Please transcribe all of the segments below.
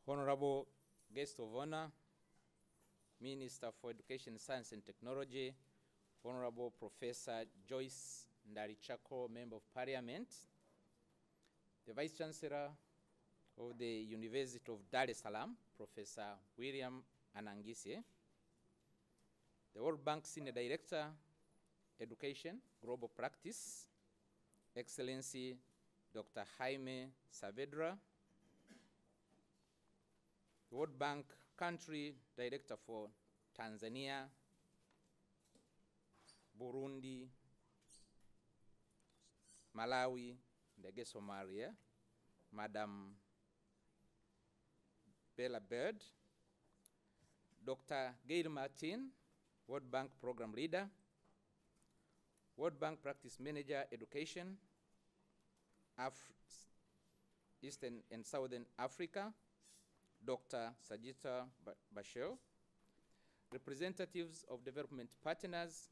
Honorable Guest of Honor, Minister for Education, Science and Technology, Honorable Professor Joyce Ndalichako, Member of Parliament, the Vice Chancellor of the University of Dar es Salaam, Professor William Anangisye, the World Bank Senior Director, Education, Global Practice, Excellency Dr. Jaime Saavedra, the World Bank Country Director for Tanzania, Burundi, Malawi, and I guess Somalia, Madam Bella Bird, Dr. Gail Martin, World Bank Program Leader, World Bank Practice Manager, Education, Eastern and Southern Africa, Dr. Sajita Bashir, representatives of development partners,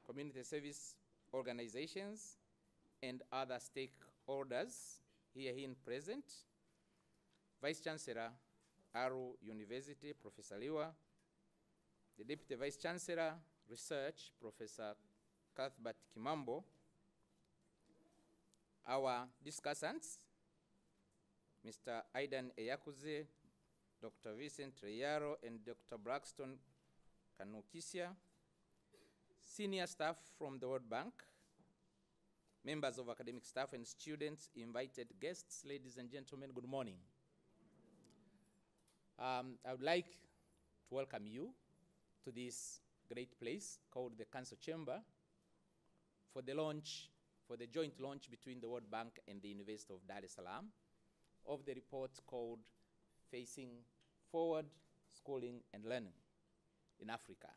community service organizations, and other stakeholders here in present, Vice Chancellor, Aru University, Professor Liwa, the Deputy Vice Chancellor, Research, Professor Cuthbert Kimambo, our discussants, Mr. Aidan Eyakuze, Dr. Vincent Reyaro, and Dr. Braxton Kanukisia, senior staff from the World Bank, members of academic staff and students, invited guests, ladies and gentlemen, good morning. I would like to welcome you to this great place called the Council Chamber for the joint launch between the World Bank and the University of Dar es Salaam of the report called Facing Forward Schooling and Learning in Africa.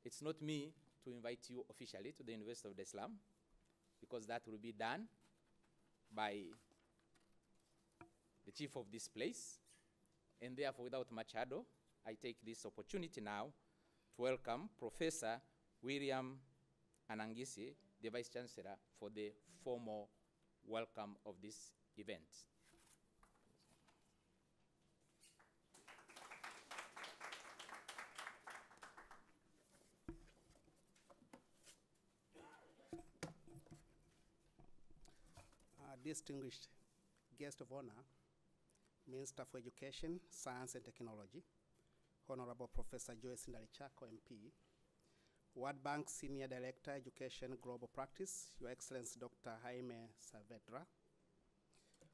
It's not me to invite you officially to the University of Dar es Salaam, because that will be done by the chief of this place. And therefore, without much ado, I take this opportunity now to welcome Professor William Anangisye, the Vice Chancellor, for the formal welcome of this event. Distinguished guest of honor, Minister for Education, Science and Technology, Honorable Professor Joyce Ndalichako, MP, World Bank Senior Director, Education Global Practice, Your Excellency Dr. Jaime Saavedra,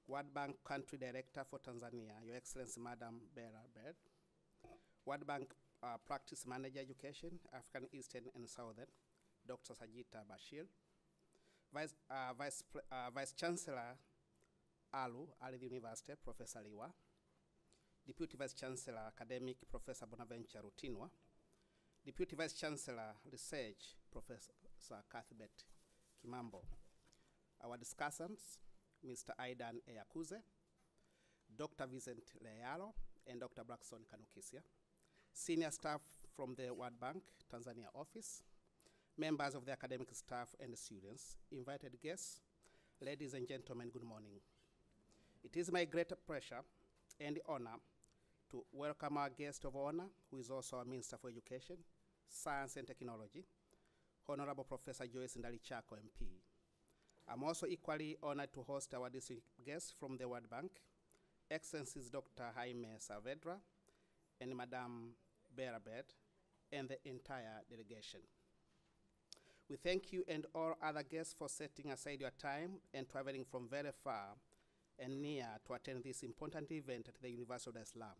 World Bank Country Director for Tanzania, Your Excellency Madam Bella Bird, World Bank Practice Manager Education, African Eastern and Southern, Dr. Sajita Bashir, Vice Chancellor Alu University, Professor Liwa, Deputy Vice Chancellor Academic, Professor Bonaventure Rutinwa, Deputy Vice Chancellor Research, Professor Cuthbert Kimambo. Our discussants, Mr. Aidan Eyakuze, Dr. Vincent Reyaro, and Dr. Braxton Kanukisia, senior staff from the World Bank Tanzania office, members of the academic staff and the students, invited guests, ladies and gentlemen, good morning. It is my great pleasure and honor to welcome our guest of honor, who is also our Minister for Education, Science and Technology, Honorable Professor Joyce Ndalichako, MP. I'm also equally honored to host our distinguished guests from the World Bank, Excellencies Dr. Jaime Saavedra and Madame Bella Bird, and the entire delegation. We thank you and all other guests for setting aside your time and traveling from very far and near to attend this important event at the University of Dar es Salaam.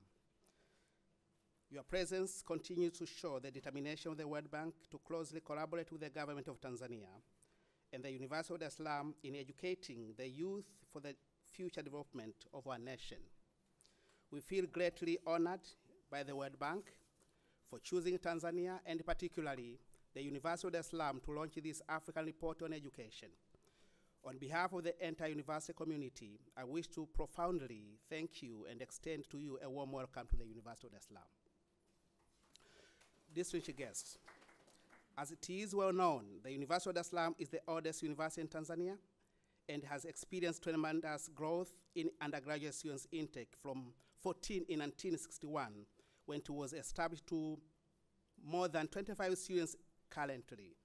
Your presence continues to show the determination of the World Bank to closely collaborate with the government of Tanzania and the University of Dar es Salaam in educating the youth for the future development of our nation. We feel greatly honored by the World Bank for choosing Tanzania and particularly the University of Dar es Salaam to launch this African report on education. On behalf of the entire university community, I wish to profoundly thank you and extend to you a warm welcome to the University of Dar es Salaam. Distinguished guests, as it is well known, the University of Dar es Salaam is the oldest university in Tanzania and has experienced tremendous growth in undergraduate students intake from 14 in 1961, when it was established, to more than 25 students currently.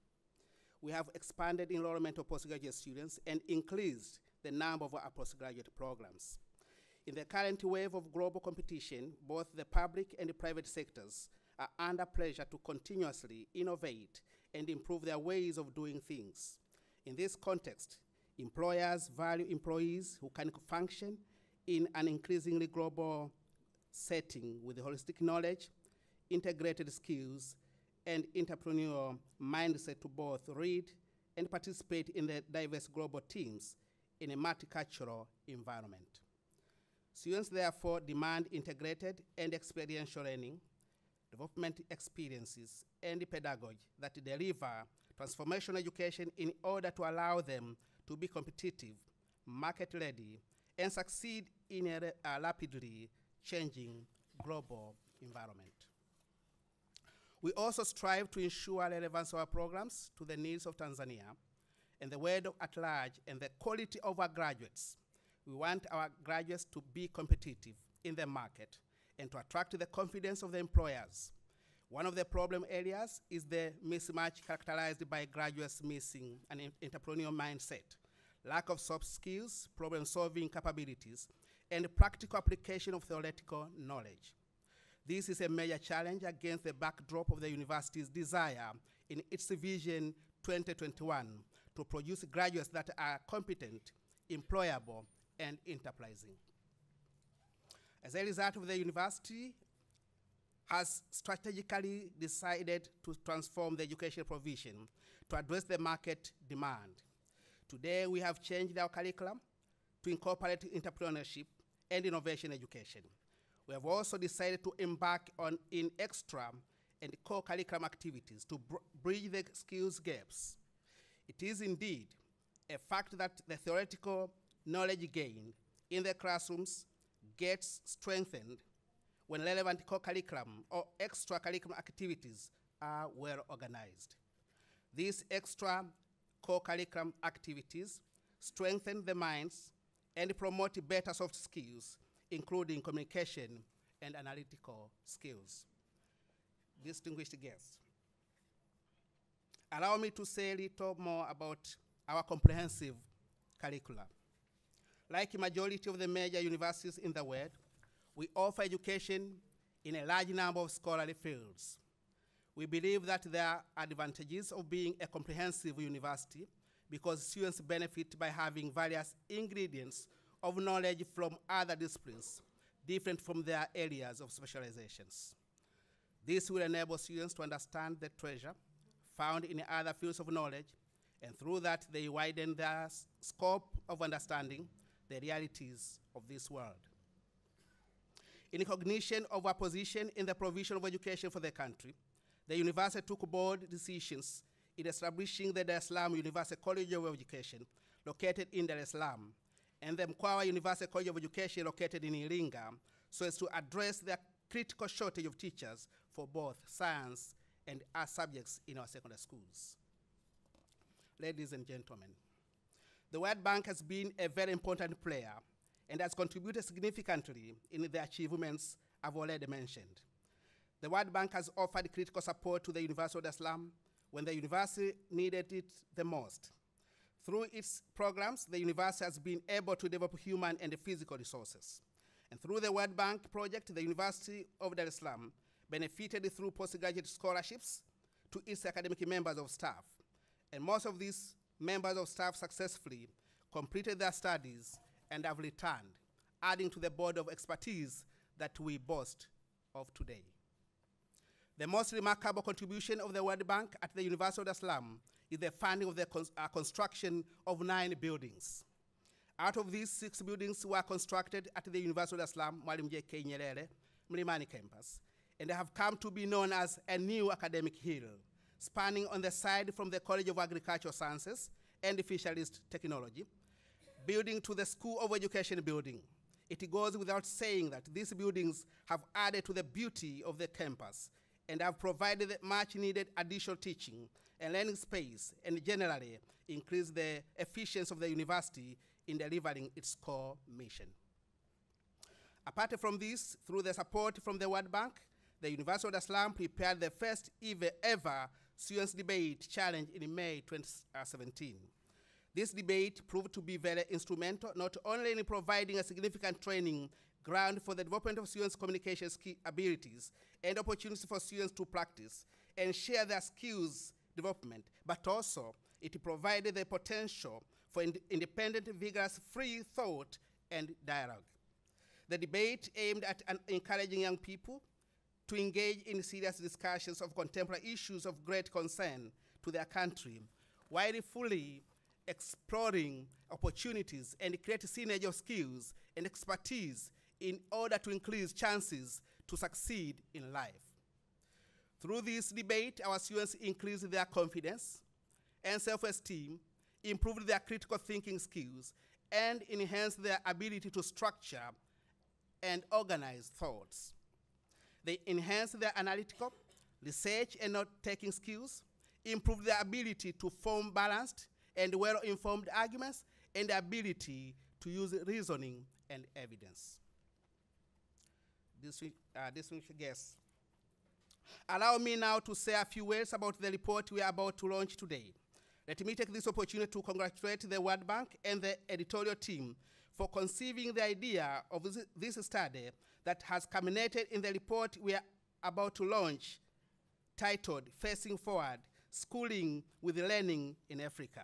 We have expanded enrollment of postgraduate students and increased the number of our postgraduate programs. In the current wave of global competition, both the public and the private sectors are under pressure to continuously innovate and improve their ways of doing things. In this context, employers value employees who can function in an increasingly global setting with holistic knowledge, integrated skills, and entrepreneurial mindset to both read and participate in the diverse global teams in a multicultural environment. Students therefore demand integrated and experiential learning, development experiences, and pedagogy that deliver transformational education in order to allow them to be competitive, market-ready, and succeed in a rapidly changing global environment. We also strive to ensure relevance of our programs to the needs of Tanzania and the world at large and the quality of our graduates. We want our graduates to be competitive in the market and to attract the confidence of the employers. One of the problem areas is the mismatch characterized by graduates missing an entrepreneurial mindset, lack of soft skills, problem-solving capabilities, and practical application of theoretical knowledge. This is a major challenge against the backdrop of the university's desire in its Vision 2021 to produce graduates that are competent, employable, and enterprising. As a result, the university has strategically decided to transform the education provision to address the market demand. Today, we have changed our curriculum to incorporate entrepreneurship and innovation education. We have also decided to embark in extra and co-curriculum activities to bridge the skills gaps. It is indeed a fact that the theoretical knowledge gained in the classrooms gets strengthened when relevant co-curriculum or extra-curriculum activities are well organized. These extra co-curriculum activities strengthen the minds and promote better soft skills, including communication and analytical skills. Distinguished guests, allow me to say a little more about our comprehensive curricula. Like a majority of the major universities in the world, we offer education in a large number of scholarly fields. We believe that there are advantages of being a comprehensive university because students benefit by having various ingredients of knowledge from other disciplines, different from their areas of specializations. This will enable students to understand the treasure found in other fields of knowledge, and through that they widen their scope of understanding the realities of this world. In recognition of our position in the provision of education for the country, the university took bold decisions in establishing the Dar es Salaam University College of Education, located in Dar es Salaam, and the Mkwawa University College of Education, located in Iringa, so as to address the critical shortage of teachers for both science and art subjects in our secondary schools. Ladies and gentlemen, the World Bank has been a very important player and has contributed significantly in the achievements I've already mentioned. The World Bank has offered critical support to the University of Dar es Salaam when the university needed it the most. Through its programs, the university has been able to develop human and physical resources. And through the World Bank project, the University of Dar es Salaam benefited through postgraduate scholarships to its academic members of staff. And most of these members of staff successfully completed their studies and have returned, adding to the board of expertise that we boast of today. The most remarkable contribution of the World Bank at the University of Dar es Salaam is the funding of the construction of 9 buildings. Out of these, 6 buildings were constructed at the University of Dar es Salaam, Mwalimu J.K. Nyerere, Mlimani campus, and they have come to be known as a new academic hill, spanning on the side from the College of Agricultural Sciences and Fisheries Technology, building to the School of Education building. It goes without saying that these buildings have added to the beauty of the campus and have provided much needed additional teaching and learning space, and generally increased the efficiency of the university in delivering its core mission. Apart from this, through the support from the World Bank, the University of Dar es Salaam prepared the first ever students' debate challenge in May 2017. This debate proved to be very instrumental, not only in providing a significant training ground for the development of students' communication abilities and opportunities for students to practice and share their skills development, but also it provided the potential for independent, vigorous, free thought and dialogue. The debate aimed at encouraging young people to engage in serious discussions of contemporary issues of great concern to their country, while fully exploring opportunities and create synergy of skills and expertise in order to increase chances to succeed in life. Through this debate, our students increased their confidence and self-esteem, improved their critical thinking skills, and enhanced their ability to structure and organize thoughts. They enhanced their analytical, research, and note-taking skills, improved their ability to form balanced and well-informed arguments, and the ability to use reasoning and evidence. Distinguished guests, allow me now to say a few words about the report we are about to launch today. Let me take this opportunity to congratulate the World Bank and the editorial team for conceiving the idea of this study that has culminated in the report we are about to launch, titled Facing Forward, Schooling with Learning in Africa.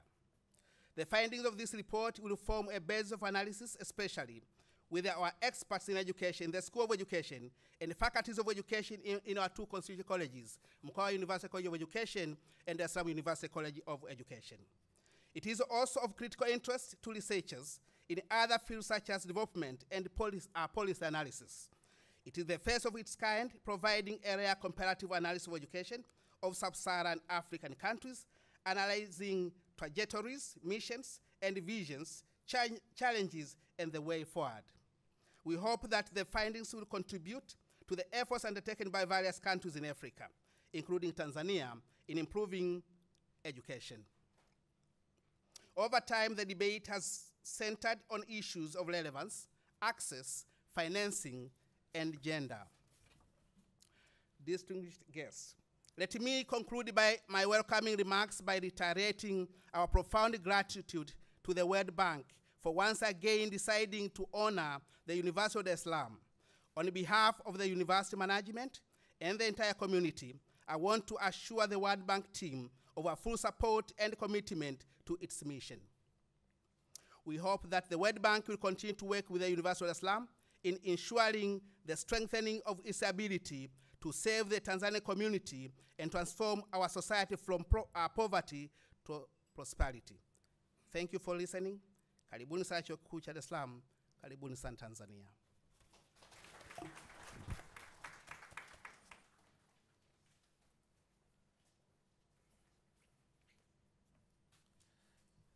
The findings of this report will form a basis of analysis, especially with our experts in education, the School of Education, and the faculties of education in our two constituent colleges, Mkoa University College of Education and the Assam University College of Education. It is also of critical interest to researchers in other fields such as development and policy analysis. It is the first of its kind, providing a rare comparative analysis of education of sub-Saharan African countries, analyzing trajectories, missions, and visions, challenges, and the way forward. We hope that the findings will contribute to the efforts undertaken by various countries in Africa, including Tanzania, in improving education. Over time, the debate has centered on issues of relevance, access, financing, and gender. Distinguished guests, let me conclude by my welcoming remarks by reiterating our profound gratitude to the World Bank for once again deciding to honor the University of Dar es Salaam. On behalf of the university management and the entire community, I want to assure the World Bank team of our full support and commitment to its mission. We hope that the World Bank will continue to work with the University of Dar es Salaam in ensuring the strengthening of its ability to serve the Tanzanian community and transform our society from poverty to prosperity. Thank you for listening. Karibuni sana Chuo Kikuu cha Dar es Salaam. Karibuni sana Tanzania.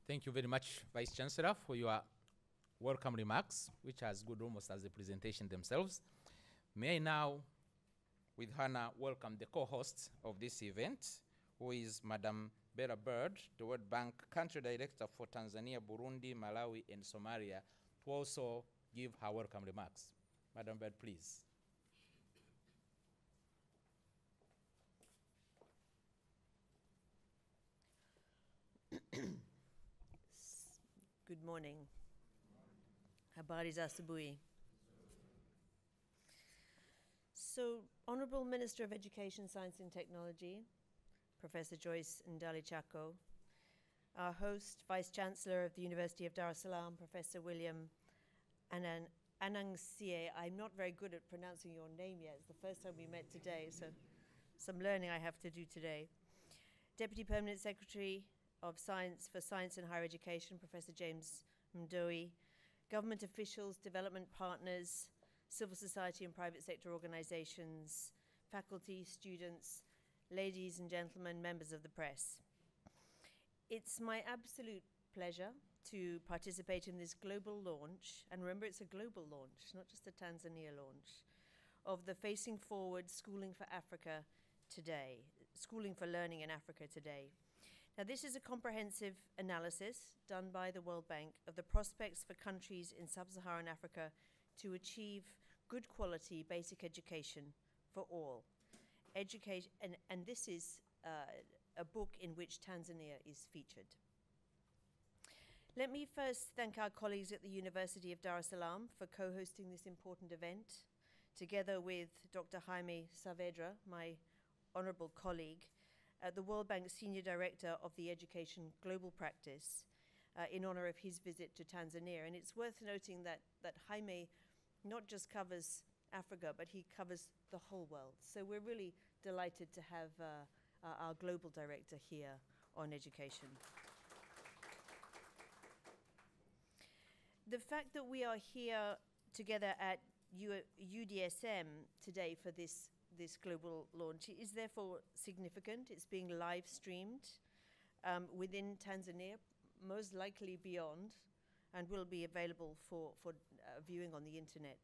Thank you very much, Vice Chancellor, for your welcome remarks, which are as good almost as the presentation themselves. May I now, with Hannah, welcome the co-host of this event, who is Madam Bella Bird, the World Bank Country Director for Tanzania, Burundi, Malawi, and Somalia, to also give her welcome remarks. Madam Bird, please. Good morning. Habari za asubuhi. So, Honorable Minister of Education, Science and Technology, Professor Joyce Ndalichako, our host, Vice Chancellor of the University of Dar es Salaam, Professor William Anangsie. I'm not very good at pronouncing your name yet. It's the first time we met today, so some learning I have to do today. Deputy Permanent Secretary of Science for Science and Higher Education, Professor James Mdoe, government officials, development partners, civil society and private sector organizations, faculty, students, ladies and gentlemen, members of the press. It's my absolute pleasure to participate in this global launch, and remember it's a global launch, not just a Tanzania launch, of the Facing Forward Schooling for Africa today, Schooling for Learning in Africa Today. Now, this is a comprehensive analysis done by the World Bank of the prospects for countries in sub-Saharan Africa to achieve good quality basic education for all. And this is a book in which Tanzania is featured. Let me first thank our colleagues at the University of Dar es Salaam for co-hosting this important event, together with Dr. Jaime Saavedra, my honorable colleague, the World Bank Senior Director of the Education Global Practice, in honor of his visit to Tanzania. And it's worth noting that Jaime not just covers Africa, but he covers the whole world. So we're really delighted to have our global director here on education. The fact that we are here together at UDSM today for this global launch is therefore significant. It's being live streamed within Tanzania, most likely beyond, and will be available for viewing on the internet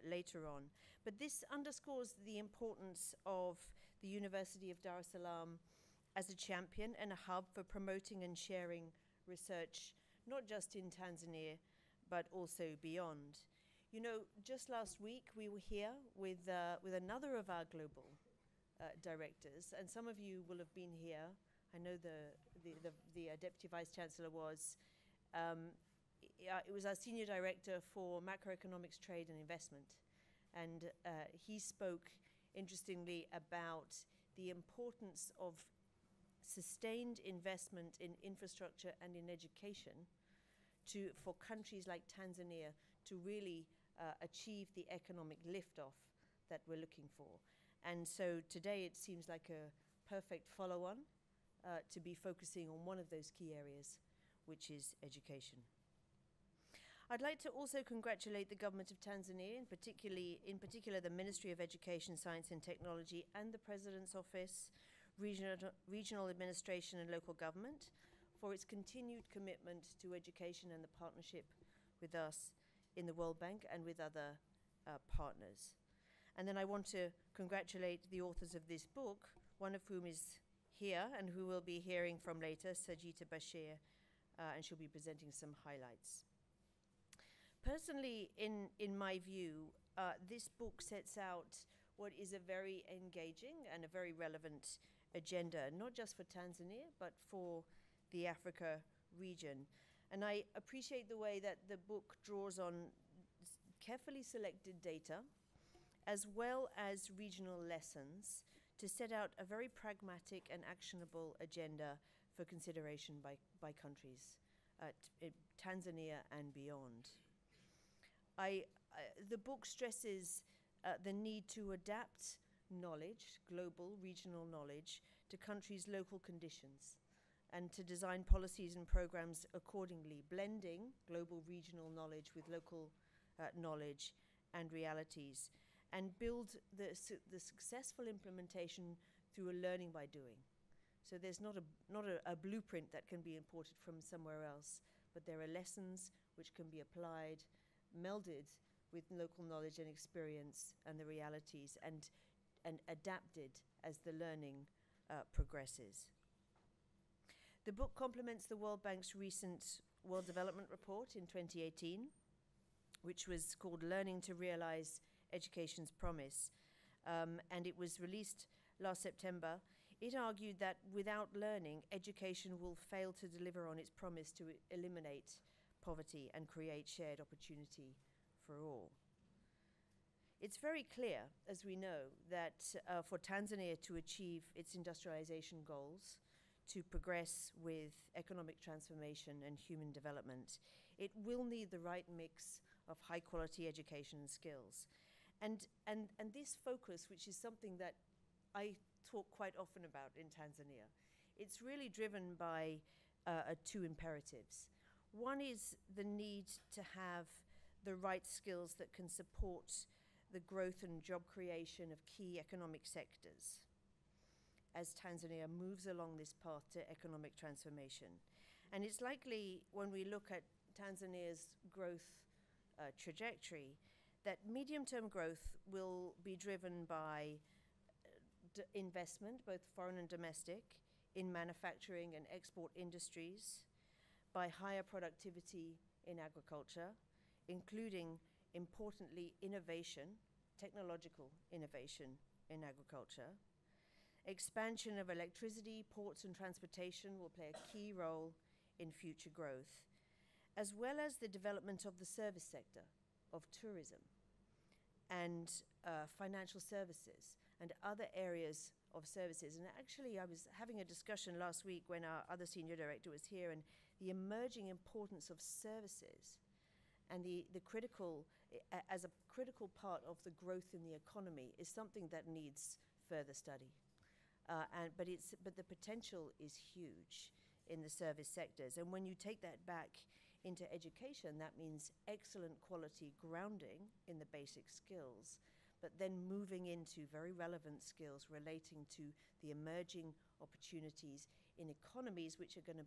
later on. But this underscores the importance of the University of Dar es Salaam as a champion and a hub for promoting and sharing research, not just in Tanzania, but also beyond. You know, just last week we were here with another of our global directors, and some of you will have been here. I know the Deputy Vice Chancellor was. It was our Senior Director for Macroeconomics, Trade and Investment, and he spoke, interestingly, about the importance of sustained investment in infrastructure and in education for countries like Tanzania to really achieve the economic liftoff that we're looking for. And so today it seems like a perfect follow-on to be focusing on one of those key areas, which is education. I'd like to also congratulate the government of Tanzania, in particular the Ministry of Education, Science and Technology and the President's Office, Regional Administration and Local Government, for its continued commitment to education and the partnership with us in the World Bank and with other partners. And then I want to congratulate the authors of this book, one of whom is here and who we'll be hearing from later, Sajita Bashir, and she'll be presenting some highlights. Personally, in my view, this book sets out what is a very engaging and a very relevant agenda, not just for Tanzania, but for the Africa region. And I appreciate the way that the book draws on carefully selected data, as well as regional lessons, to set out a very pragmatic and actionable agenda for consideration by countries, Tanzania and beyond. The book stresses the need to adapt knowledge, global, regional knowledge, to countries' local conditions, and to design policies and programs accordingly, blending global regional knowledge with local knowledge and realities, and build the successful implementation through a learning by doing. So there's not a blueprint that can be imported from somewhere else, but there are lessons which can be applied, melded with local knowledge and experience and the realities, and adapted as the learning progresses. The book complements the World Bank's recent World Development Report in 2018, which was called Learning to Realize Education's Promise, and it was released last September. It argued that without learning, education will fail to deliver on its promise to eliminate poverty and create shared opportunity for all. It's very clear, as we know, that for Tanzania to achieve its industrialization goals, to progress with economic transformation and human development, it will need the right mix of high quality education and skills. And this focus, which is something that I talk quite often about in Tanzania, it's really driven by two imperatives. One is the need to have the right skills that can support the growth and job creation of key economic sectors as Tanzania moves along this path to economic transformation. And it's likely, when we look at Tanzania's growth trajectory, that medium-term growth will be driven by investment, both foreign and domestic, in manufacturing and export industries, by higher productivity in agriculture, including, importantly, innovation, technological innovation in agriculture. Expansion of electricity, ports and transportation will play a key role in future growth, as well as the development of the service sector, of tourism, and financial services, and other areas of services. And actually, I was having a discussion last week when our other senior director was here, and the emerging importance of services and the critical, as a critical part of the growth in the economy is something that needs further study. But the potential is huge in the service sectors. And when you take that back into education, that means excellent quality grounding in the basic skills, but then moving into very relevant skills relating to the emerging opportunities in economies which are going to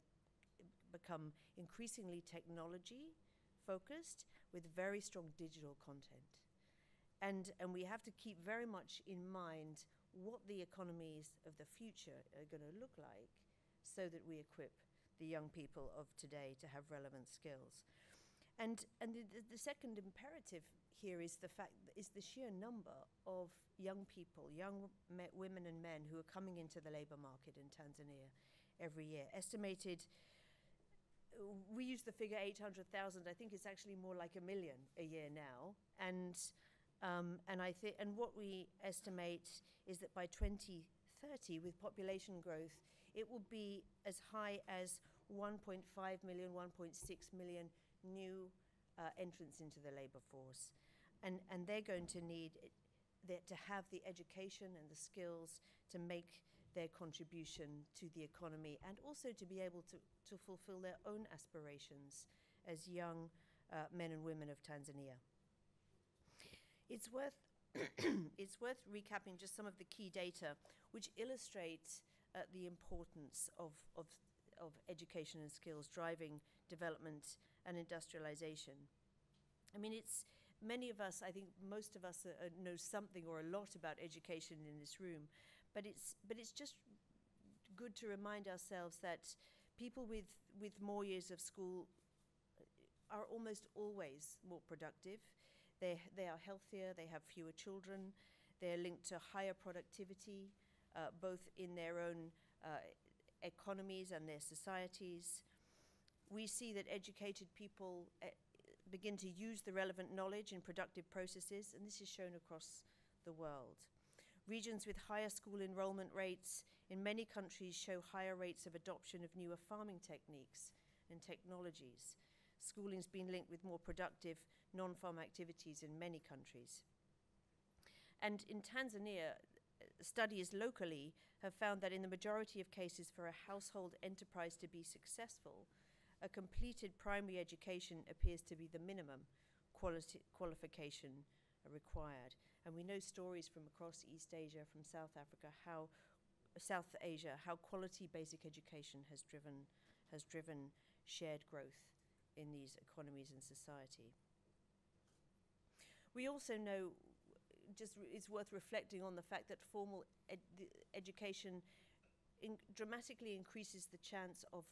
become increasingly technology focused with very strong digital content. And we have to keep very much in mind what the economies of the future are going to look like so that we equip the young people of today to have relevant skills. And the second imperative here is the sheer number of young people, women and men who are coming into the labor market in Tanzania every year. Estimated, we use the figure 800,000. I think it's actually more like 1 million a year now. And what we estimate is that by 2030, with population growth, it will be as high as 1.5 million, 1.6 million new entrants into the labor force. And they're going to need to have the education and the skills to make their contribution to the economy, and also to be able to fulfill their own aspirations as young men and women of Tanzania. It's worth recapping just some of the key data which illustrates the importance of education and skills driving development and industrialization. I mean, many of us, I think most of us know something or a lot about education in this room, but it's just good to remind ourselves that people with more years of school are almost always more productive. They are healthier, they have fewer children, they're linked to higher productivity, both in their own economies and their societies. We see that educated people begin to use the relevant knowledge in productive processes, and this is shown across the world. Regions with higher school enrollment rates in many countries show higher rates of adoption of newer farming techniques and technologies. Schooling's been linked with more productive non-farm activities in many countries. And in Tanzania, studies locally have found that in the majority of cases, for a household enterprise to be successful, a completed primary education appears to be the minimum qualification required. And we know stories from across East Asia, from South Asia, how quality basic education has driven shared growth in these economies and society. We also know, it's worth reflecting on the fact that formal education dramatically increases the chance of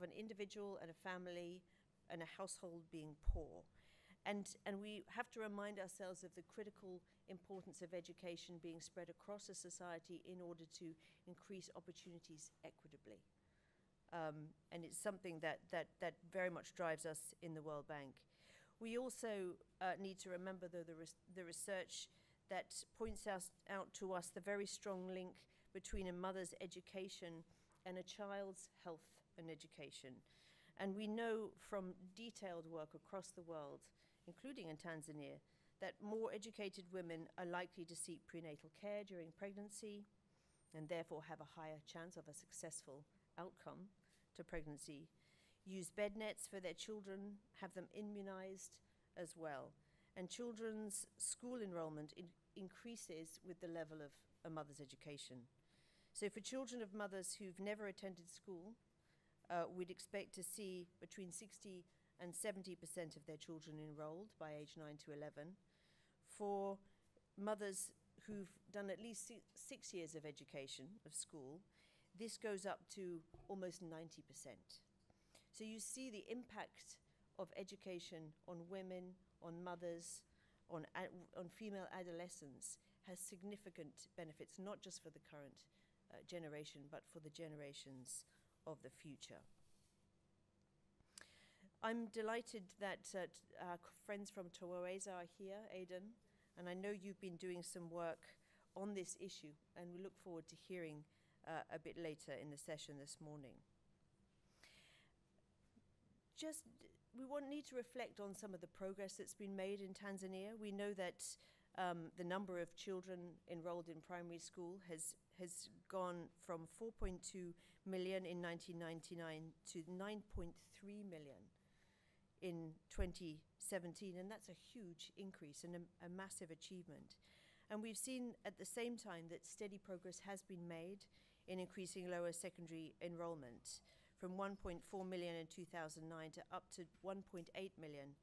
an individual and a family and a household being poor. And we have to remind ourselves of the critical importance of education being spread across a society in order to increase opportunities equitably. And it's something that very much drives us in the World Bank. We also need to remember, though, the research that points out to us the very strong link between a mother's education and a child's health and education. And we know from detailed work across the world, including in Tanzania, that more educated women are likely to seek prenatal care during pregnancy and therefore have a higher chance of a successful outcome to pregnancy, use bed nets for their children, have them immunized as well. And children's school enrollment increases with the level of a mother's education. So for children of mothers who've never attended school, we'd expect to see between 60 and 70% of their children enrolled by age 9 to 11. For mothers who've done at least 6 years of education, of school, this goes up to almost 90%. So you see the impact of education on women, on mothers, on female adolescents has significant benefits, not just for the current generation, but for the generations of the future. I'm delighted that our friends from Tawaweza are here, Aidan, and I know you've been doing some work on this issue, and we look forward to hearing a bit later in the session this morning. We need to reflect on some of the progress that's been made in Tanzania. We know that the number of children enrolled in primary school has gone from 4.2 million in 1999 to 9.3 million in 2017, and that's a huge increase and a massive achievement. And we've seen at the same time that steady progress has been made in increasing lower secondary enrollment from 1.4 million in 2009 to up to 1.8 million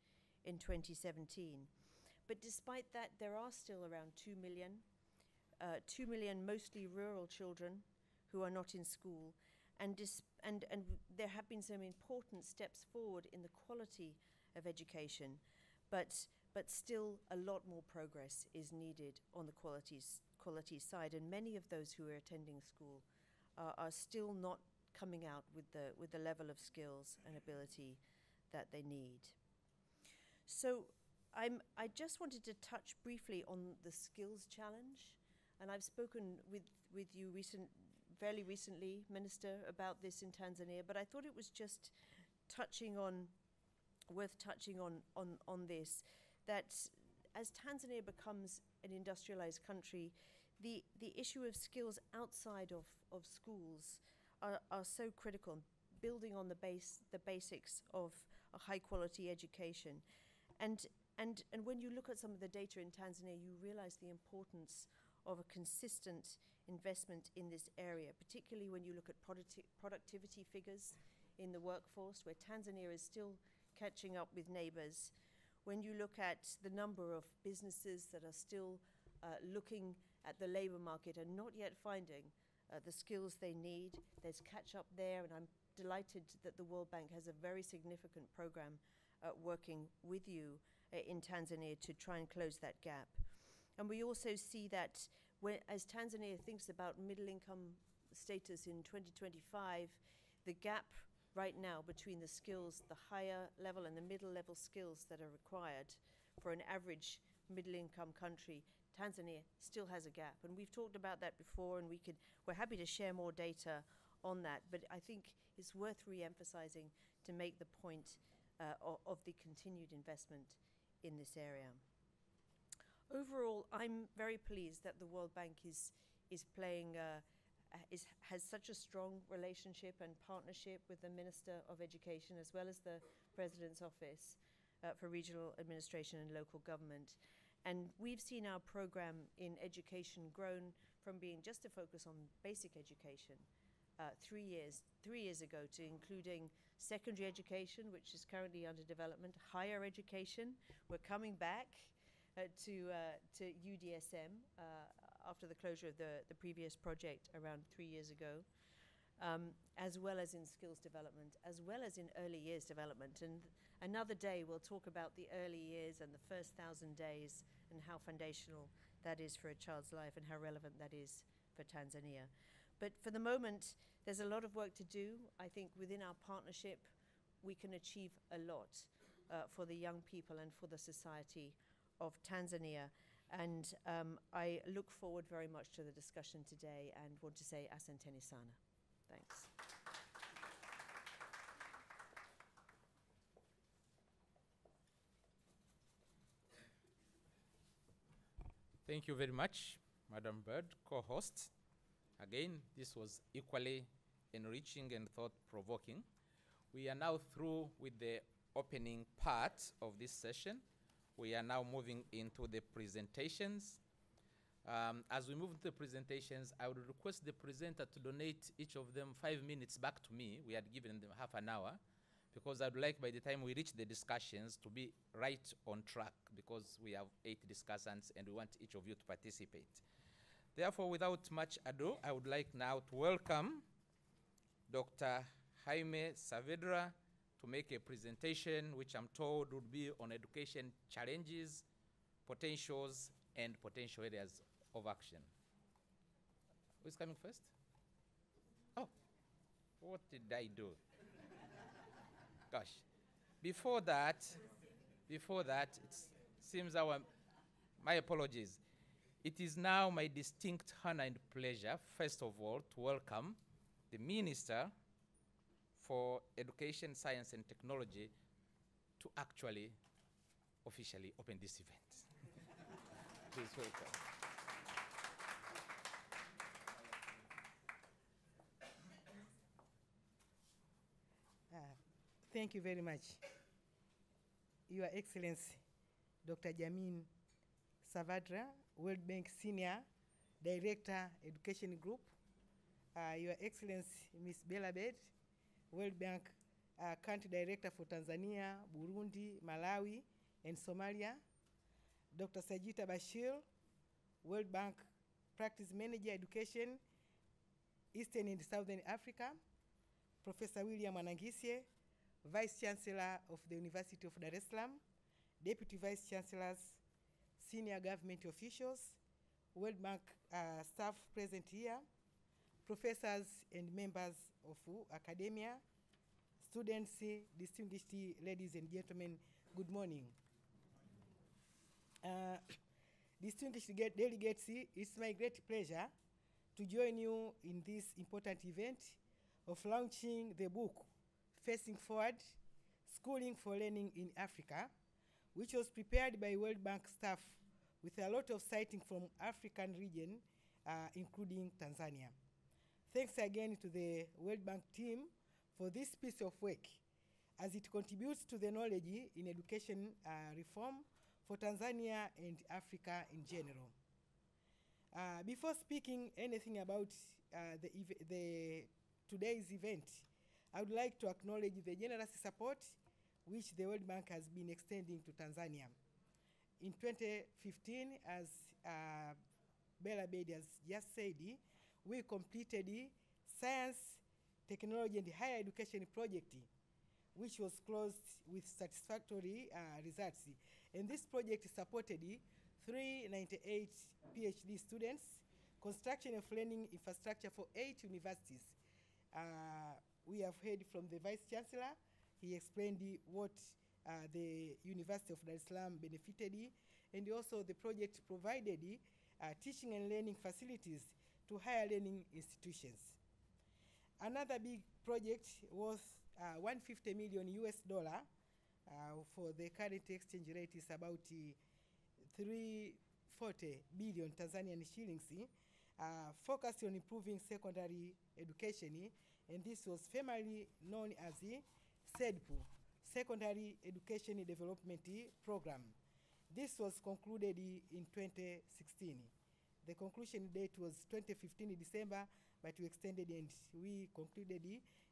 in 2017. But despite that, there are still around 2 million mostly rural children who are not in school, and there have been some important steps forward in the quality of education, but still a lot more progress is needed on the quality side, and many of those who are attending school are still not coming out with the level of skills and ability that they need. So I just wanted to touch briefly on the skills challenge, and I've spoken with you fairly recently, Minister, about this in Tanzania, but I thought it was just worth touching on this, that as Tanzania becomes an industrialized country, the issue of skills outside of schools are so critical, building on the basics of a high quality education. And when you look at some of the data in Tanzania, you realize the importance of a consistent investment in this area, particularly when you look at productivity figures in the workforce, where Tanzania is still catching up with neighbors. When you look at the number of businesses that are still looking at the labor market and not yet finding the skills they need, there's catch up there, and I'm delighted that the World Bank has a very significant program working with you in Tanzania to try and close that gap. And we also see that as Tanzania thinks about middle income status in 2025, the gap right now between the skills, the higher level and the middle level skills that are required for an average middle income country, Tanzania still has a gap. And we've talked about that before, and we're happy to share more data on that, but I think it's worth re-emphasizing to make the point of the continued investment in this area. Overall, I'm very pleased that the World Bank has such a strong relationship and partnership with the Minister of Education, as well as the President's Office for Regional Administration and Local Government. And we've seen our program in education grown from being just a focus on basic education 3 years ago, to including secondary education, which is currently under development, higher education. We're coming back to UDSM after the closure of the previous project around 3 years ago, as well as in skills development, as well as in early years development. And another day we'll talk about the early years and the first 1,000 days and how foundational that is for a child's life and how relevant that is for Tanzania. But for the moment, there's a lot of work to do. I think within our partnership, we can achieve a lot for the young people and for the society of Tanzania. And I look forward very much to the discussion today and want to say asanteni sana. Thanks. Thank you very much, Madam Bird, co-host. Again, this was equally enriching and thought-provoking. We are now through with the opening part of this session. We are now moving into the presentations. As we move into the presentations, I would request the presenter to donate each of them 5 minutes back to me. We had given them half an hour, because I'd like by the time we reach the discussions to be right on track, because we have 8 discussants and we want each of you to participate. Therefore, without much ado, I would like now to welcome Dr. Jaime Saavedra to make a presentation which I'm told would be on education challenges, potentials, and potential areas of action. Who's coming first? Oh, what did I do? Gosh. Before that, it seems my apologies. It is now my distinct honor and pleasure, first of all, to welcome the Minister for Education, Science, and Technology to actually officially open this event. Please welcome. Thank you very much. Your Excellency, Dr. Jamin Savadra, World Bank Senior Director, Education Group. Your Excellency, Ms. Bella Bed, World Bank Country Director for Tanzania, Burundi, Malawi, and Somalia. Dr. Sajita Bashir, World Bank Practice Manager, Education, Eastern and Southern Africa. Professor William Anangisye, Vice Chancellor of the University of Dar es Salaam, Deputy Vice Chancellors, Senior Government Officials, World Bank staff present here, professors and members of academia, students, distinguished ladies and gentlemen, good morning. Distinguished delegates, it's my great pleasure to join you in this important event of launching the book, Facing Forward, Schooling for Learning in Africa, which was prepared by World Bank staff with a lot of citing from African region, including Tanzania. Thanks again to the World Bank team for this piece of work, as it contributes to the knowledge in education reform for Tanzania and Africa in general. Before speaking anything about today's event, I would like to acknowledge the generous support which the World Bank has been extending to Tanzania. In 2015, as Bella Bedi has just said, we completed the Science, Technology, and Higher Education project, which was closed with satisfactory results. And this project supported 398 PhD students, construction of learning infrastructure for 8 universities. We have heard from the Vice Chancellor. He explained what the University of Dar es Salaam benefited, and also the project provided teaching and learning facilities to higher learning institutions. Another big project was $150 million US, for the current exchange rate is about 340 billion Tanzanian shillings, focused on improving secondary education, and this was formerly known as the SEDPU, Secondary Education Development Program. This was concluded in 2016. The conclusion date was 2015 December, but we extended and we concluded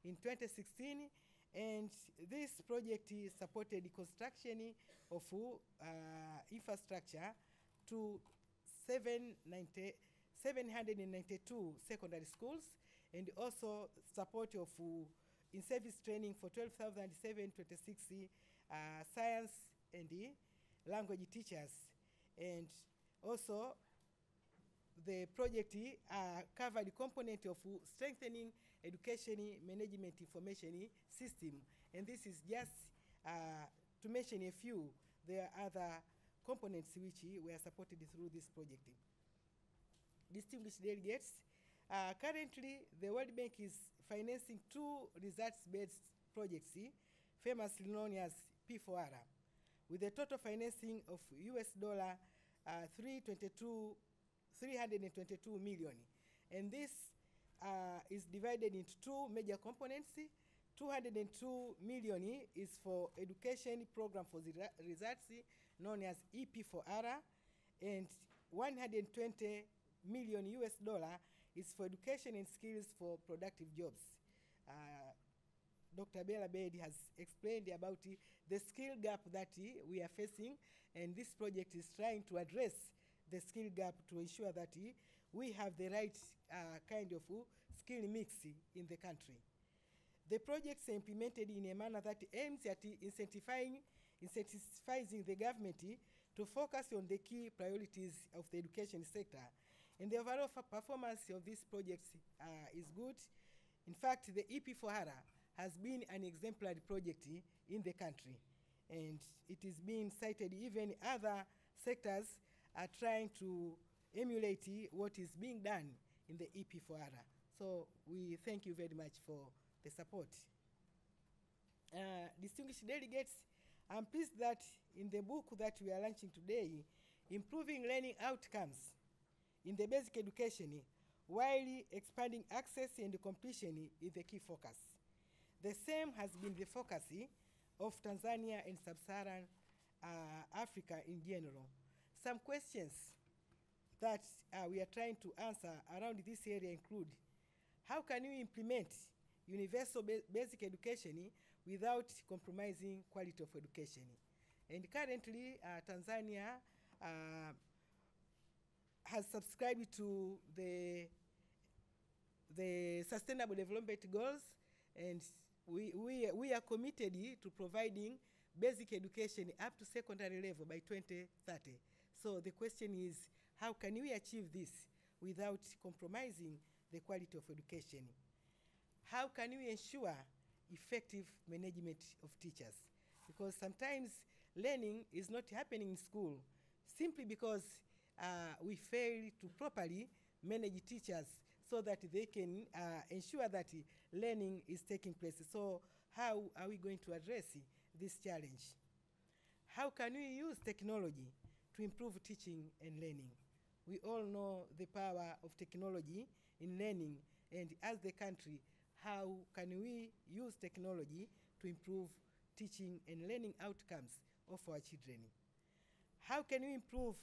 in 2016. And this project supported the construction of infrastructure to 792 secondary schools, and also support of in-service training for 12,726 science and language teachers. And also the project covered the component of strengthening education management information system. And this is just to mention a few. There are other components which were supported through this project. Distinguished delegates, currently the World Bank is financing 2 results-based projects, famously known as P4R, with a total financing of US dollar 322 million. And this is divided into 2 major components. 202 million is for education program for the results, known as EP4R, and 120 million US dollar is for education and skills for productive jobs. Dr. Bella Bedi has explained about the skill gap that we are facing, and this project is trying to address the skill gap to ensure that we have the right kind of skill mix in the country. The projects are implemented in a manner that aims at incentivizing the government to focus on the key priorities of the education sector. And the overall performance of these projects is good. In fact, the EP for HARA has been an exemplary project in the country. And it is being cited, even other sectors are trying to emulate what is being done in the EP for HARA. So we thank you very much for the support. Distinguished delegates, I'm pleased that in the book that we are launching today, Improving Learning Outcomes in the Basic Education, while expanding access and completion is the key focus. The same has been the focus of Tanzania and Sub-Saharan Africa in general. Some questions that we are trying to answer around this area include, how can we implement universal basic education without compromising quality of education? And currently, Tanzania has subscribed to the Sustainable Development Goals, and we are committed to providing basic education up to secondary level by 2030. So the question is, how can we achieve this without compromising the quality of education? How can we ensure effective management of teachers? Because sometimes learning is not happening in school simply because we fail to properly manage teachers so that they can ensure that learning is taking place. So how are we going to address this challenge? How can we use technology to improve teaching and learning? We all know the power of technology in learning, and as the country, how can we use technology to improve teaching and learning outcomes of our children? How can we improve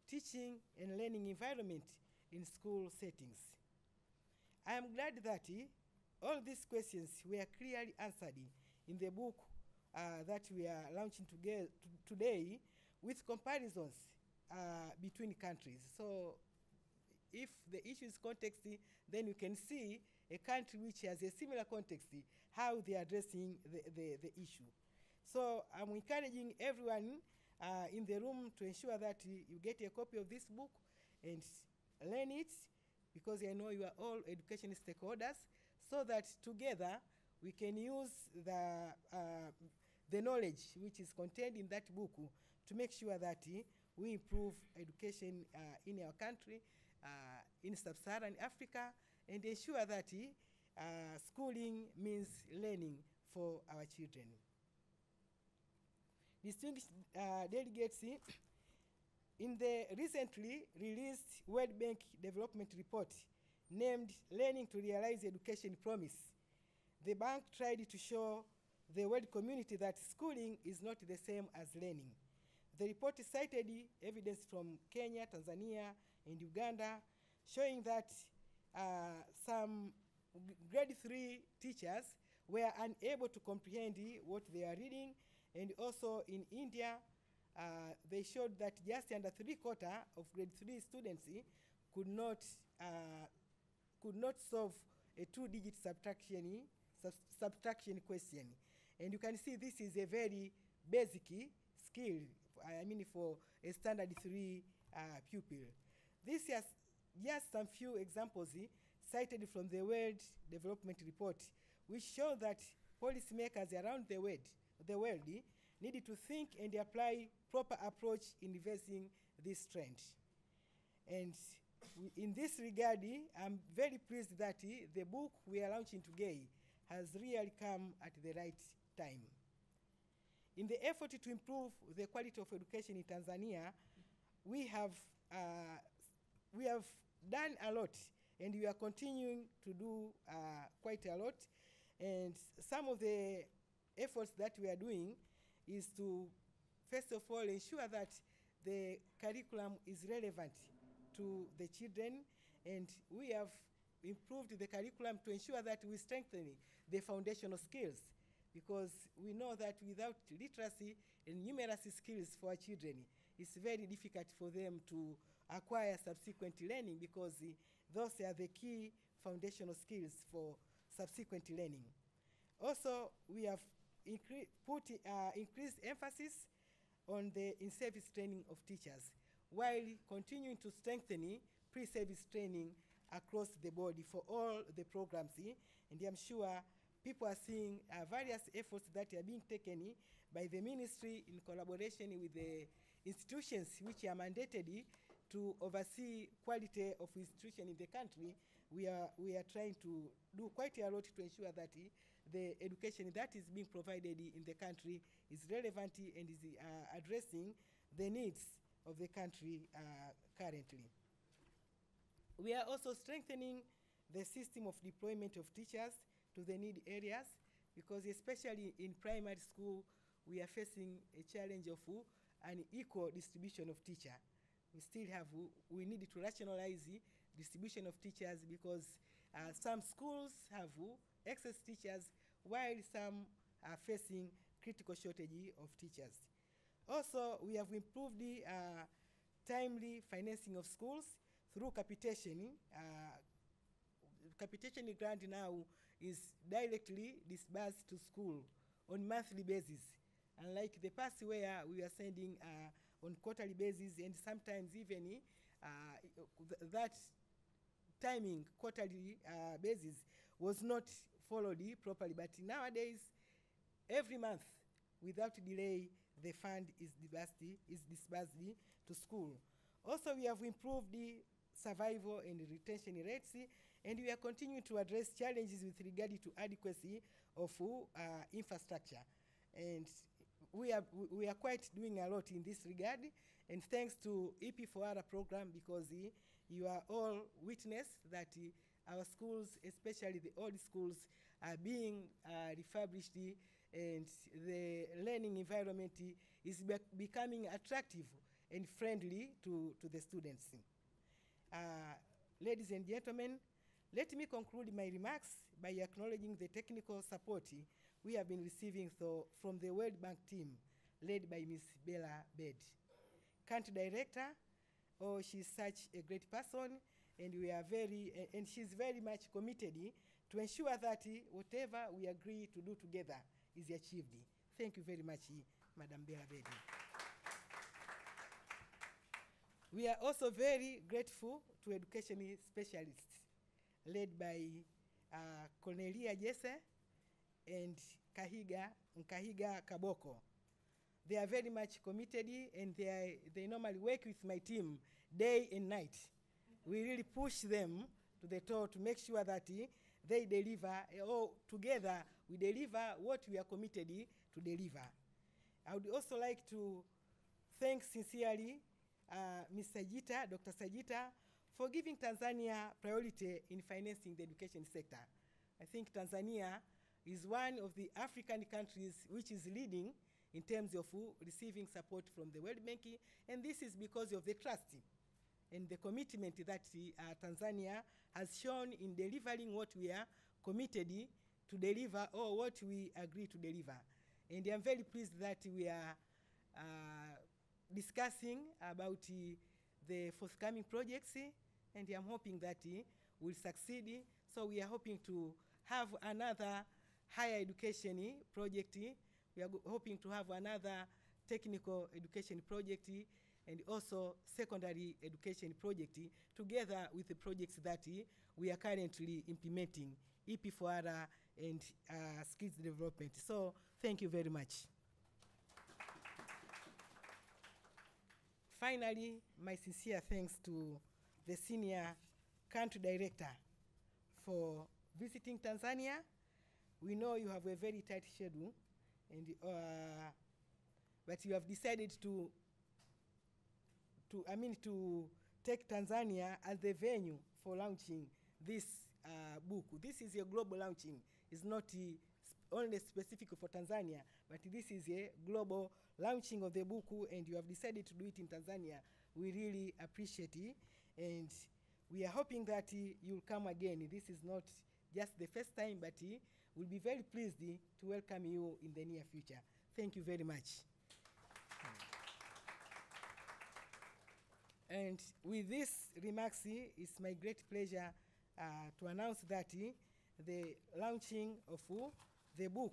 teaching and learning environment in school settings? I am glad that all these questions were clearly answered in the book that we are launching today with comparisons between countries. So if the issue is context, then you can see a country which has a similar context, how they are addressing the issue. So I'm encouraging everyone in the room to ensure that you get a copy of this book and learn it, because I know you are all education stakeholders, so that together we can use the knowledge which is contained in that book to make sure that we improve education in our country, in Sub-Saharan Africa, and ensure that schooling means learning for our children. Distinguished delegates, in the recently released World Bank Development Report named Learning to Realize Education Promise, the bank tried to show the world community that schooling is not the same as learning. The report cited evidence from Kenya, Tanzania, and Uganda, showing that some grade 3 teachers were unable to comprehend what they are reading, and also in India, they showed that just under 3/4 of grade 3 students could not solve a 2-digit subtraction question. And you can see this is a very basic skill, I mean, for a standard 3 pupil. This is just some few examples cited from the World Development Report, which show that policymakers around the world needed to think and apply proper approach in reversing this trend. And in this regard, I'm very pleased that the book we are launching today has really come at the right time. In the effort to improve the quality of education in Tanzania, we have done a lot, and we are continuing to do quite a lot. And some of the efforts that we are doing is to, first of all, ensure that the curriculum is relevant to the children, and we have improved the curriculum to ensure that we strengthen the foundational skills, because we know that without literacy and numeracy skills for our children, it's very difficult for them to acquire subsequent learning, because those are the key foundational skills for subsequent learning. Also, we have increased emphasis on the in-service training of teachers, while continuing to strengthen pre-service training across the board for all the programs. And I'm sure people are seeing various efforts that are being taken by the ministry in collaboration with the institutions which are mandated to oversee quality of institution in the country. We are trying to do quite a lot to ensure that the education that is being provided in the country is relevant and is addressing the needs of the country currently. We are also strengthening the system of deployment of teachers to the need areas, because especially in primary school, we are facing a challenge of an equal distribution of teachers. We need to rationalize the distribution of teachers, because some schools have excess teachers, while some are facing critical shortage of teachers. Also, we have improved the timely financing of schools through capitation. Capitation grant now is directly disbursed to school on monthly basis, unlike the past where we are sending on quarterly basis, and sometimes even that timing quarterly basis was not followed properly. But nowadays, every month, without delay, the fund is disbursed to school. Also, we have improved the survival and retention rates, and we are continuing to address challenges with regard to adequacy of infrastructure. And we are quite doing a lot in this regard, and thanks to EP4R program, because you are all witness that our schools, especially the old schools, are being refurbished, and the learning environment is becoming attractive and friendly to the students. Ladies and gentlemen, let me conclude my remarks by acknowledging the technical support we have been receiving from the World Bank team, led by Ms. Bella Bed. Country Director, she's such a great person, and and she's very much committed to ensure that whatever we agree to do together is achieved. Thank you very much, Madam Bella Bed. We are also very grateful to education specialists, led by Kuangalia Mbele and Nkahiga Kaboko. They are very much committed, and they normally work with my team day and night. We really push them to the top to make sure that they deliver, or together we deliver what we are committed to deliver. I would also like to thank sincerely Ms. Sajita, Dr. Sajita, for giving Tanzania priority in financing the education sector. I think Tanzania is one of the African countries which is leading in terms of receiving support from the World Bank, and this is because of the trust and the commitment that Tanzania has shown in delivering what we are committed to deliver, or what we agree to deliver. And I'm very pleased that we are discussing about the forthcoming projects, and I'm hoping that we'll succeed. So we are hoping to have another higher education project. We are hoping to have another technical education project, and also secondary education project, together with the projects that we are currently implementing, EP4R and skills development. So thank you very much. Finally, my sincere thanks to the Senior Country Director for visiting Tanzania. We know you have a very tight schedule, and but you have decided to take Tanzania as the venue for launching this book. This is a global launching. It's not only specific for Tanzania, but this is a global launching of the book, and you have decided to do it in Tanzania. We really appreciate it, and we are hoping that you'll come again. This is not just the first time, but we'll be very pleased to welcome you in the near future. Thank you very much. And with this remarks, it's my great pleasure to announce that the launching of the book,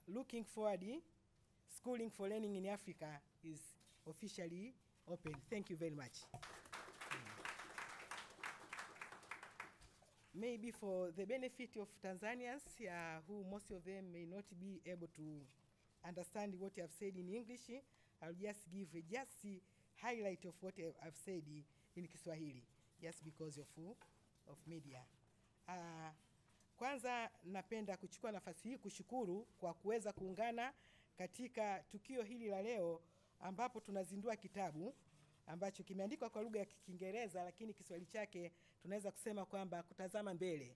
Looking Forward, Schooling for Learning in Africa, is officially open. Thank you very much. Maybe for the benefit of Tanzanians, who most of them may not be able to understand what I've said in English, I'll just give just the highlight of what I've said in Kiswahili, just because of media. Kwanza napenda kuchukua nafasi hii kushukuru kwa kuweza kuungana katika tukio hili la leo, ambapo tunazindua kitabu ambacho kimeandikwa kwa lugha ya Kiingereza, lakini Kiswahili chake tunaweza kusema kwamba kutazama mbele,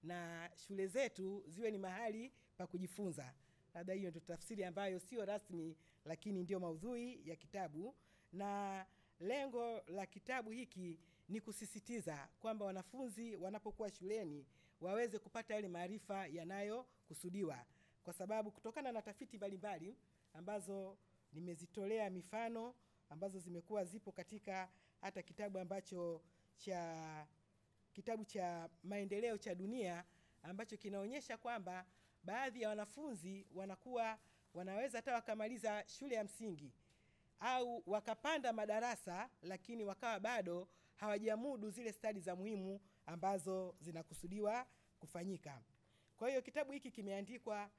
na shule zetu ziwe ni mahali pa kujifunza. Labda hiyo ndio tafsiri ambayo sio rasmi, lakini ndio maudhui ya kitabu. Na lengo la kitabu hiki ni kusisitiza kwamba wanafunzi wanapokuwa shuleni waweze kupata yale maarifa yanayokusudiwa, kwa sababu kutokana na tafiti mbalimbali ambazo nimezitolea mifano, ambazo zimekuwa zipo katika hata kitabu ambacho kitabu cha maendeleo cha dunia, ambacho kinaonyesha kwamba baadhi ya wanafunzi wanaweza hata wakamaliza shule ya msingi au wakapanda madarasa, lakini wakawa bado hawajamudu zile stadi za muhimu ambazo zinakusudiwa kufanyika. Kwa hiyo kitabu hiki kimeandikwa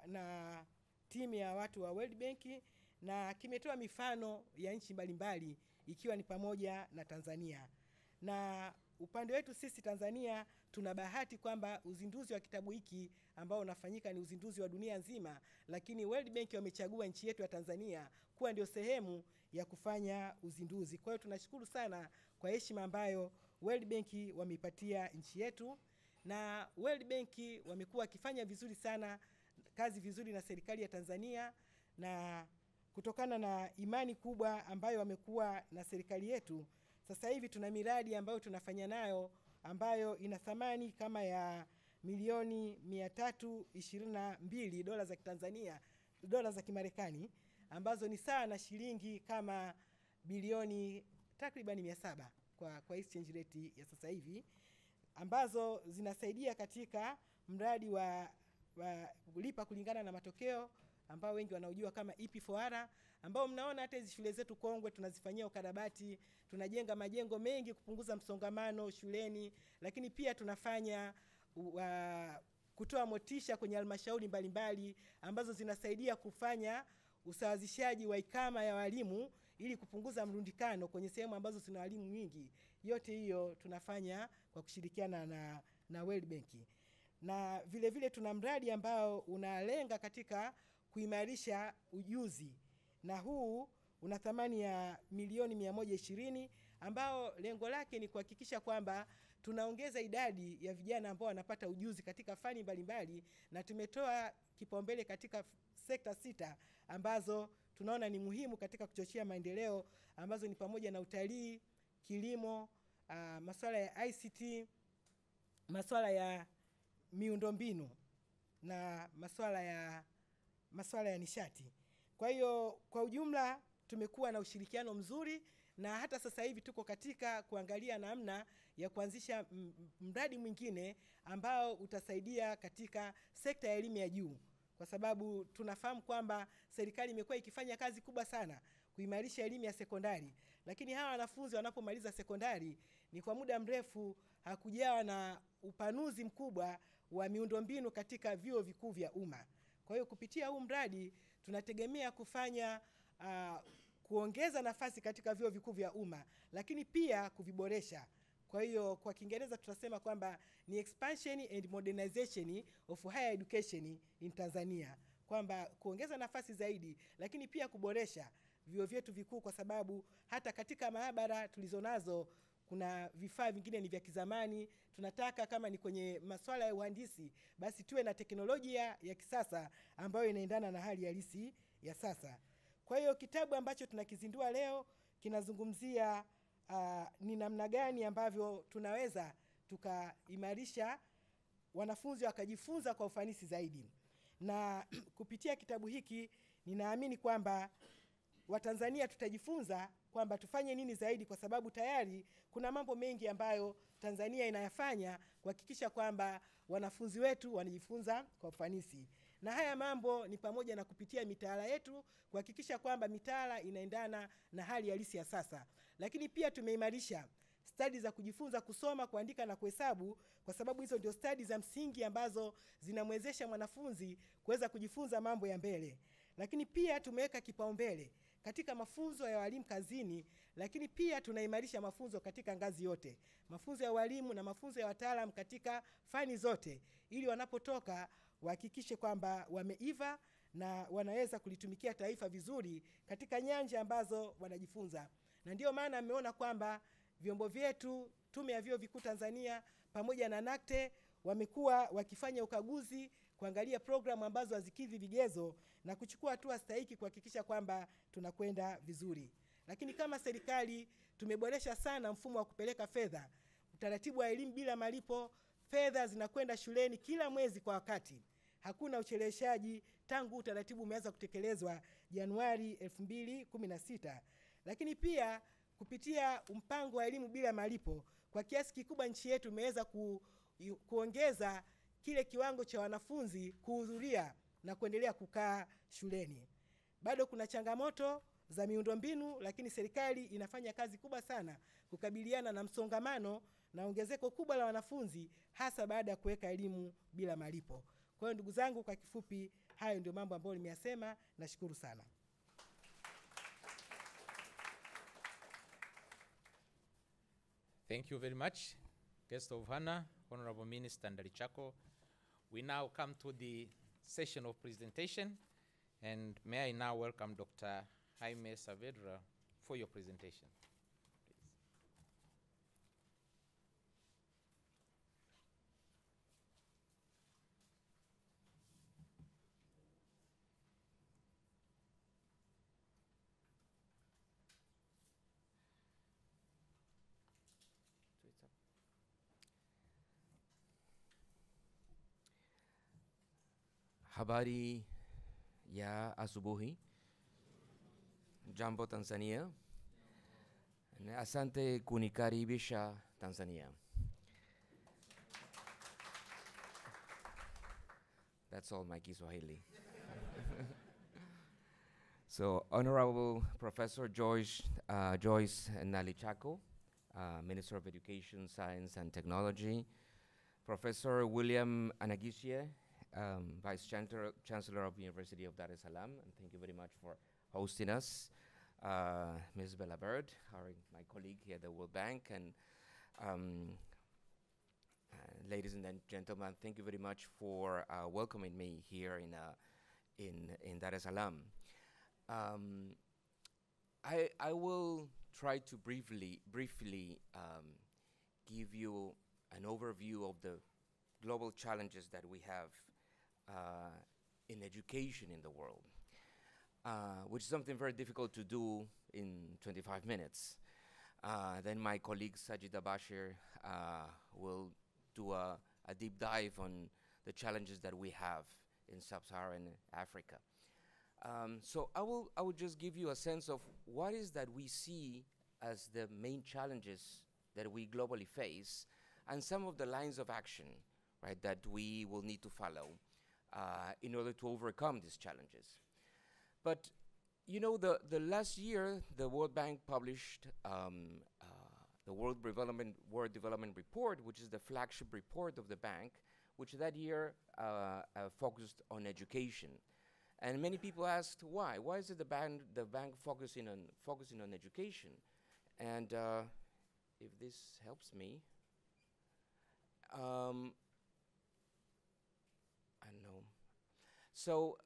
na timu ya watu wa World Bank, na kimetoa mifano ya nchi mbalimbali ikiwa ni pamoja na Tanzania. Na upande wetu sisi Tanzania tuna bahati kwamba uzinduzi wa kitabu hiki ambao unafanyika ni uzinduzi wa dunia nzima, lakini World Bank wamechagua nchi yetu ya Tanzania kuwa ndio sehemu ya kufanya uzinduzi. Kwa hiyo tunashukuru sana kwa heshima ambayo World Bank wameipatia nchi yetu, na World Bank wamekuwa wakifanya vizuri sana, kazi vizuri na serikali ya Tanzania, na kutokana na imani kubwa ambayo wamekuwa na serikali yetu, sasa hivi tuna miradi ambayo tunafanya nayo ambayo ina thamani kama ya milioni 322 dola za Kitanzania, dola za Kimarekani, ambazo ni sawa na shilingi kama bilioni takriban 700 kwa exchange rate ya sasa hivi, ambazo zinasaidia katika mradi wa kulipa kulingana na matokeo ambao wengi wanaujua kama EP4R, ambao mnaona hata hizi shule zetu kongwe tunazifanyia ukarabati, tunajenga majengo mengi kupunguza msongamano shuleni, lakini pia tunafanya kutoa motisha kwenye halmashauri mbalimbali ambazo zinasaidia kufanya usawazishaji wa ikama ya walimu ili kupunguza mrundikano kwenye sehemu ambazo zina walimu wingi. Yote hiyo tunafanya kwa kushirikiana na World Bank. Na vile vile tuna mradi ambao unalenga katika kuimarisha ujuzi, na huu una thamani ya milioni 120, ambao lengo lake ni kuhakikisha kwamba tunaongeza idadi ya vijana ambao wanapata ujuzi katika fani mbalimbali, na tumetoa kipaumbele katika sekta 6 ambazo tunaona ni muhimu katika kuchochea maendeleo, ambazo ni pamoja na utalii, kilimo, masuala ya ICT, masuala ya miundombinu na masuala ya nishati. Kwa hiyo kwa ujumla tumekuwa na ushirikiano mzuri, na hata sasa hivi tuko katika kuangalia namna ya kuanzisha mradi mwingine ambao utasaidia katika sekta ya elimu ya juu, kwa sababu tunafahamu kwamba serikali imekuwa ikifanya kazi kubwa sana kuimarisha elimu ya sekondari, lakini hawa wanafunzi wanapomaliza sekondari ni kwa muda mrefu hakujawa na upanuzi mkubwa wa miundombinu katika vyuo vikuu vya umma. Kwa hiyo kupitia huu mradi tunategemea kufanya kuongeza nafasi katika vyuo vikuu vya umma, lakini pia kuviboresha. Kwa hiyo kwa Kiingereza tutasema kwamba ni expansion and modernization of higher education in Tanzania, kwamba kuongeza nafasi zaidi, lakini pia kuboresha vyuo vyetu vikuu, kwa sababu hata katika maabara tulizonazo kuna vifaa vingine ni vya kizamani. Tunataka kama ni kwenye masuala ya uhandisi, basi tuwe na teknolojia ya kisasa ambayo inaendana na hali halisi ya sasa. Kwa hiyo kitabu ambacho tunakizindua leo kinazungumzia ni namna gani ambavyo tunaweza tukaimarisha wanafunzi wakajifunza kwa ufanisi zaidi. Na kupitia kitabu hiki ninaamini kwamba Watanzania tutajifunza kwamba tufanye nini zaidi, kwa sababu tayari kuna mambo mengi ambayo Tanzania inayafanya kuhakikisha kwamba wanafunzi wetu wanajifunza kwa ufanisi. Na haya mambo ni pamoja na kupitia mitaala yetu, kuhakikisha kwamba mitaala inaendana na hali halisi ya sasa. Lakini pia tumeimarisha stadi za kujifunza kusoma, kuandika na kuhesabu, kwa sababu hizo ndio stadi za msingi ambazo zinamwezesha mwanafunzi kuweza kujifunza mambo ya mbele. Lakini pia tumeweka kipaumbele katika mafunzo ya walimu kazini, lakini pia tunaimarisha mafunzo katika ngazi yote, mafunzo ya walimu na mafunzo ya wataalamu katika fani zote, ili wanapotoka wahakikishe kwamba wameiva na wanaweza kulitumikia taifa vizuri katika nyanja ambazo wanajifunza. Na ndio maana ameona kwamba vyombo vyetu, Tume ya Vyuo Vikuu Tanzania pamoja na NACTE, wamekuwa wakifanya ukaguzi kuangalia programu ambazo hazikidhi vigezo na kuchukua hatua stahiki kuhakikisha kwamba tunakwenda vizuri. Lakini kama serikali tumeboresha sana mfumo wa kupeleka fedha, utaratibu wa elimu bila malipo. Fedha zinakwenda shuleni kila mwezi kwa wakati, hakuna ucheleweshaji tangu utaratibu umeanza kutekelezwa Januari 2016. Lakini pia kupitia mpango wa elimu bila malipo, kwa kiasi kikubwa nchi yetu imeweza kuongeza kile kiwango cha wanafunzi kuhudhuria na kuendelea kukaa shuleni. Bado kuna changamoto za miundombinu, lakini serikali inafanya kazi kubwa sana kukabiliana na msongamano na ongezeko kubwa la wanafunzi, hasa baada ya kuweka elimu bila malipo. Kwa hiyo ndugu zangu, kwa kifupi, hayo ndio mambo ambayo nimeyasema. Nashukuru sana. Thank you very much, Guest of Honor, Honorable Minister Ndalichako. We now come to the session of presentation, and may I now welcome Dr. Jaime Saavedra for your presentation. Habari ya asubuhi. Jambo Tanzania. Asante kunikaribisha Tanzania. That's all my Kiswahili. So, Honorable Professor Joyce Ndalichako, Minister of Education, Science and Technology, Professor William Anagisie, Vice Chancellor of the University of Dar es Salaam, and thank you very much for hosting us. Ms. Bella Bird, my colleague here at the World Bank, and ladies and gentlemen, thank you very much for welcoming me here in Dar es Salaam. I will try to briefly give you an overview of the global challenges that we have in education in the world, which is something very difficult to do in 25 minutes. Then my colleague Sajida Bashir will do a deep dive on the challenges that we have in sub-Saharan Africa. So I will just give you a sense of what is that we see as the main challenges that we globally face, and some of the lines of action, right, that we will need to follow in order to overcome these challenges. But you know, the last year, the World Bank published the World Development Report, which is the flagship report of the bank, which that year focused on education. And many people asked why. Why is it the bank focusing on education? And if this helps me, I don't know. So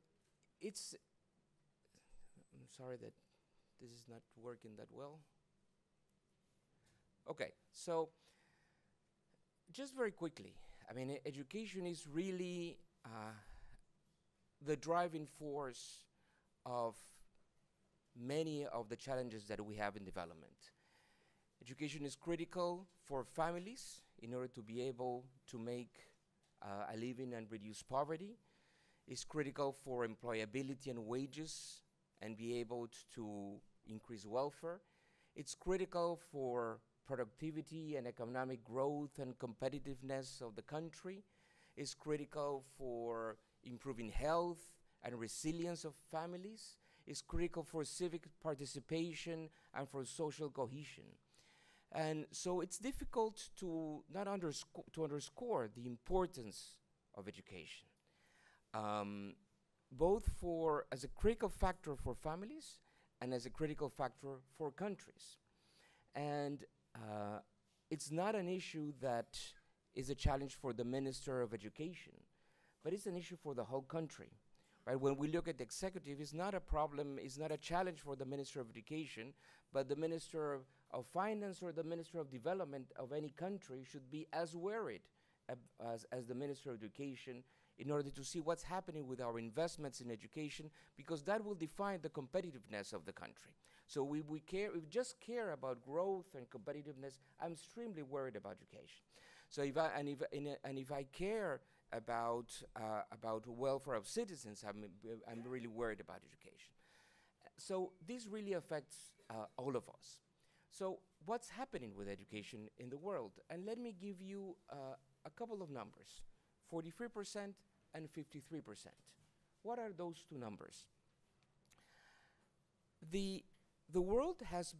it's, I'm sorry that this is not working that well. Okay, so just very quickly, I mean, education is really the driving force of many of the challenges that we have in development. Education is critical for families in order to be able to make a living and reduce poverty. It's critical for employability and wages and be able to increase welfare. It's critical for productivity and economic growth and competitiveness of the country. It's critical for improving health and resilience of families. It's critical for civic participation and for social cohesion. And so it's difficult to not underscore the importance of education, both as a critical factor for families and as a critical factor for countries. And it's not an issue that is a challenge for the Minister of Education, but it's an issue for the whole country. Right? When we look at the executive, it's not a problem, it's not a challenge for the Minister of Education, but the Minister of Finance or the Minister of Development of any country should be as worried as the Minister of Education in order to see what's happening with our investments in education, because that will define the competitiveness of the country. So we just care about growth and competitiveness. I'm extremely worried about education. So if I care about the welfare of citizens, I'm really worried about education. So this really affects all of us. So what's happening with education in the world? And let me give you a couple of numbers, 43% and 53%. What are those two numbers? The world has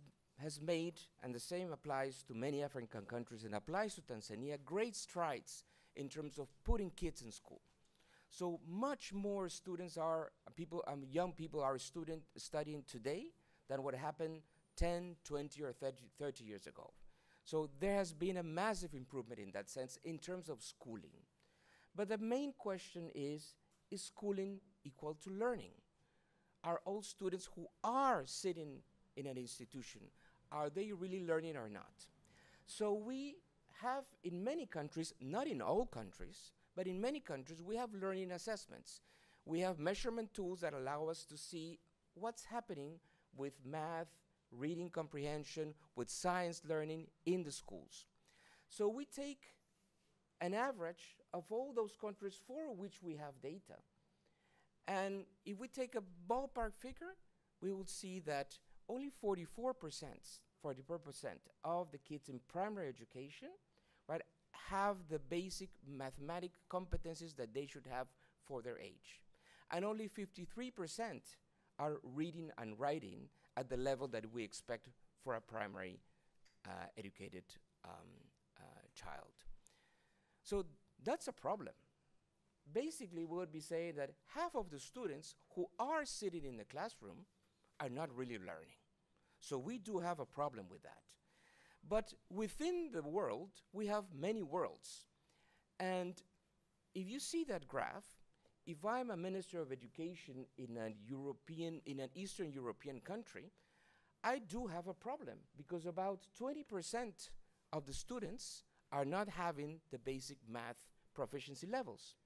made, and the same applies to many African countries and applies to Tanzania, great strides in terms of putting kids in school. So much more students young people are studying today than what happened 10, 20, or 30 years ago. So there has been a massive improvement in that sense in terms of schooling. But the main question is schooling equal to learning? Are all students who are sitting in an institution, are they really learning or not? So we have in many countries, not in all countries, but in many countries, we have learning assessments. We have measurement tools that allow us to see what's happening with math, reading comprehension, with science learning in the schools. So we take an average of all those countries for which we have data. And if we take a ballpark figure, we will see that only 44% of the kids in primary education, right, have the basic mathematic competencies that they should have for their age. And only 53% are reading and writing at the level that we expect for a primary educated child. So that's a problem. Basically, we would be saying that half of the students who are sitting in the classroom are not really learning. So we do have a problem with that. But within the world, we have many worlds. And if you see that graph, if I'm a Minister of Education in an Eastern European country, I do have a problem because about 20% of the students are not having the basic math proficiency levels.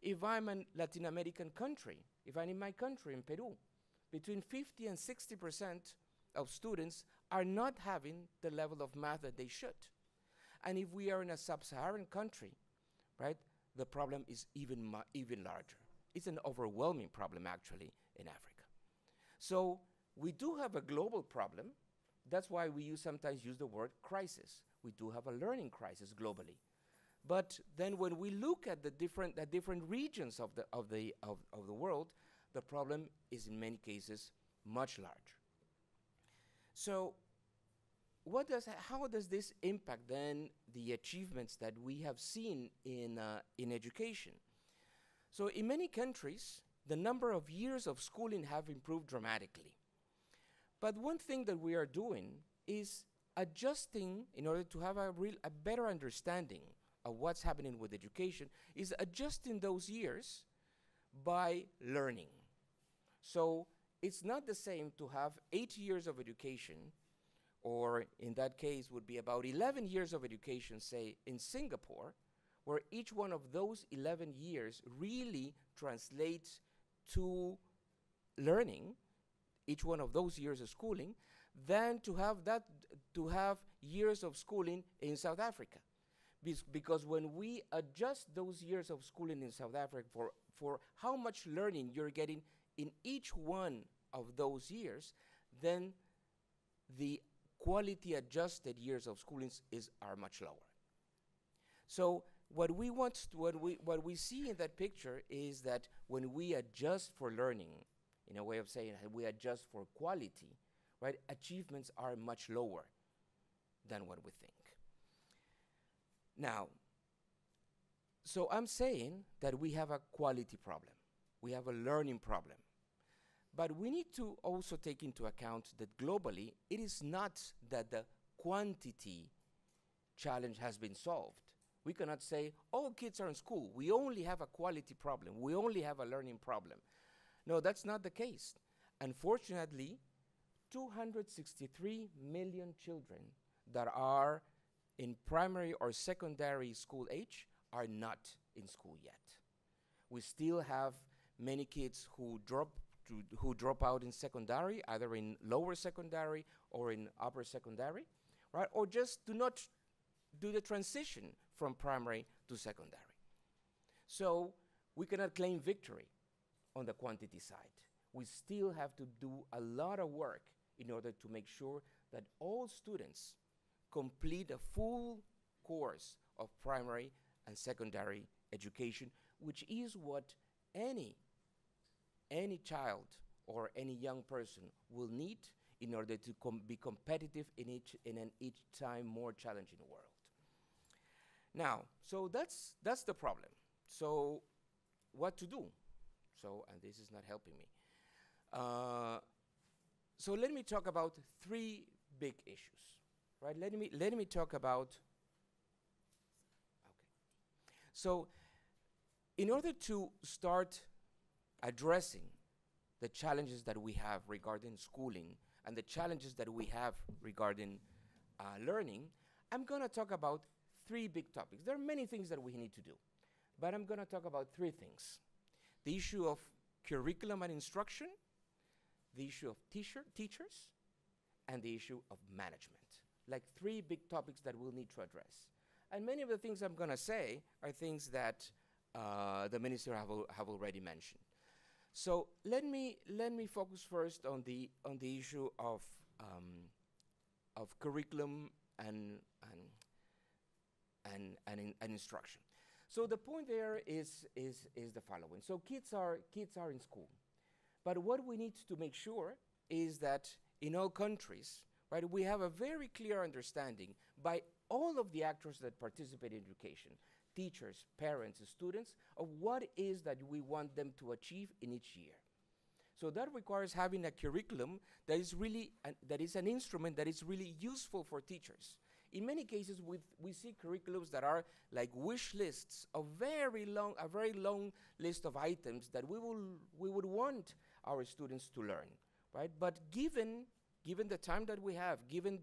If I'm a Latin American country, if I'm in my country, in Peru, between 50 and 60% of students are not having the level of math that they should. And if we are in a sub-Saharan country, right, the problem is even larger. It's an overwhelming problem, actually, in Africa. So we do have a global problem. That's why we sometimes use the word crisis. We do have a learning crisis globally. But then when we look at the different regions of the world, the problem is in many cases much larger. So how does this impact then the achievements that we have seen in education? So in many countries, the number of years of schooling have improved dramatically. But one thing that we are doing is adjusting, in order to have a better understanding of what's happening with education, is adjusting those years by learning. So it's not the same to have 8 years of education, or in that case would be about 11 years of education, say, in Singapore, where each one of those 11 years really translates to learning, each one of those years of schooling, than to have years of schooling in South Africa. Because when we adjust those years of schooling in South Africa for how much learning you're getting in each one of those years, then the quality adjusted years of schooling are much lower. So what we see in that picture is that when we adjust for learning, in a way of saying we adjust for quality, right, achievements are much lower than what we think. Now, so I'm saying that we have a quality problem. We have a learning problem. But we need to also take into account that globally, it is not that the quantity challenge has been solved. We cannot say, all kids are in school. We only have a quality problem. We only have a learning problem. No, that's not the case. Unfortunately, 263 million children that are in primary or secondary school age are not in school yet. We still have many kids who drop out in secondary, either in lower secondary or in upper secondary, right? Or just do not do the transition from primary to secondary. So we cannot claim victory on the quantity side. We still have to do a lot of work in order to make sure that all students complete a full course of primary and secondary education, which is what any child or any young person will need in order to be competitive in an each time more challenging world. Now, so that's the problem. So what to do? So, and this is not helping me. So let me talk about three big issues, right? Let me talk about, okay. So in order to start addressing the challenges that we have regarding schooling and the challenges that we have regarding learning, I'm gonna talk about three big topics. There are many things that we need to do, but I'm gonna talk about three things. The issue of curriculum and instruction, the issue of teachers, and the issue of management. Like three big topics that we'll need to address. And many of the things I'm gonna say are things that the minister have already mentioned. So let me focus first on the issue of curriculum and instruction. So the point there is the following. So kids are in school, but what we need to make sure is that in all countries, right, we have a very clear understanding by all of the actors that participate in education, teachers, parents, students, of what is that we want them to achieve in each year. So that requires having a curriculum that is really that is an instrument that is really useful for teachers. In many cases, we see curriculums that are like wish lists of a very long list of items that we would want our students to learn, right? But given the time that we have, given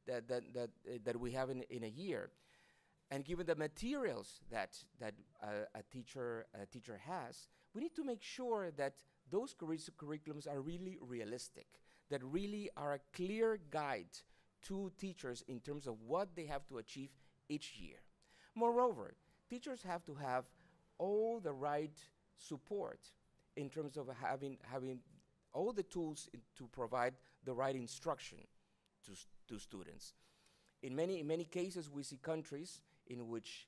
that we have in a year, and given the materials that a teacher has, we need to make sure that those curriculums are really realistic, that really are a clear guide to teachers in terms of what they have to achieve each year. Moreover, teachers have to have all the right support in terms of having all the tools to provide the right instruction to students. In many cases, we see countries in which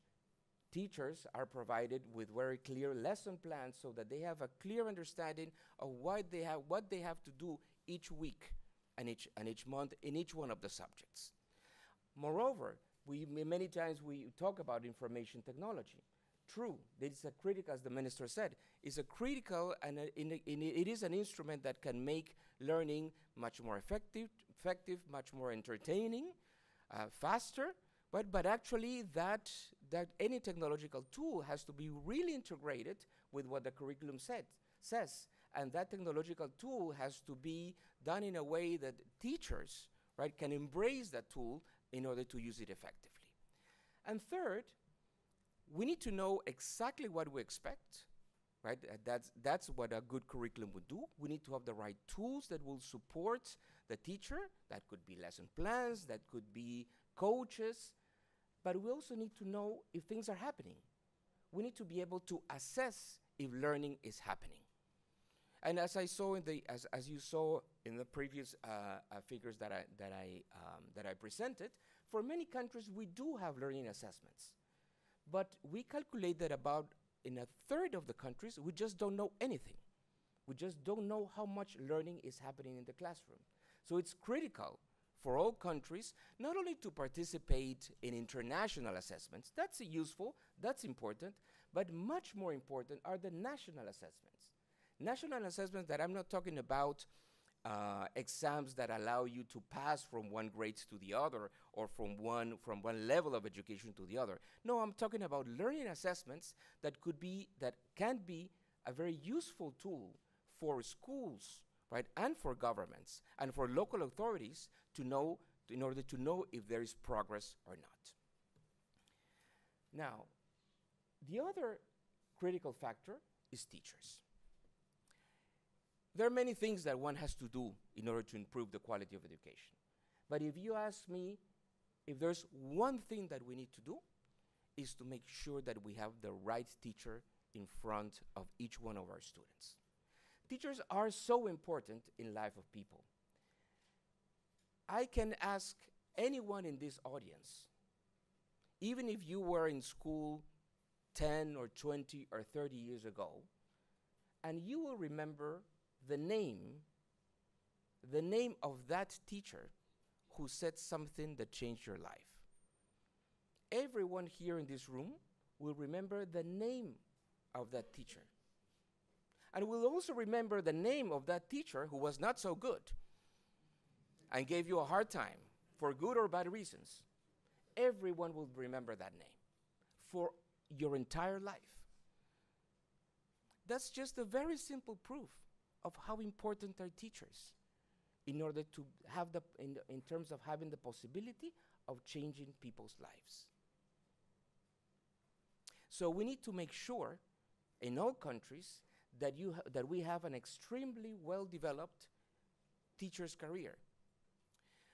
teachers are provided with very clear lesson plans so that they have a clear understanding of what they have to do each week and each month in each one of the subjects. Moreover, many times we talk about information technology. True, it is a critical, as the minister said, is a critical and it is an instrument that can make learning much more effective, much more entertaining, faster. But actually, that any technological tool has to be really integrated with what the curriculum says. And that technological tool has to be done in a way that teachers, right, can embrace that tool in order to use it effectively. And third, we need to know exactly what we expect, right? That's what a good curriculum would do. We need to have the right tools that will support the teacher. That could be lesson plans, that could be coaches, but we also need to know if things are happening. We need to be able to assess if learning is happening. And as I saw in the, as you saw in the previous figures that I presented, for many countries we do have learning assessments, but we calculate that about in a third of the countries we just don't know anything. We just don't know how much learning is happening in the classroom. So it's critical for all countries not only to participate in international assessments, that's useful, that's important, but much more important are the national assessments. National assessments that I'm not talking about exams that allow you to pass from one grade to the other or from one level of education to the other. No, I'm talking about learning assessments that can be a very useful tool for schools, right, and for governments and for local authorities to know, in order to know if there is progress or not. Now, the other critical factor is teachers. There are many things that one has to do in order to improve the quality of education. But if you ask me if there's one thing that we need to do, is to make sure that we have the right teacher in front of each one of our students. Teachers are so important in life of people. I can ask anyone in this audience, even if you were in school 10 or 20 or 30 years ago, and you will remember the name of that teacher who said something that changed your life. Everyone here in this room will remember the name of that teacher. And will also remember the name of that teacher who was not so good and gave you a hard time for good or bad reasons. Everyone will remember that name for your entire life. That's just a very simple proof of how important are teachers in order to have in terms of having the possibility of changing people's lives. So we need to make sure in all countries that we have an extremely well-developed teacher's career.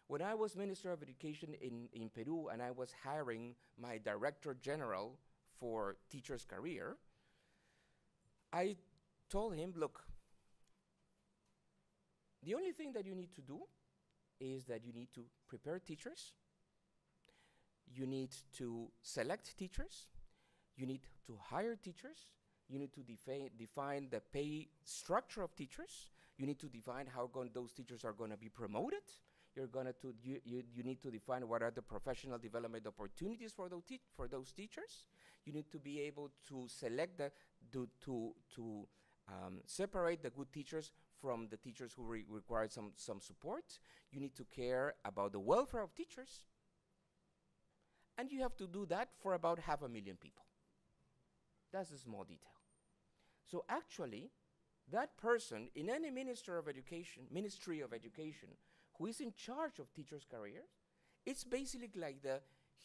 When I was Minister of Education in Peru and I was hiring my Director General for teacher's career, I told him, look, the only thing that you need to do is that you need to prepare teachers, you need to select teachers, you need to hire teachers, you need to define the pay structure of teachers, you need to define how those teachers are going to be promoted, you need to define what are the professional development opportunities for those teachers, you need to be able to select separate the good teachers from the teachers who require some support. You need to care about the welfare of teachers. And you have to do that for about 500,000 people. That's a small detail. So actually, that person in any Ministry of Education who is in charge of teachers' careers, it's basically like the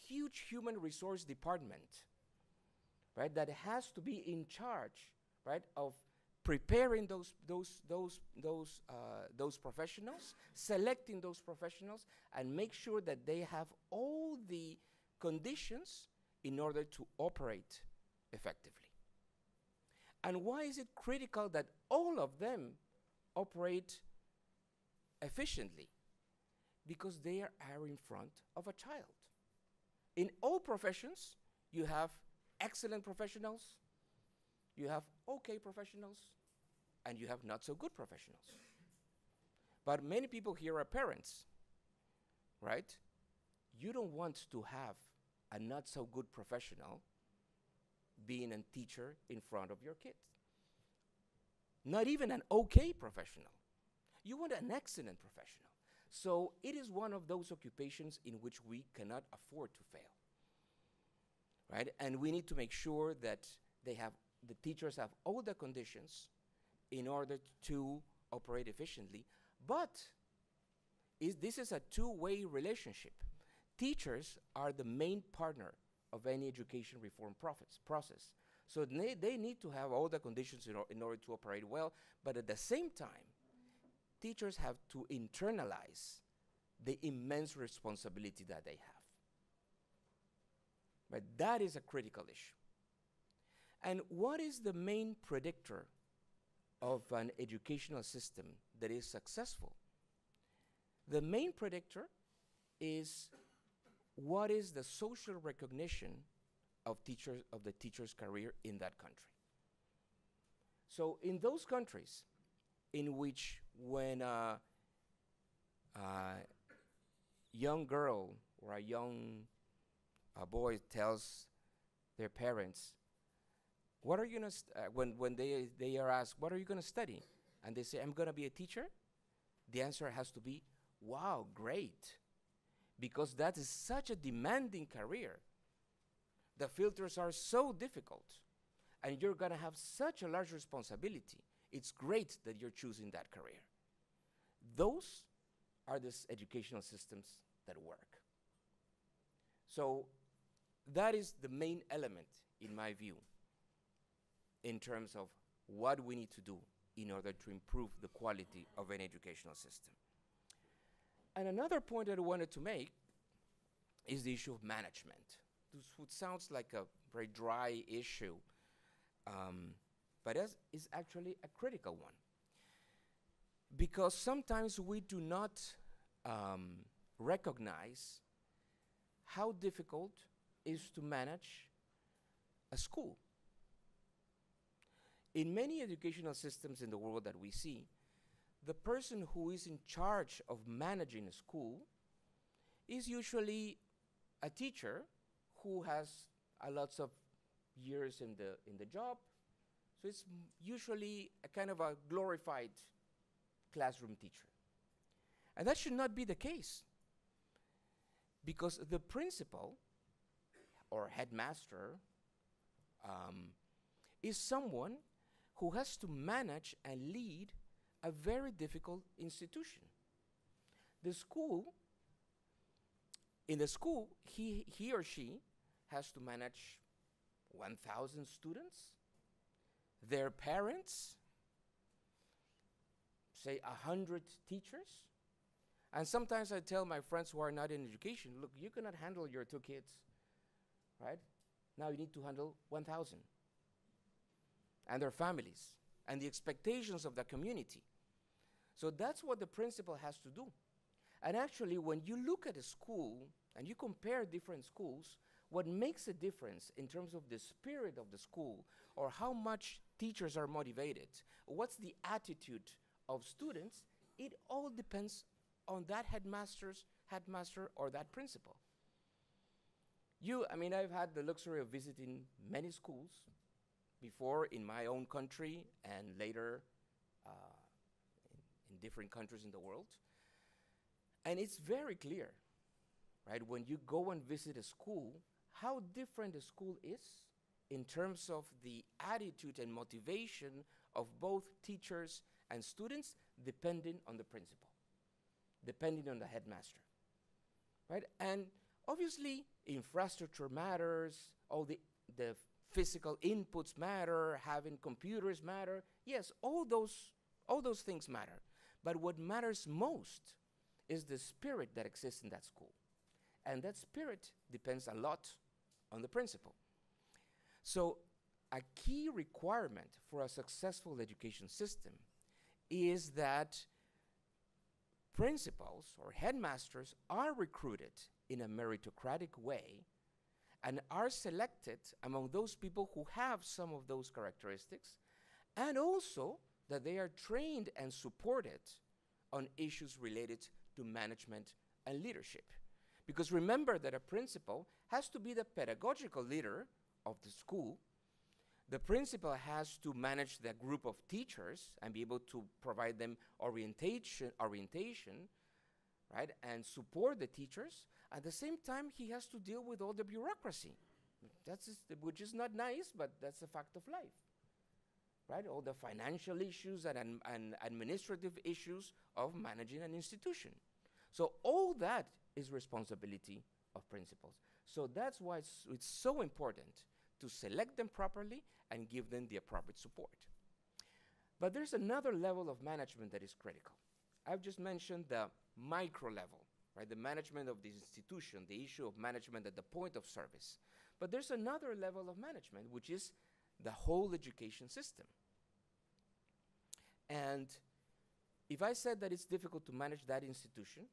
huge human resource department, right, that has to be in charge, right, of preparing those professionals, selecting those professionals, and make sure that they have all the conditions in order to operate effectively. And why is it critical that all of them operate efficiently? Because they are in front of a child. In all professions, you have excellent professionals, you have okay professionals, and you have not so good professionals. But many people here are parents, right? You don't want to have a not so good professional being a teacher in front of your kids. Not even an okay professional. You want an excellent professional. So it is one of those occupations in which we cannot afford to fail, right? And we need to make sure that the teachers have all the conditions in order to operate efficiently. But this is a two-way relationship. Teachers are the main partner of any education reform process. So they need to have all the conditions in order to operate well, but at the same time, teachers have to internalize the immense responsibility that they have. But that is a critical issue. And what is the main predictor of an educational system that is successful, the main predictor is what is the social recognition of the teacher's career in that country. So in those countries in which when a young girl or a young boy tells their parents, what are you going to, when they are asked, what are you going to study? And they say, I'm going to be a teacher. The answer has to be, wow, great. Because that is such a demanding career. The filters are so difficult. And you're going to have such a large responsibility. It's great that you're choosing that career. Those are the educational systems that work. So that is the main element, in my view, in terms of what we need to do in order to improve the quality of an educational system. And another point that I wanted to make is the issue of management. This would sounds like a very dry issue, but it is actually a critical one. Because sometimes we do not recognize how difficult it is to manage a school. In many educational systems in the world that we see, the person who is in charge of managing a school is usually a teacher who has lots of years in the job. So it's usually a kind of a glorified classroom teacher. And that should not be the case, because the principal or headmaster is someone who has to manage and lead a very difficult institution. The school, in the school, he or she has to manage 1,000 students, their parents, say 100 teachers. And sometimes I tell my friends who are not in education, look, you cannot handle your 2 kids, right? Now you need to handle 1,000. And their families, and the expectations of the community. So that's what the principal has to do. And actually, when you look at a school and you compare different schools, what makes a difference in terms of the spirit of the school, or how much teachers are motivated, what's the attitude of students, it all depends on that headmaster or that principal. I've had the luxury of visiting many schools, before in my own country and later in different countries in the world. And it's very clear, right, when you go and visit a school, how different the school is in terms of the attitude and motivation of both teachers and students, depending on the principal, depending on the headmaster, right? And obviously, infrastructure matters, all the physical inputs matter, having computers matter. Yes, all those things matter. But what matters most is the spirit that exists in that school. And that spirit depends a lot on the principal. So a key requirement for a successful education system is that principals or headmasters are recruited in a meritocratic way and are selected among those people who have some of those characteristics, and also that they are trained and supported on issues related to management and leadership. Because remember that a principal has to be the pedagogical leader of the school. The principal has to manage the group of teachers and be able to provide them orientation, right, and support the teachers. At the same time, he has to deal with all the bureaucracy, which is not nice, but that's a fact of life, right? All the financial issues and administrative issues of managing an institution. So all that is responsibility of principals. So that's why it's so important to select them properly and give them the appropriate support. But there's another level of management that is critical. I've just mentioned the micro level, right? The management of the institution, the issue of management at the point of service. But there's another level of management, which is the whole education system. And if I said that it's difficult to manage that institution,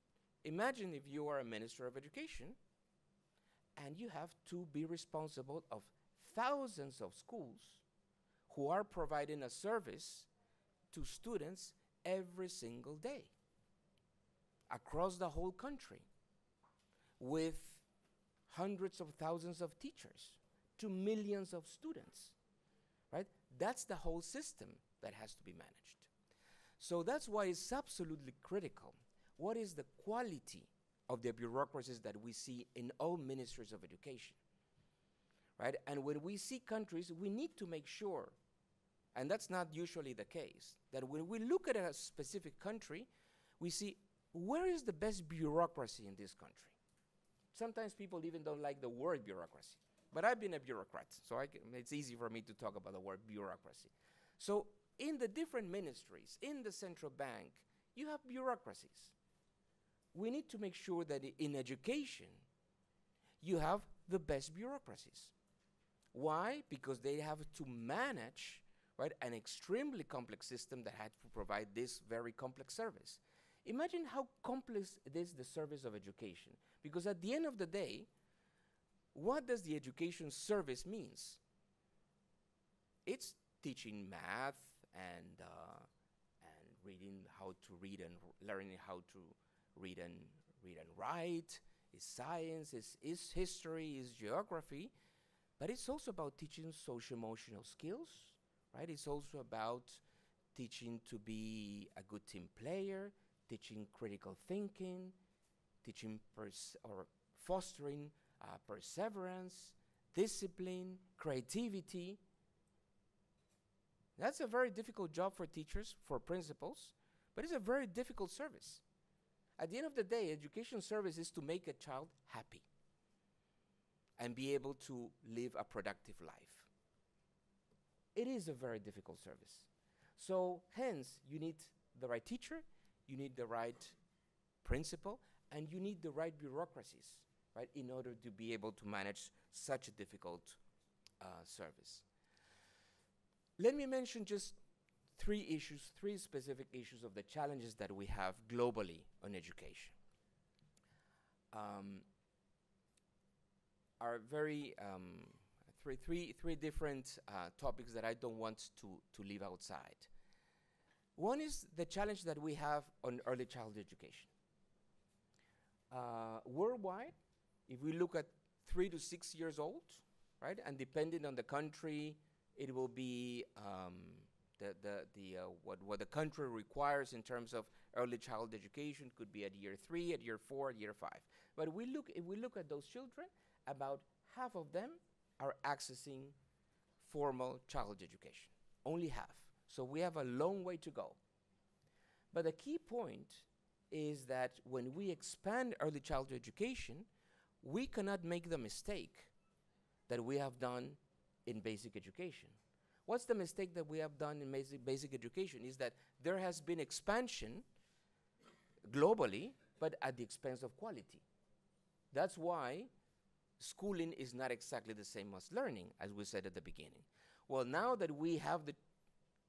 imagine if you are a minister of education and you have to be responsible of thousands of schools who are providing a service to students every single day across the whole country with hundreds of thousands of teachers to millions of students, right? That's the whole system that has to be managed. So that's why it's absolutely critical. What is the quality of the bureaucracies that we see in all ministries of education, right? And when we see countries, we need to make sure, and that's not usually the case, that when we look at a specific country, we see where is the best bureaucracy in this country. Sometimes people even don't like the word bureaucracy, but I've been a bureaucrat, so it's easy for me to talk about the word bureaucracy. So in the different ministries, in the central bank, you have bureaucracies. We need to make sure that in education, you have the best bureaucracies. Why? Because they have to manage, right, an extremely complex system that had to provide this very complex service. Imagine how complex it is, the service of education. Because at the end of the day, what does the education service means? It's teaching math and reading how to read and learning how to read and write. It's science, it's history, it's geography, but it's also about teaching social-emotional skills, right? It's also about teaching to be a good team player, teaching critical thinking, teaching or fostering perseverance, discipline, creativity. That's a very difficult job for teachers, for principals, but it's a very difficult service. At the end of the day, education service is to make a child happy and be able to live a productive life. It is a very difficult service. So hence, you need the right teacher, you need the right principal, and you need the right bureaucracies, right, in order to be able to manage such a difficult service. Let me mention just three specific issues of the challenges that we have globally on education. Are very three different topics that I don't want to leave outside. One is the challenge that we have on early childhood education. Worldwide, if we look at 3 to 6 years old, right, and depending on the country, it will be what the country requires in terms of early childhood education. Could be at year 3, at year 4, at year 5. But if we look at those children, about half of them are accessing formal childhood education. Only half. So we have a long way to go. But the key point is that when we expand early childhood education, we cannot make the mistake that we have done in basic education. What's the mistake that we have done in basic education is that there has been expansion globally, but at the expense of quality. That's why schooling is not exactly the same as learning, as we said at the beginning. Well, now that we have the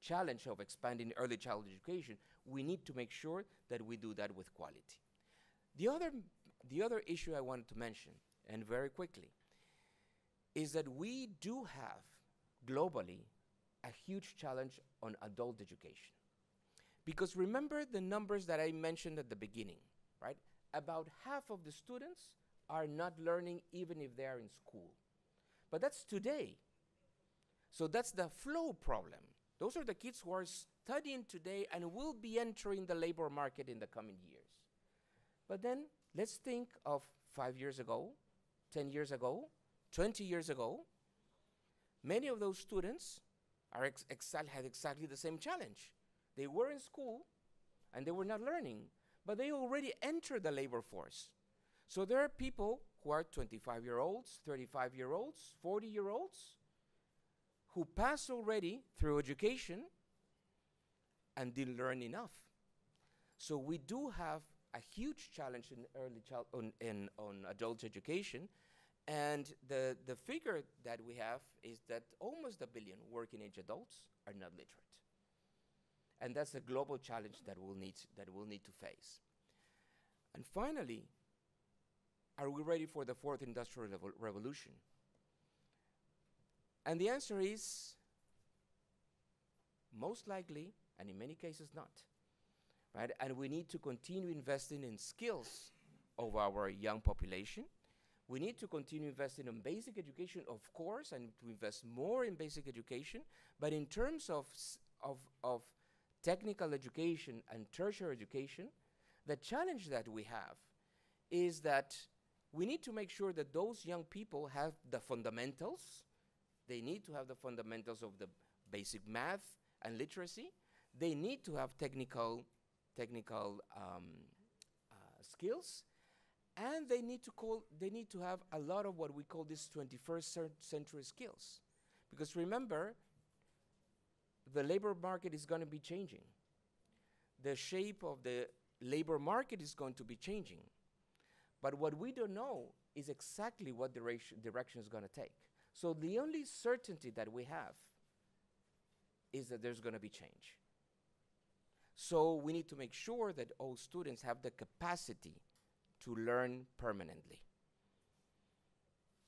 challenge of expanding early childhood education, we need to make sure that we do that with quality. The other issue I wanted to mention, and very quickly, is that we do have globally a huge challenge on adult education. Because remember the numbers that I mentioned at the beginning, right? About half of the students are not learning even if they are in school. But that's today. So that's the flow problem. Those are the kids who are studying today and will be entering the labor market in the coming years. But then let's think of 5 years ago, 10 years ago, 20 years ago. Many of those students had exactly the same challenge. They were in school and they were not learning, but they already entered the labor force. So there are people who are 25-year-olds, 35-year-olds, 40-year-olds who pass already through education and didn't learn enough. So we do have a huge challenge in on adult education, and the figure that we have is that almost 1 billion working age adults are not literate. And that's a global challenge that we'll need to face. And finally, are we ready for the fourth industrial revolution? And the answer is most likely, and in many cases not. Right? And we need to continue investing in skills of our young population. We need to continue investing in basic education, of course, and to invest more in basic education. But in terms of technical education and tertiary education, the challenge that we have is that we need to make sure that those young people have the fundamentals. They need to have the fundamentals of the basic math and literacy. They need to have technical skills, and they need to have a lot of what we call these 21st century skills. Because remember, the labor market is going to be changing. The shape of the labor market is going to be changing. But what we don't know is exactly what direction is going to take. So the only certainty that we have is that there's going to be change. So we need to make sure that all students have the capacity to learn permanently.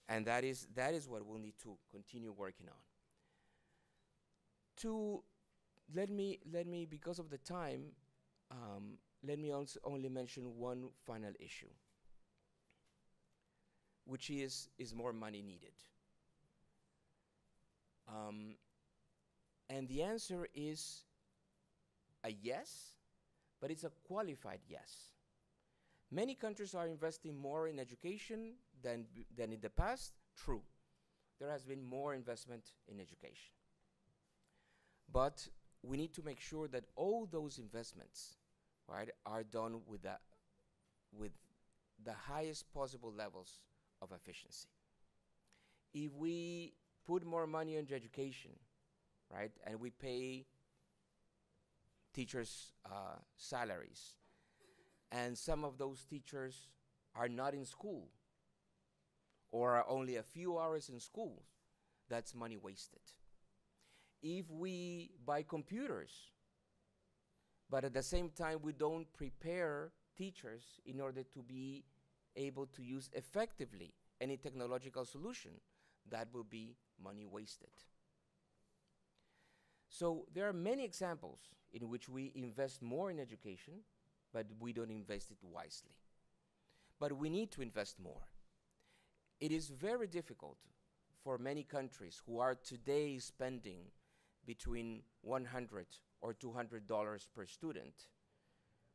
And that is what we'll need to continue working on. Let me, because of the time, let me also only mention one final issue, which is more money needed? And the answer is a yes, but it's a qualified yes. Many countries are investing more in education than in the past. True. There has been more investment in education. But we need to make sure that all those investments, right, are done with the highest possible levels of efficiency. If we put more money into education, right, and we pay teachers' salaries, and some of those teachers are not in school or are only a few hours in school, that's money wasted. If we buy computers, but at the same time we don't prepare teachers in order to be able to use effectively any technological solution, that will be money wasted. So there are many examples in which we invest more in education, but we don't invest it wisely. But we need to invest more. It is very difficult for many countries who are today spending between $100 or $200 per student,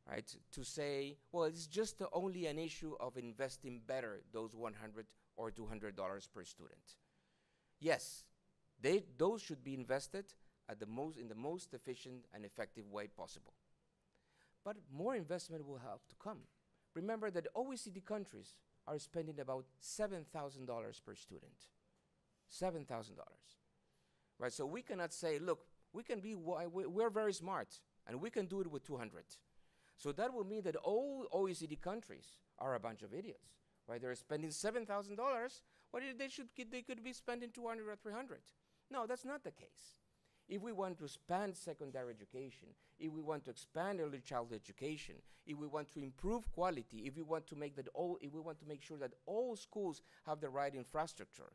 right, to say, well, it's just only an issue of investing better those $100 or $200 per student. Yes, those should be invested in the most efficient and effective way possible. But more investment will have to come. Remember that OECD countries are spending about $7,000 per student. $7,000. Right, so we cannot say, look, we're very smart, and we can do it with 200. So that will mean that all OECD countries are a bunch of idiots, right? They're spending $7,000, what they could be spending 200 or 300. No, that's not the case. If we want to expand secondary education, if we want to expand early childhood education, if we want to improve quality, if we want to make sure that all schools have the right infrastructure,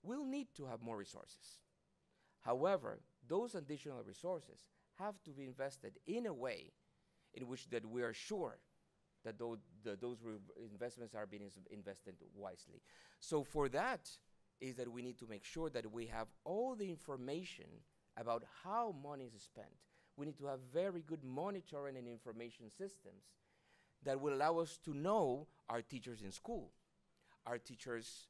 we'll need to have more resources. However, those additional resources have to be invested in a way in which that we are sure that those investments are being invested wisely. So for that is that we need to make sure that we have all the information about how money is spent. We need to have very good monitoring and information systems that will allow us to know, are teachers in school? Are teachers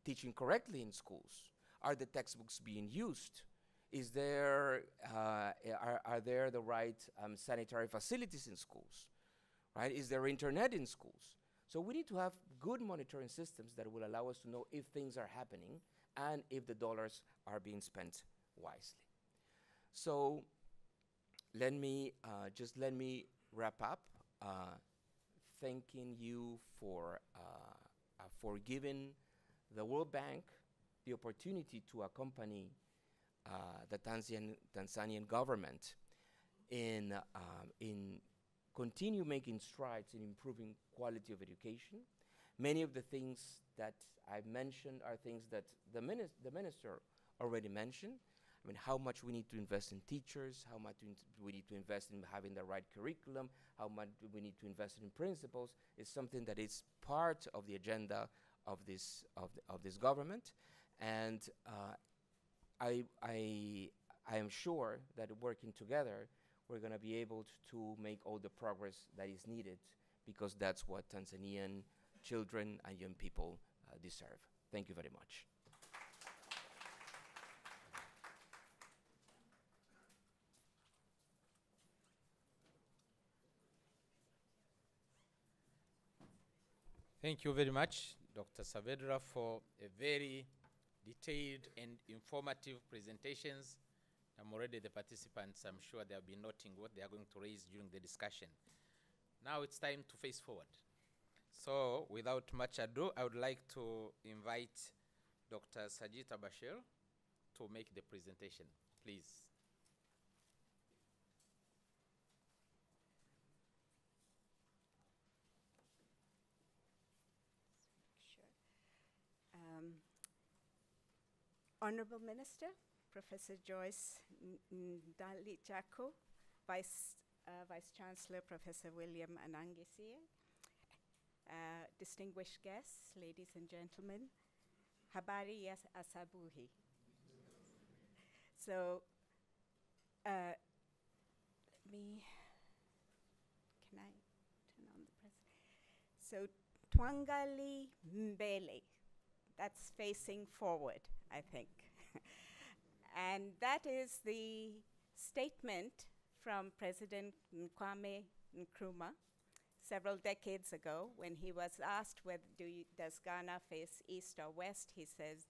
teaching correctly in schools? Are the textbooks being used? Is there, are there the right sanitary facilities in schools? Right? Is there internet in schools? So we need to have good monitoring systems that will allow us to know if things are happening and if the dollars are being spent wisely. So let me wrap up, thanking you for giving the World Bank the opportunity to accompany the Tanzanian government in continue making strides in improving quality of education. Many of the things that I've mentioned are things that the minister already mentioned. I mean, how much we need to invest in teachers, how much we need to invest in having the right curriculum, how much we need to invest in principles, is something that is part of the agenda of this government. And I am sure that working together, we're going to be able to make all the progress that is needed, because that's what Tanzanian children and young people deserve. Thank you very much. Thank you very much, Dr. Saavedra, for a very detailed and informative presentations. I'm already the participants. I'm sure they'll be noting what they are going to raise during the discussion. Now it's time to face forward. So without much ado, I would like to invite Dr. Sajita Bashir to make the presentation, please. Honorable Minister, Professor Joyce Ndalichako, Vice Chancellor Professor William Anangesie, distinguished guests, ladies and gentlemen, habari ya asabuhi. So, can I turn on the press? So, Kuangalia Mbele, that's facing forward, I think. And that is the statement from President Kwame Nkrumah several decades ago when he was asked whether does Ghana face east or west. He says,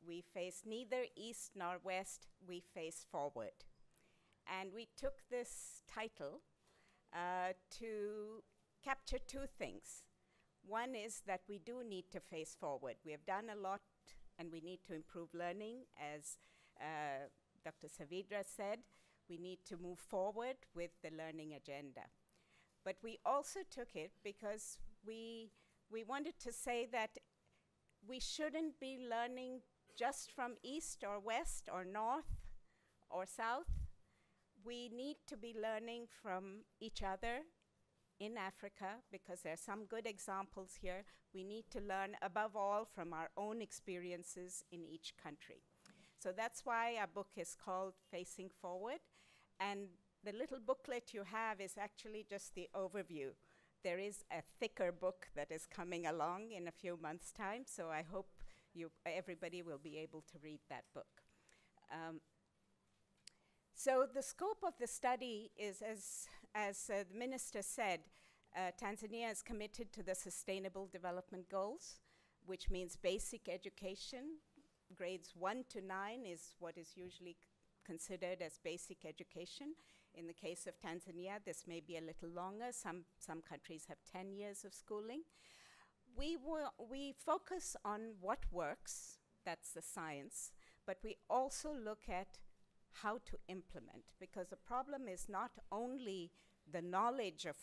we face neither east nor west, we face forward. And we took this title to capture two things. One is that we do need to face forward. We have done a lot and we need to improve learning. As Dr. Saavedra said, we need to move forward with the learning agenda. But we also took it because we wanted to say that we shouldn't be learning just from east or west or north or south. We need to be learning from each other in Africa, because there are some good examples here. We need to learn above all from our own experiences in each country. So that's why our book is called Facing Forward. And the little booklet you have is actually just the overview. There is a thicker book that is coming along in a few months' time, so I hope everybody will be able to read that book. So the scope of the study is, as the minister said, Tanzania is committed to the Sustainable Development Goals, which means basic education. Grades 1 to 9 is what is usually considered as basic education. In the case of Tanzania, this may be a little longer. Some countries have 10 years of schooling. We focus on what works, that's the science, but we also look at how to implement, because the problem is not only the knowledge of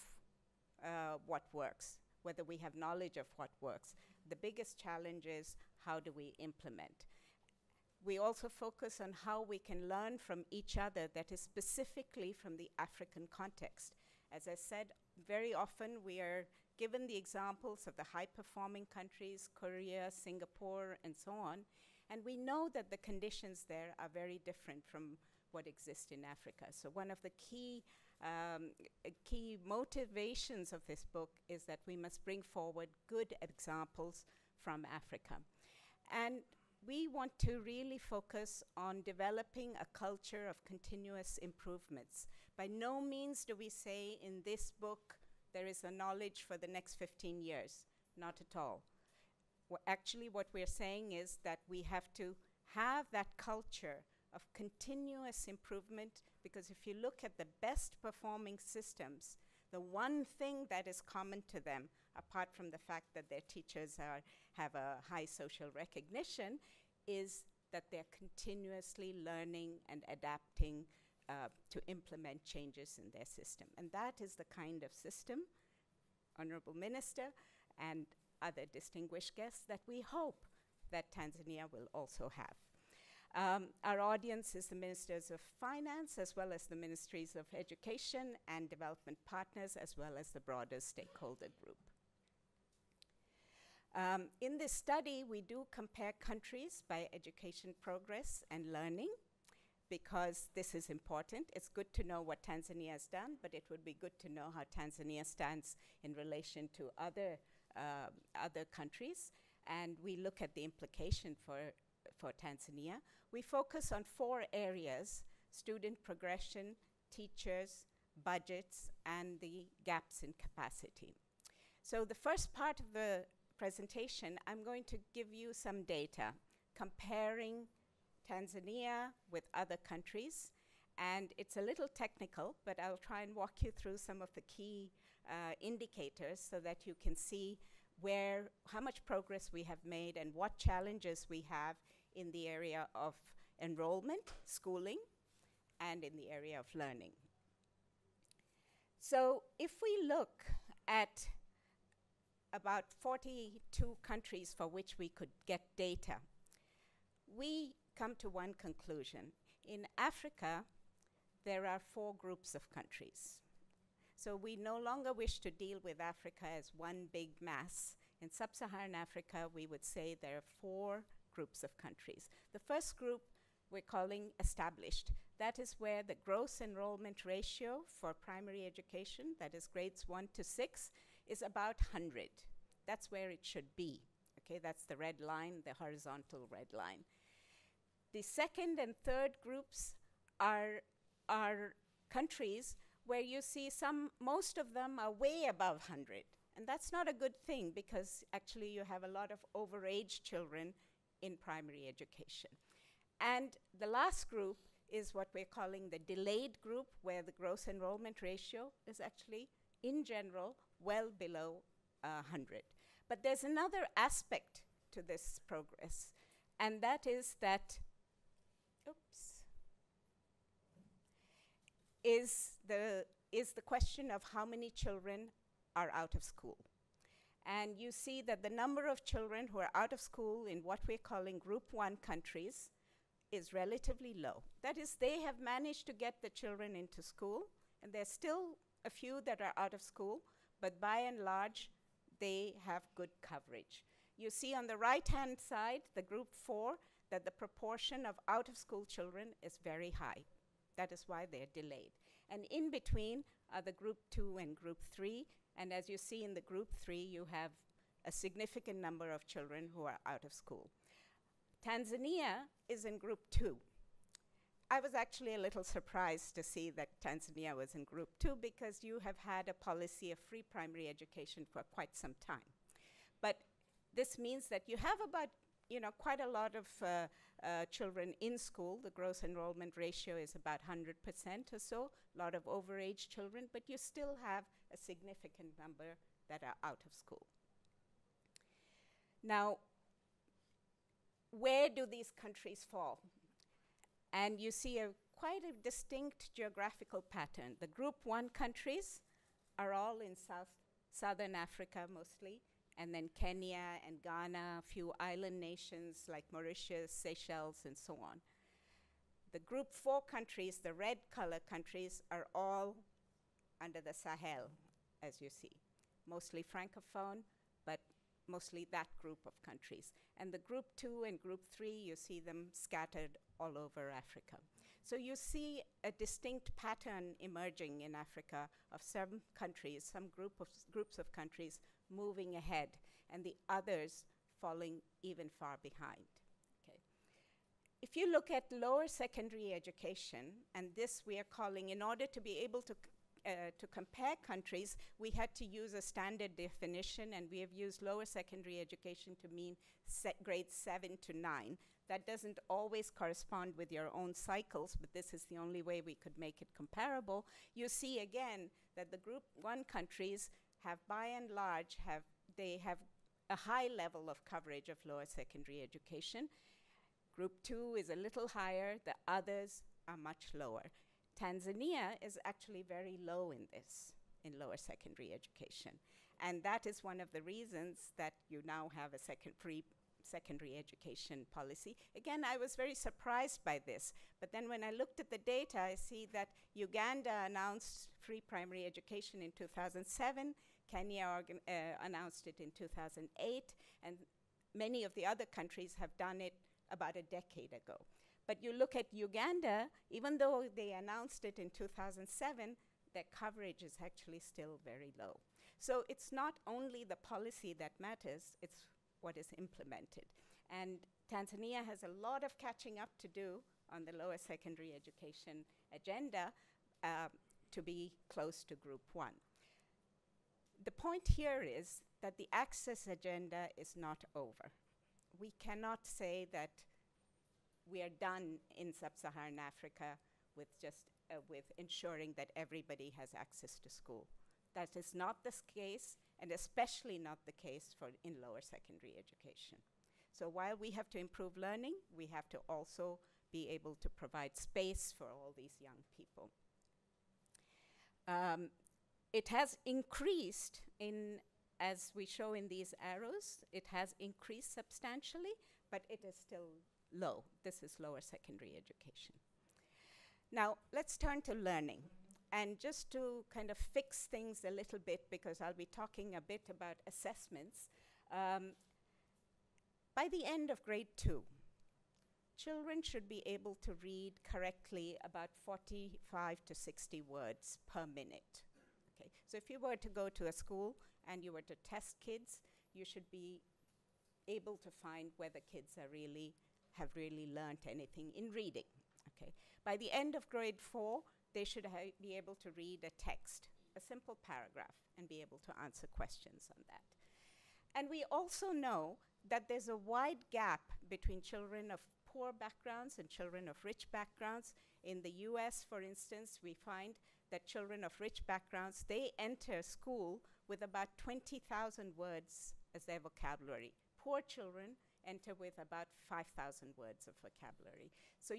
what works, whether we have knowledge of what works. The biggest challenge is how do we implement. We also focus on how we can learn from each other, that is specifically from the African context. As I said, very often we are given the examples of the high-performing countries, Korea, Singapore, and so on, and we know that the conditions there are very different from what exists in Africa. So one of the key motivations of this book is that we must bring forward good examples from Africa. And we want to really focus on developing a culture of continuous improvements. By no means do we say in this book there is a knowledge for the next 15 years, not at all. Actually, what we're saying is that we have to have that culture of continuous improvement, because if you look at the best performing systems, the one thing that is common to them, apart from the fact that their teachers have a high social recognition, is that they're continuously learning and adapting to implement changes in their system. And that is the kind of system, Honorable Minister and other distinguished guests, that we hope that Tanzania will also have. Our audience is the Ministers of Finance, as well as the Ministries of Education and Development Partners, as well as the broader stakeholder group. In this study, we do compare countries by education progress and learning, because this is important. It's good to know what Tanzania has done, but it would be good to know how Tanzania stands in relation to other countries. And we look at the implication for Tanzania. We focus on 4 areas: student progression, teachers, budgets, and the gaps in capacity. So the first part of the presentation, I'm going to give you some data comparing Tanzania with other countries. And it's a little technical, but I'll try and walk you through some of the key indicators so that you can see how much progress we have made and what challenges we have in the area of enrollment, schooling, and in the area of learning. So if we look at about 42 countries for which we could get data, we come to one conclusion. In Africa, there are 4 groups of countries. So we no longer wish to deal with Africa as one big mass. In sub-Saharan Africa, we would say there are 4 groups of countries. The first group we're calling established. That is where the gross enrollment ratio for primary education, that is grades 1 to 6, is about 100. That's where it should be. Okay, that's the red line, the horizontal red line. The second and third groups are countries where you see most of them are way above 100. And that's not a good thing, because actually you have a lot of overage children in primary education. And the last group is what we're calling the delayed group, where the gross enrollment ratio is actually, in general, well below 100. But there's another aspect to this progress, and that is that, is the question of how many children are out of school. And you see that the number of children who are out of school in what we're calling Group 1 countries is relatively low. That is, they have managed to get the children into school, and there's still a few that are out of school, but by and large, they have good coverage. You see on the right-hand side, the Group 4, that the proportion of out-of-school children is very high. That is why they're delayed. And in between are the Group 2 and Group 3, and as you see in the Group 3, you have a significant number of children who are out of school. Tanzania is in Group 2. I was actually a little surprised to see that Tanzania was in Group 2, because you have had a policy of free primary education for quite some time. But this means that you have about, quite a lot of children in school. The gross enrollment ratio is about 100% or so, a lot of overage children, but you still have a significant number that are out of school. Now, where do these countries fall? And you see quite a distinct geographical pattern. The Group 1 countries are all in Southern Africa mostly, and then Kenya and Ghana, a few island nations like Mauritius, Seychelles, and so on. The Group 4 countries, the red color countries, are all under the Sahel, as you see. Mostly Francophone, but mostly that group of countries. And the Group 2 and Group 3, you see them scattered all over Africa. So you see a distinct pattern emerging in Africa of some countries, some groups of countries moving ahead, and the others falling even far behind. Okay. If you look at lower secondary education, and this we are calling, in order to be able to compare countries, we had to use a standard definition, and we have used lower secondary education to mean grades 7 to 9. That doesn't always correspond with your own cycles, but this is the only way we could make it comparable. You see again that the Group 1 countries have, by and large, they have a high level of coverage of lower secondary education. Group 2 is a little higher, the others are much lower. Tanzania is actually very low in this, in lower secondary education. And that is one of the reasons that you now have a free secondary education policy. Again, I was very surprised by this, but then when I looked at the data, I see that Uganda announced free primary education in 2007, Kenya announced it in 2008, and many of the other countries have done it about a decade ago. But you look at Uganda, even though they announced it in 2007, their coverage is actually still very low. So it's not only the policy that matters, it's what is implemented. And Tanzania has a lot of catching up to do on the lower secondary education agenda to be close to Group 1. The point here is that the access agenda is not over. We cannot say that we are done in sub-Saharan Africa with just with ensuring that everybody has access to school. That is not the case, and especially not the case in lower secondary education. So while we have to improve learning, we have to also be able to provide space for all these young people. It has increased as we show in these arrows, it has increased substantially, but it is still low. This is lower secondary education. Now, let's turn to learning. And just to kind of fix things a little bit, because I'll be talking a bit about assessments, by the end of grade 2, children should be able to read correctly about 45 to 60 words per minute. Okay. So if you were to go to a school and you were to test kids, you should be able to find whether kids have really learned anything in reading. Okay. By the end of grade 4, they should be able to read a text, a simple paragraph, and be able to answer questions on that. And we also know that there's a wide gap between children of poor backgrounds and children of rich backgrounds. In the US, for instance, we find that children of rich backgrounds, they enter school with about 20,000 words as their vocabulary. Poor children enter with about 5,000 words of vocabulary. So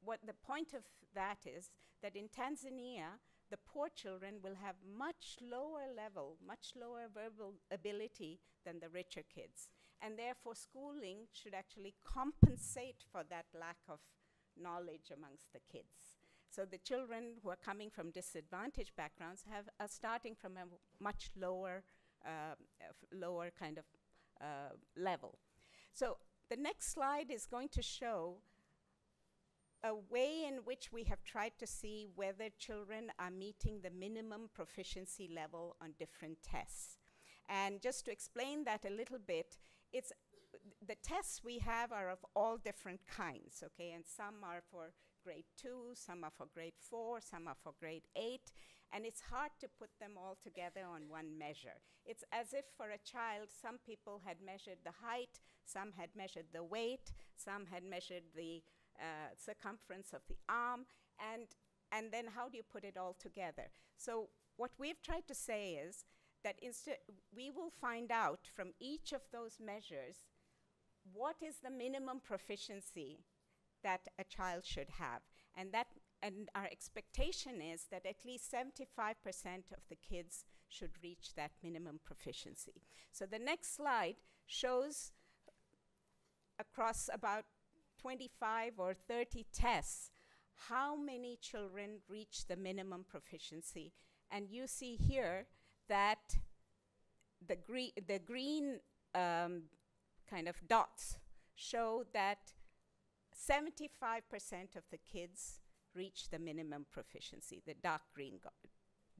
what the point of that is that in Tanzania, the poor children will have much lower level, much lower verbal ability than the richer kids. And therefore, schooling should actually compensate for that lack of knowledge amongst the kids. So the children who are coming from disadvantaged backgrounds are starting from a much lower, lower kind of level. So the next slide is going to show a way in which we have tried to see whether children are meeting the minimum proficiency level on different tests. And just to explain that a little bit, the tests we have are of all different kinds, okay? And some are for grade 2, some are for grade 4, some are for grade 8, and it's hard to put them all together on one measure. It's as if for a child, some people had measured the height, some had measured the weight, some had measured the circumference of the arm, and then how do you put it all together? So what we've tried to say is that we will find out from each of those measures what is the minimum proficiency that a child should have. And our expectation is that at least 75% of the kids should reach that minimum proficiency. So the next slide shows across about 25 or 30 tests how many children reach the minimum proficiency. And you see here that the green kind of dots show that 75% of the kids reach the minimum proficiency, the dark green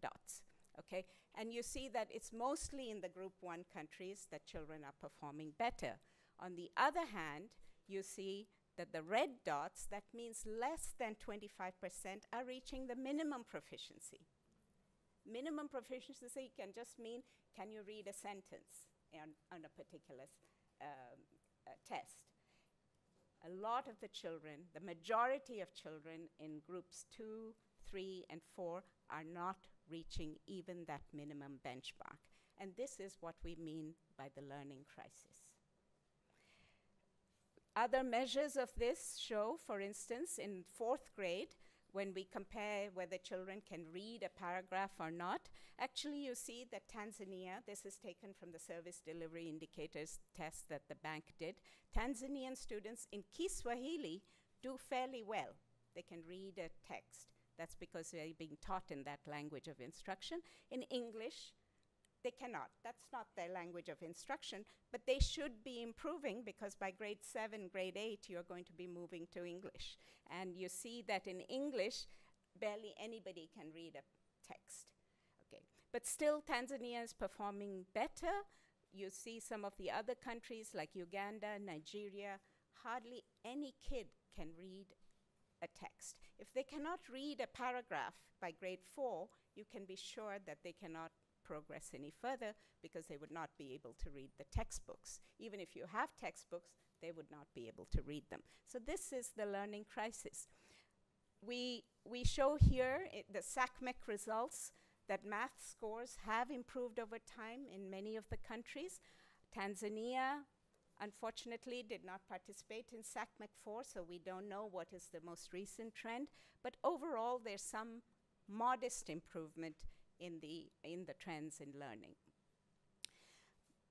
dots, okay? And you see that it's mostly in the Group 1 countries that children are performing better. On the other hand, you see that the red dots, that means less than 25% are reaching the minimum proficiency. Minimum proficiency can just mean, can you read a sentence on a particular test? A lot of the children, the majority of children in groups 2, 3, and 4 are not reaching even that minimum benchmark. And this is what we mean by the learning crisis. Other measures of this show, for instance, in 4th grade, when we compare whether children can read a paragraph or not, actually you see that Tanzania, this is taken from the service delivery indicators test that the bank did, Tanzanian students in Kiswahili do fairly well. They can read a text. That's because they're being taught in that language of instruction. In English, they cannot. That's not their language of instruction, but they should be improving because by grade 7, grade 8, you're going to be moving to English. And you see that in English, barely anybody can read a text. Okay. But still, Tanzania is performing better. You see some of the other countries like Uganda, Nigeria, hardly any kid can read a text. If they cannot read a paragraph by grade 4, you can be sure that they cannot progress any further because they would not be able to read the textbooks. Even if you have textbooks, they would not be able to read them. So this is the learning crisis. We show here the SACMEC results that math scores have improved over time in many of the countries. Tanzania, unfortunately, did not participate in SACMEC 4, so we don't know what is the most recent trend. But overall, there's some modest improvement in the trends in learning.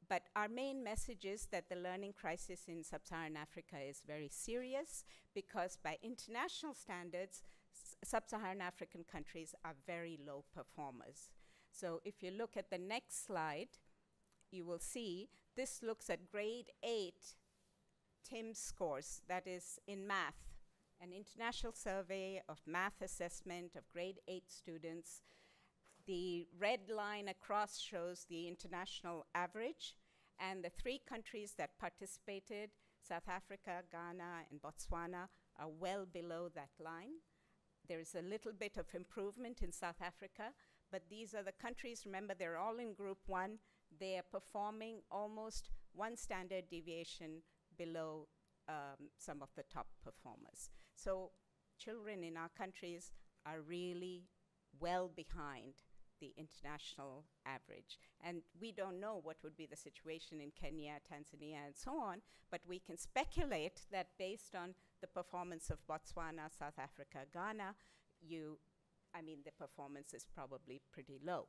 But our main message is that the learning crisis in sub-Saharan Africa is very serious because by international standards, sub-Saharan African countries are very low performers. So if you look at the next slide, you will see this looks at grade 8 TIMSS scores, that is in math, an international survey of math assessment of grade 8 students. The red line across shows the international average, and the 3 countries that participated, South Africa, Ghana, and Botswana, are well below that line. There is a little bit of improvement in South Africa, but these are the countries, remember, they're all in group 1. They are performing almost 1 standard deviation below some of the top performers. So children in our countries are really well behind the international average. And we don't know what would be the situation in Kenya, Tanzania, and so on, but we can speculate that based on the performance of Botswana, South Africa, Ghana, the performance is probably pretty low.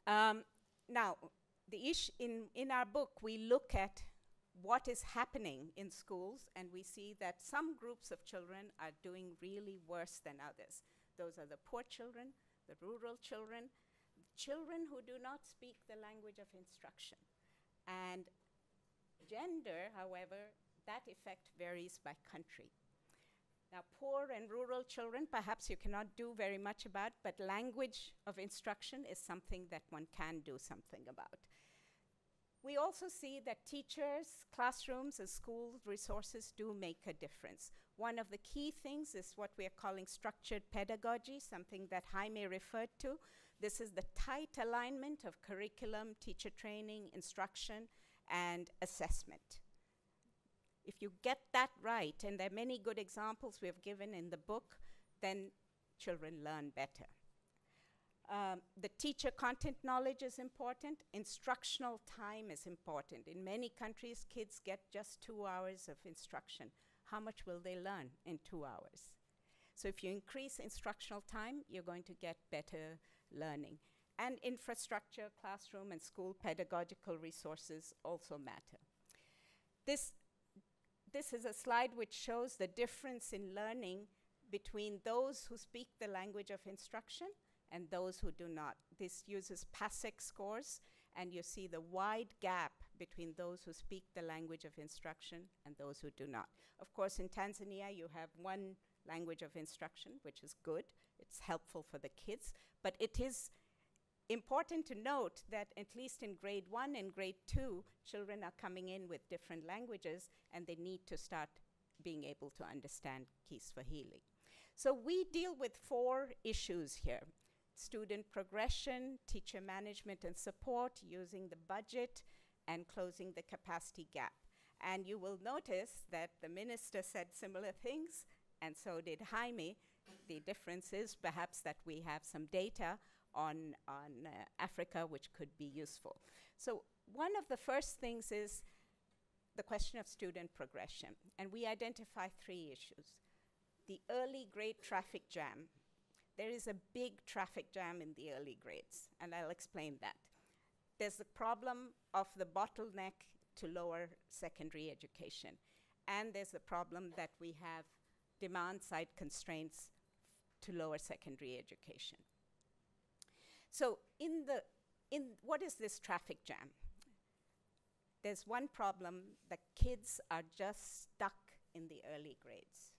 Now, the in our book, we look at what is happening in schools, and we see that some groups of children are doing really worse than others. Those are the poor children, the rural children, children who do not speak the language of instruction. And gender, however, that effect varies by country. Now, poor and rural children, perhaps you cannot do very much about, but language of instruction is something that one can do something about. We also see that teachers, classrooms, and school resources do make a difference. One of the key things is what we are calling structured pedagogy, something that Jaime referred to. This is the tight alignment of curriculum, teacher training, instruction, and assessment. If you get that right, and there are many good examples we have given in the book, then children learn better. The teacher content knowledge is important. Instructional time is important. In many countries, kids get just 2 hours of instruction. How much will they learn in 2 hours? So if you increase instructional time, you're going to get better learning. And infrastructure, classroom, and school pedagogical resources also matter. This is a slide which shows the difference in learning between those who speak the language of instruction and those who do not. This uses PASEC scores, and you see the wide gap between those who speak the language of instruction and those who do not. Of course, in Tanzania, you have one language of instruction, which is good. It's helpful for the kids, but it is important to note that at least in grade 1 and grade 2, children are coming in with different languages, and they need to start being able to understand Kiswahili. So we deal with 4 issues here: student progression, teacher management and support, using the budget, and closing the capacity gap. And you will notice that the minister said similar things, and so did Jaime. The difference is perhaps that we have some data on Africa which could be useful. So one of the first things is the question of student progression, and we identify 3 issues. The early grade traffic jam. There is a big traffic jam in the early grades, and I'll explain that. There's the problem of the bottleneck to lower secondary education, and there's the problem that we have demand-side constraints to lower secondary education. So what is this traffic jam? There's one problem: the kids are just stuck in the early grades.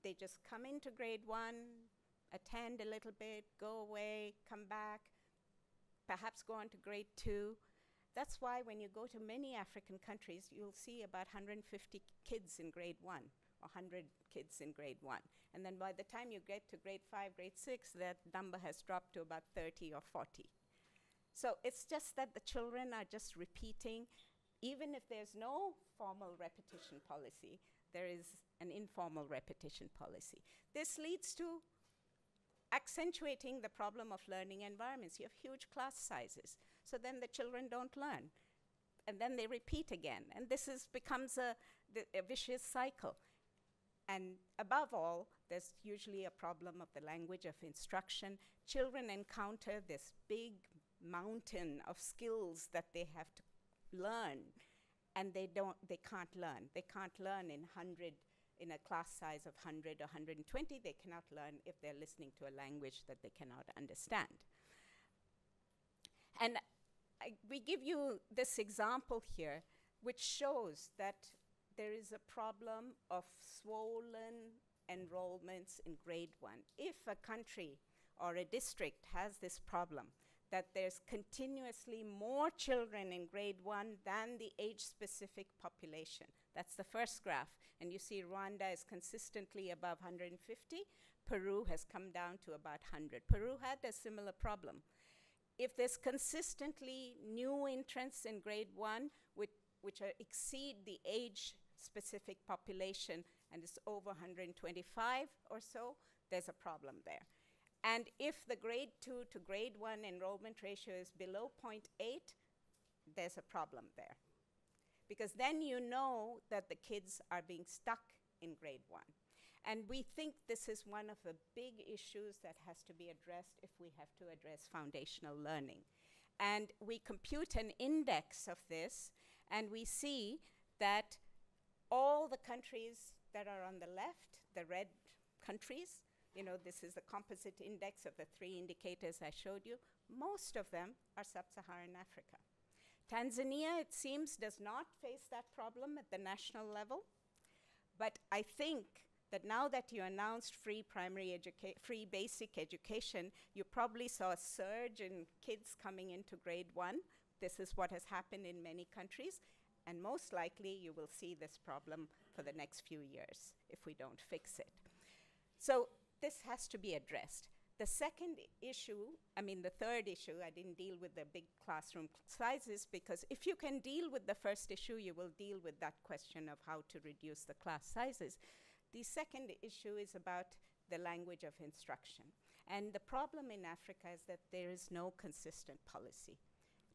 They just come into grade 1, attend a little bit, go away, come back, perhaps go on to grade 2. That's why when you go to many African countries, you'll see about 150 kids in grade 1, or 100 kids in grade 1. And then by the time you get to grade 5, grade 6, that number has dropped to about 30 or 40. So it's just that the children are just repeating. Even if there's no formal repetition policy, there is an informal repetition policy. This leads to accentuating the problem of learning environments. You have huge class sizes, so then the children don't learn. And then they repeat again, and this becomes a vicious cycle. And above all, there's usually a problem of the language of instruction. Children encounter this big mountain of skills that they have to learn, and they can't learn. They can't learn in a class size of 100 or 120. They cannot learn if they're listening to a language that they cannot understand. And we give you this example here, which shows that there is a problem of swollen enrollments in grade 1. If a country or a district has this problem, that there's continuously more children in grade 1 than the age-specific population. That's the first graph. And you see Rwanda is consistently above 150. Peru has come down to about 100. Peru had a similar problem. If there's consistently new entrants in grade 1, which exceed the age-specific population, and it's over 125 or so, there's a problem there. And if the grade 2 to grade 1 enrollment ratio is below 0.8, there's a problem there. Because then you know that the kids are being stuck in grade 1. And we think this is one of the big issues that has to be addressed if we have to address foundational learning. And we compute an index of this, and we see that all the countries that are on the left, the red countries, this is the composite index of the 3 indicators I showed you. Most of them are sub-Saharan Africa. Tanzania, it seems, does not face that problem at the national level. But I think that now that you announced free basic education, you probably saw a surge in kids coming into grade 1. This is what has happened in many countries. And most likely, you will see this problem for the next few years if we don't fix it. So this has to be addressed. The second issue, the third issue, I didn't deal with the big classroom sizes, because if you can deal with the first issue, you will deal with that question of how to reduce the class sizes. The second issue is about the language of instruction. And the problem in Africa is that there is no consistent policy.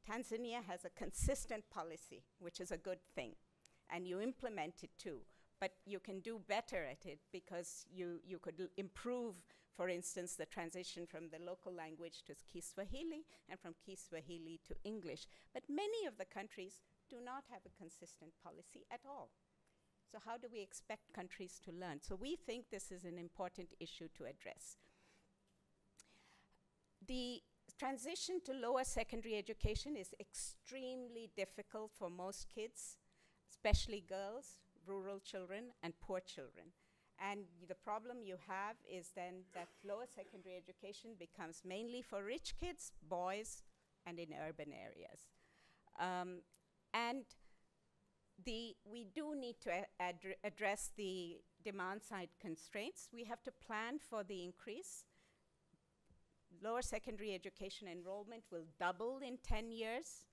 Tanzania has a consistent policy, which is a good thing, and you implement it too. But you can do better at it, because you could improve, for instance, the transition from the local language to Kiswahili and from Kiswahili to English. But many of the countries do not have a consistent policy at all. So how do we expect countries to learn? So we think this is an important issue to address. The transition to lower secondary education is extremely difficult for most kids, especially girls, rural children, and poor children. And the problem you have is then that lower secondary education becomes mainly for rich kids, boys, and in urban areas. We do need to address the demand-side constraints. We have to plan for the increase. Lower secondary education enrollment will double in 10 years.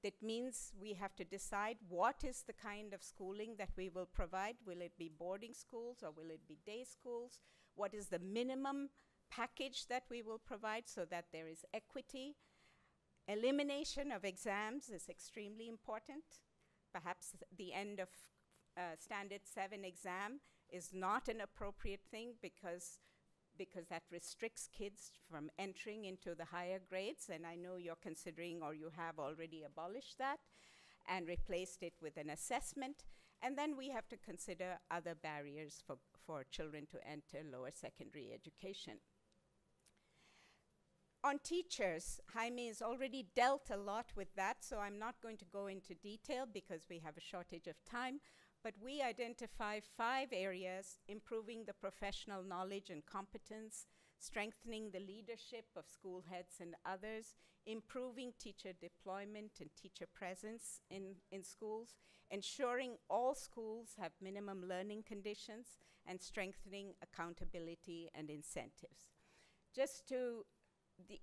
That means we have to decide what is the kind of schooling that we will provide. Will it be boarding schools or will it be day schools? What is the minimum package that we will provide so that there is equity? Elimination of exams is extremely important. perhaps the end of Standard 7 exam is not an appropriate thing because that restricts kids from entering into the higher grades, and I know you're considering or you have already abolished that and replaced it with an assessment. And then we have to consider other barriers for children to enter lower secondary education. On teachers, Jaime has already dealt a lot with that, so I'm not going to go into detail because we have a shortage of time. But we identify 5 areas: improving the professional knowledge and competence, strengthening the leadership of school heads and others, improving teacher deployment and teacher presence in schools, ensuring all schools have minimum learning conditions, and strengthening accountability and incentives.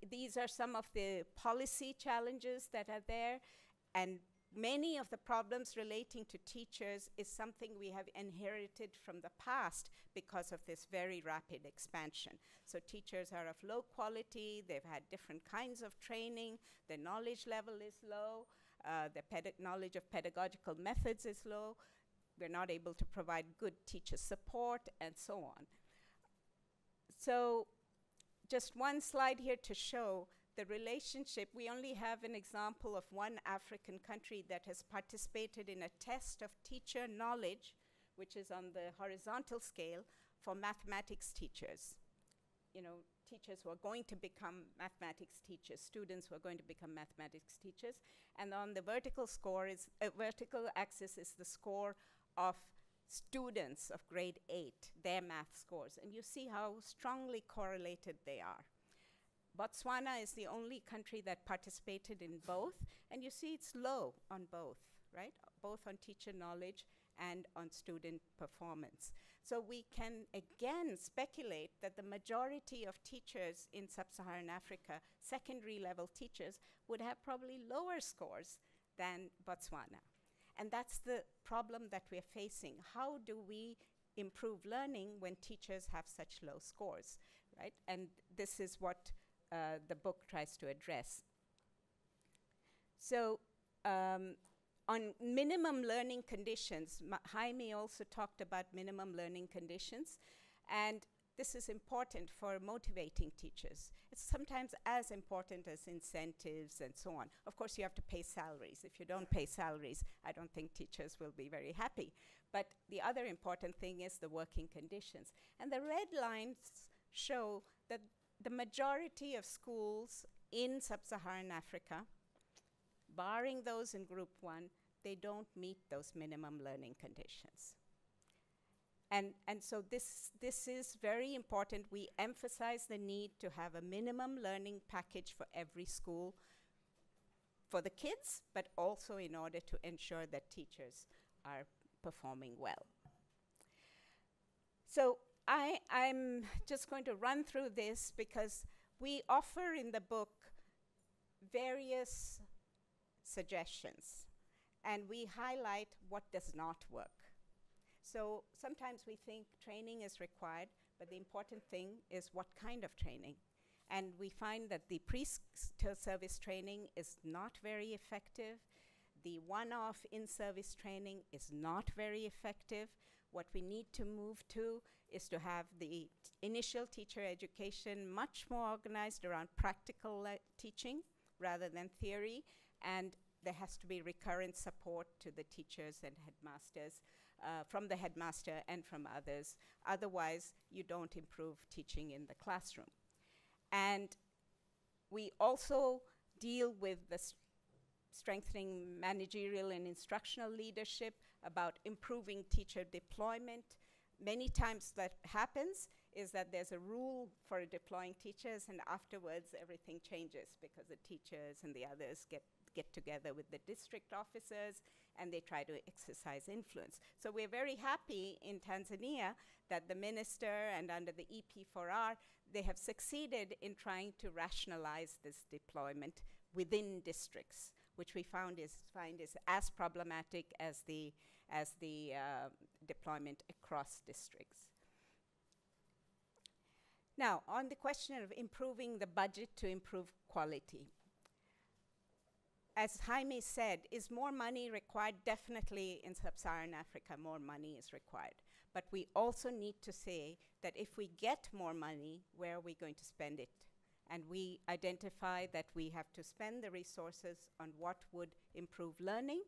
These are some of the policy challenges that are there, and many of the problems relating to teachers is something we have inherited from the past because of this very rapid expansion. So teachers are of low quality, they've had different kinds of training, their knowledge level is low, the knowledge of pedagogical methods is low, we're not able to provide good teacher support, and so on. So just one slide here to show the relationship. We only have an example of one African country that has participated in a test of teacher knowledge, which is on the horizontal scale, for mathematics teachers. You know, teachers who are going to become mathematics teachers, students who are going to become mathematics teachers. And on the vertical vertical axis is the score of students of grade 8, their math scores. And you see how strongly correlated they are. Botswana is the only country that participated in both, and you see it's low on both, right? Both on teacher knowledge and on student performance. So we can again speculate that the majority of teachers in sub-Saharan Africa, secondary level teachers, would have probably lower scores than Botswana. And that's the problem that we're facing. How do we improve learning when teachers have such low scores, right? And this is what the book tries to address. So on minimum learning conditions, Jaime also talked about minimum learning conditions, and this is important for motivating teachers. It's sometimes as important as incentives and so on. Of course, you have to pay salaries. If you don't pay salaries, I don't think teachers will be very happy. But the other important thing is the working conditions. And the red lines show that the majority of schools in sub-Saharan Africa, barring those in Group 1, they don't meet those minimum learning conditions. And so this is very important. We emphasize the need to have a minimum learning package for every school, for the kids, but also in order to ensure that teachers are performing well. So I'm just going to run through this because we offer in the book various suggestions, and we highlight what does not work. So sometimes we think training is required, but the important thing is what kind of training. And we find that the pre-service training is not very effective. The one-off in-service training is not very effective. What we need to move to is to have the initial teacher education much more organized around practical teaching rather than theory, and there has to be recurrent support to the teachers and headmasters, from the headmaster and from others. Otherwise, you don't improve teaching in the classroom. And we also deal with the strengthening managerial and instructional leadership, about improving teacher deployment. Many times that happens is that there's a rule for deploying teachers, and afterwards everything changes because the teachers and the others get together with the district officers and they try to exercise influence. So we're very happy in Tanzania that the minister and under the EP4R, they have succeeded in trying to rationalize this deployment within districts, which we find is as problematic as the deployment across districts. Now, on the question of improving the budget to improve quality. as Jaime said, is more money required? Definitely in sub-Saharan Africa, more money is required. But we also need to say that if we get more money, where are we going to spend it? And we identify that we have to spend the resources on what would improve learning,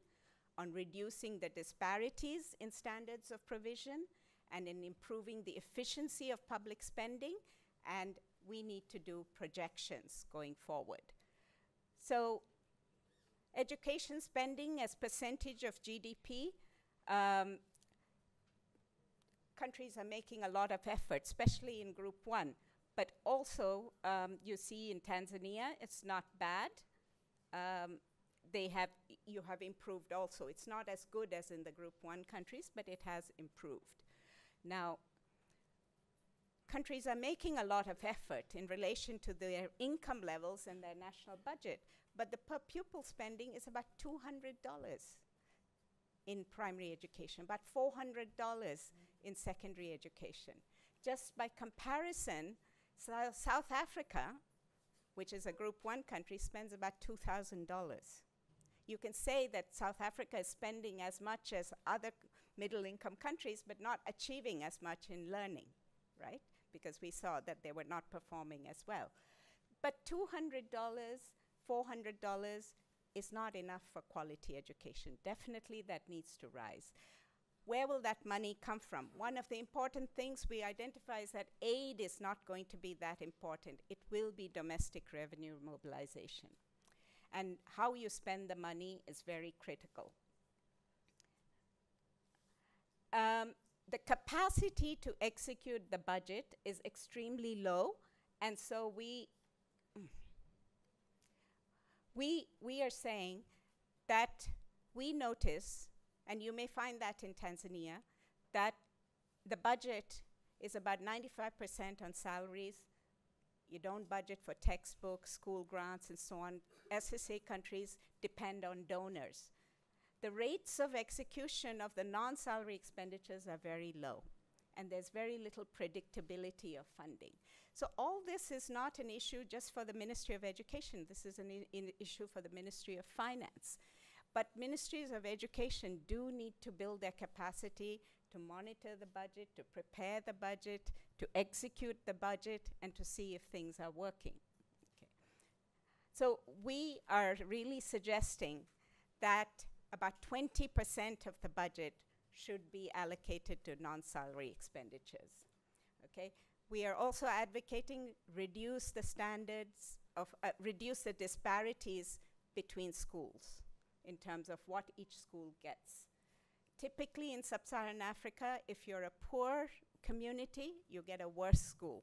on reducing the disparities in standards of provision, and in improving the efficiency of public spending, and we need to do projections going forward. So education spending as percentage of GDP, countries are making a lot of effort, especially in Group 1. But also, you see in Tanzania, it's not bad. You have improved also. It's not as good as in the Group 1 countries, but it has improved. Now, countries are making a lot of effort in relation to their income levels and their national budget, but the per pupil spending is about $200 in primary education, about $400 in secondary education. Just by comparison, South Africa, which is a Group 1 country, spends about $2,000. You can say that South Africa is spending as much as other middle-income countries, but not achieving as much in learning, right? Because we saw that they were not performing as well. But $200, $400 is not enough for quality education. Definitely that needs to rise. Where will that money come from? One of the important things we identify is that aid is not going to be that important. It will be domestic revenue mobilization. And how you spend the money is very critical. The capacity to execute the budget is extremely low, and so we are saying that we notice, and you may find that in Tanzania, that the budget is about 95% on salaries. You don't budget for textbooks, school grants, and so on. SSA countries depend on donors. The rates of execution of the non-salary expenditures are very low, and there's very little predictability of funding. So all this is not an issue just for the Ministry of Education. This is an issue for the Ministry of Finance. But ministries of education do need to build their capacity to monitor the budget, to prepare the budget, to execute the budget, and to see if things are working. Okay. So we are really suggesting that about 20% of the budget should be allocated to non-salary expenditures. Okay? We are also advocating reduce the standards of, reduce the disparities between schools in terms of what each school gets. Typically in sub-Saharan Africa, if you're a poor community, you get a worse school.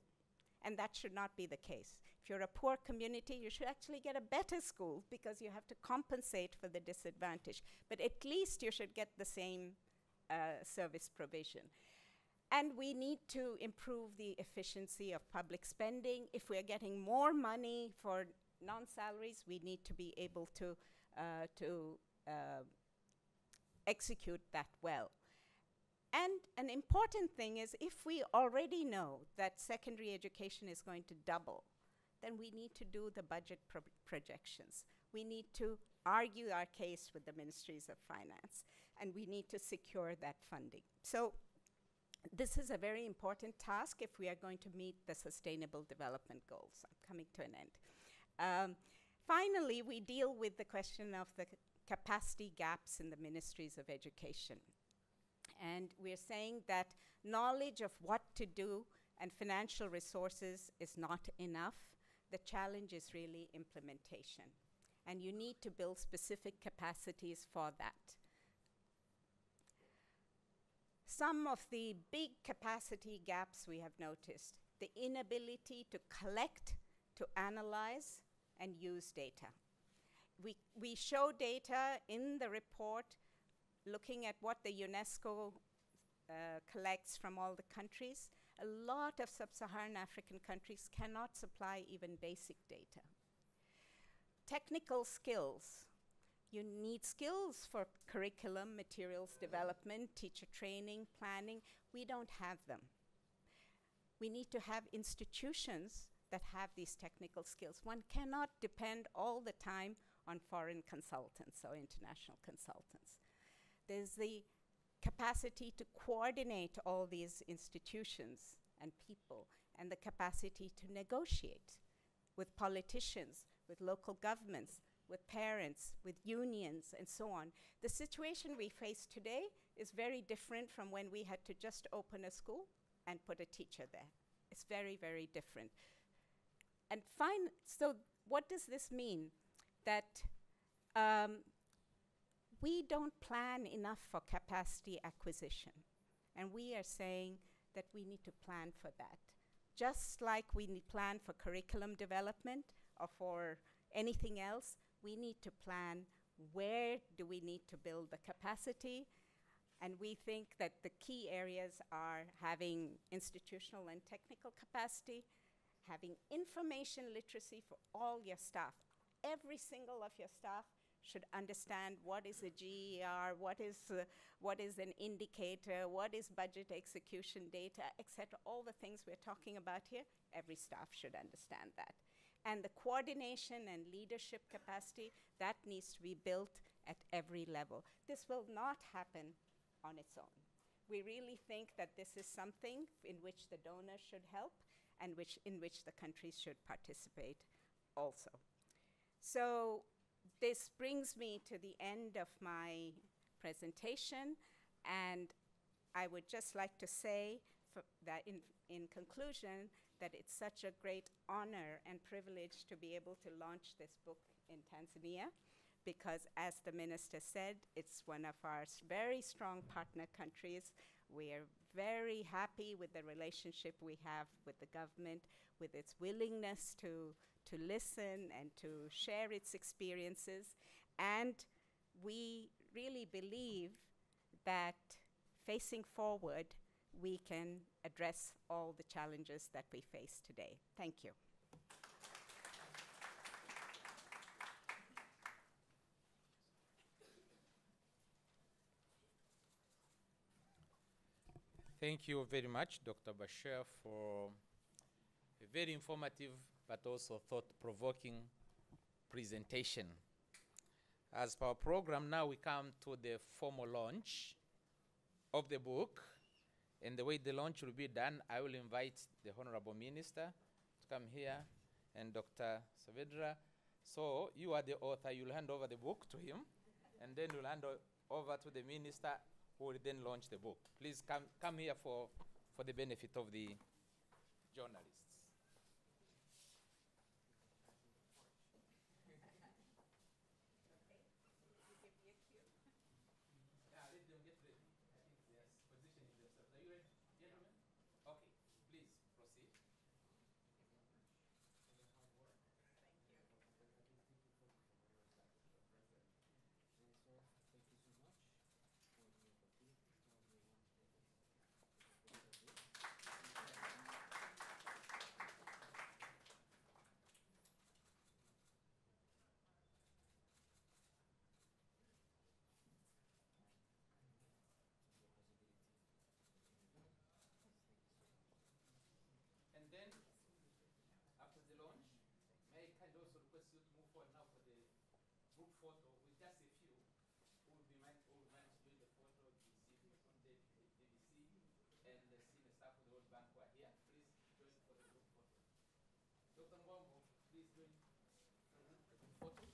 And that should not be the case. If you're a poor community, you should actually get a better school because you have to compensate for the disadvantage. But at least you should get the same service provision. And we need to improve the efficiency of public spending. If we're getting more money for non-salaries, we need to be able to execute that well. And an important thing is if we already know that secondary education is going to double, then we need to do the budget projections. We need to argue our case with the ministries of finance, and we need to secure that funding. So this is a very important task if we are going to meet the Sustainable Development Goals. I'm coming to an end. Finally, we deal with the question of the capacity gaps in the ministries of education. And we're saying that knowledge of what to do and financial resources is not enough. The challenge is really implementation. And you need to build specific capacities for that. Some of the big capacity gaps we have noticed: the inability to collect, to analyze, and use data. We show data in the report looking at what the UNESCO collects from all the countries. A lot of sub-Saharan African countries cannot supply even basic data. Technical skills. You need skills for curriculum, materials development, teacher training, planning. We don't have them. We need to have institutions that have these technical skills. One cannot depend all the time on foreign consultants or international consultants. There's the capacity to coordinate all these institutions and people, and the capacity to negotiate with politicians, with local governments, with parents, with unions, and so on. The situation we face today is very different from when we had to just open a school and put a teacher there. It's very, very different. And so what does this mean? That we don't plan enough for capacity acquisition. And we are saying that we need to plan for that. Just like we plan for curriculum development or for anything else, we need to plan where do we need to build the capacity. And we think that the key areas are having institutional and technical capacity, having information literacy for all your staff. Every single of your staff should understand what is a GER, what is an indicator, what is budget execution data, etc. All the things we're talking about here, every staff should understand that. And the coordination and leadership capacity, that needs to be built at every level. This will not happen on its own. We really think that this is something in which the donors should help and in which the countries should participate also. So this brings me to the end of my presentation, and I would just like to say that in conclusion, that it's such a great honor and privilege to be able to launch this book in Tanzania, because as the minister said, it's one of our very strong partner countries. We are very happy with the relationship we have with the government, with its willingness to listen and to share its experiences. And we really believe that facing forward, we can address all the challenges that we face today. Thank you. Thank you very much, Dr. Bashir, for a very informative but also thought-provoking presentation. As per our program, now we come to the formal launch of the book. And the way the launch will be done, I will invite the Honorable Minister to come here and Dr. Saavedra. So you are the author, you'll hand over the book to him, and then you'll hand over to the minister, who will then launch the book. Please come here for the benefit of the journalists. And then, after the launch, may I kind of also request you to move forward now for the group photo with just a few who will manage doing the photo, the DBC, and the senior staff of the World Bank who are here. Please join for the group photo. Dr. Mbongo, please join for the group photo.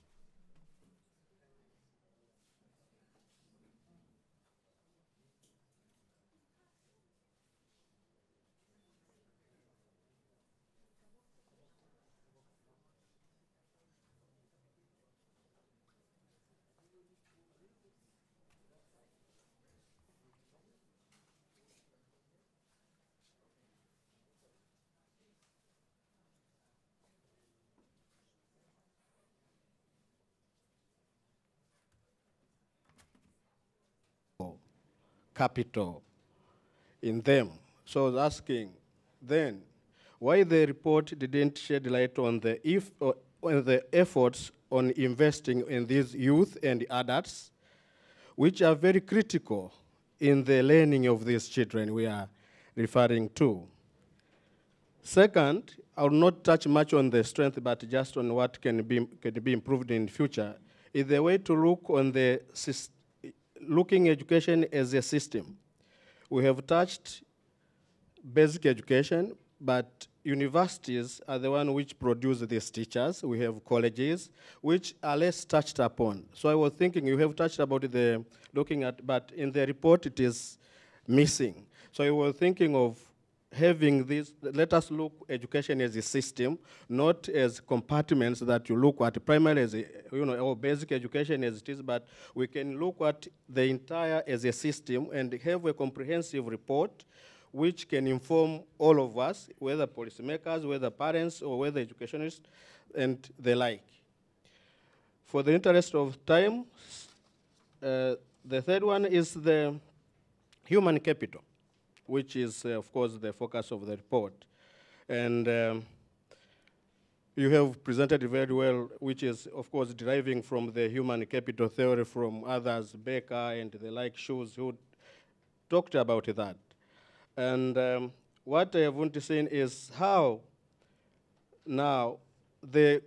Capital in them. So I was asking then why the report didn't shed light on the efforts on investing in these youth and adults, which are very critical in the learning of these children we are referring to. Second, I will not touch much on the strength, but just on what can be improved in future, is the way to look on the looking education as a system. We have touched basic education, but universities are the one which produce these teachers. We have colleges, which are less touched upon. So I was thinking you have touched about the looking at, but in the report it is missing. So I was thinking of having this, let us look education as a system, not as compartments that you look at primarily as or basic education as it is, but we can look at the entire as a system and have a comprehensive report which can inform all of us, whether policymakers, whether parents, or whether educationists, and the like. For the interest of time, the third one is the human capital, which is, of course, the focus of the report. And you have presented it very well, which is, of course, deriving from the human capital theory from others, Baker and the like Shoes, who talked about that. And what I want to say is how now the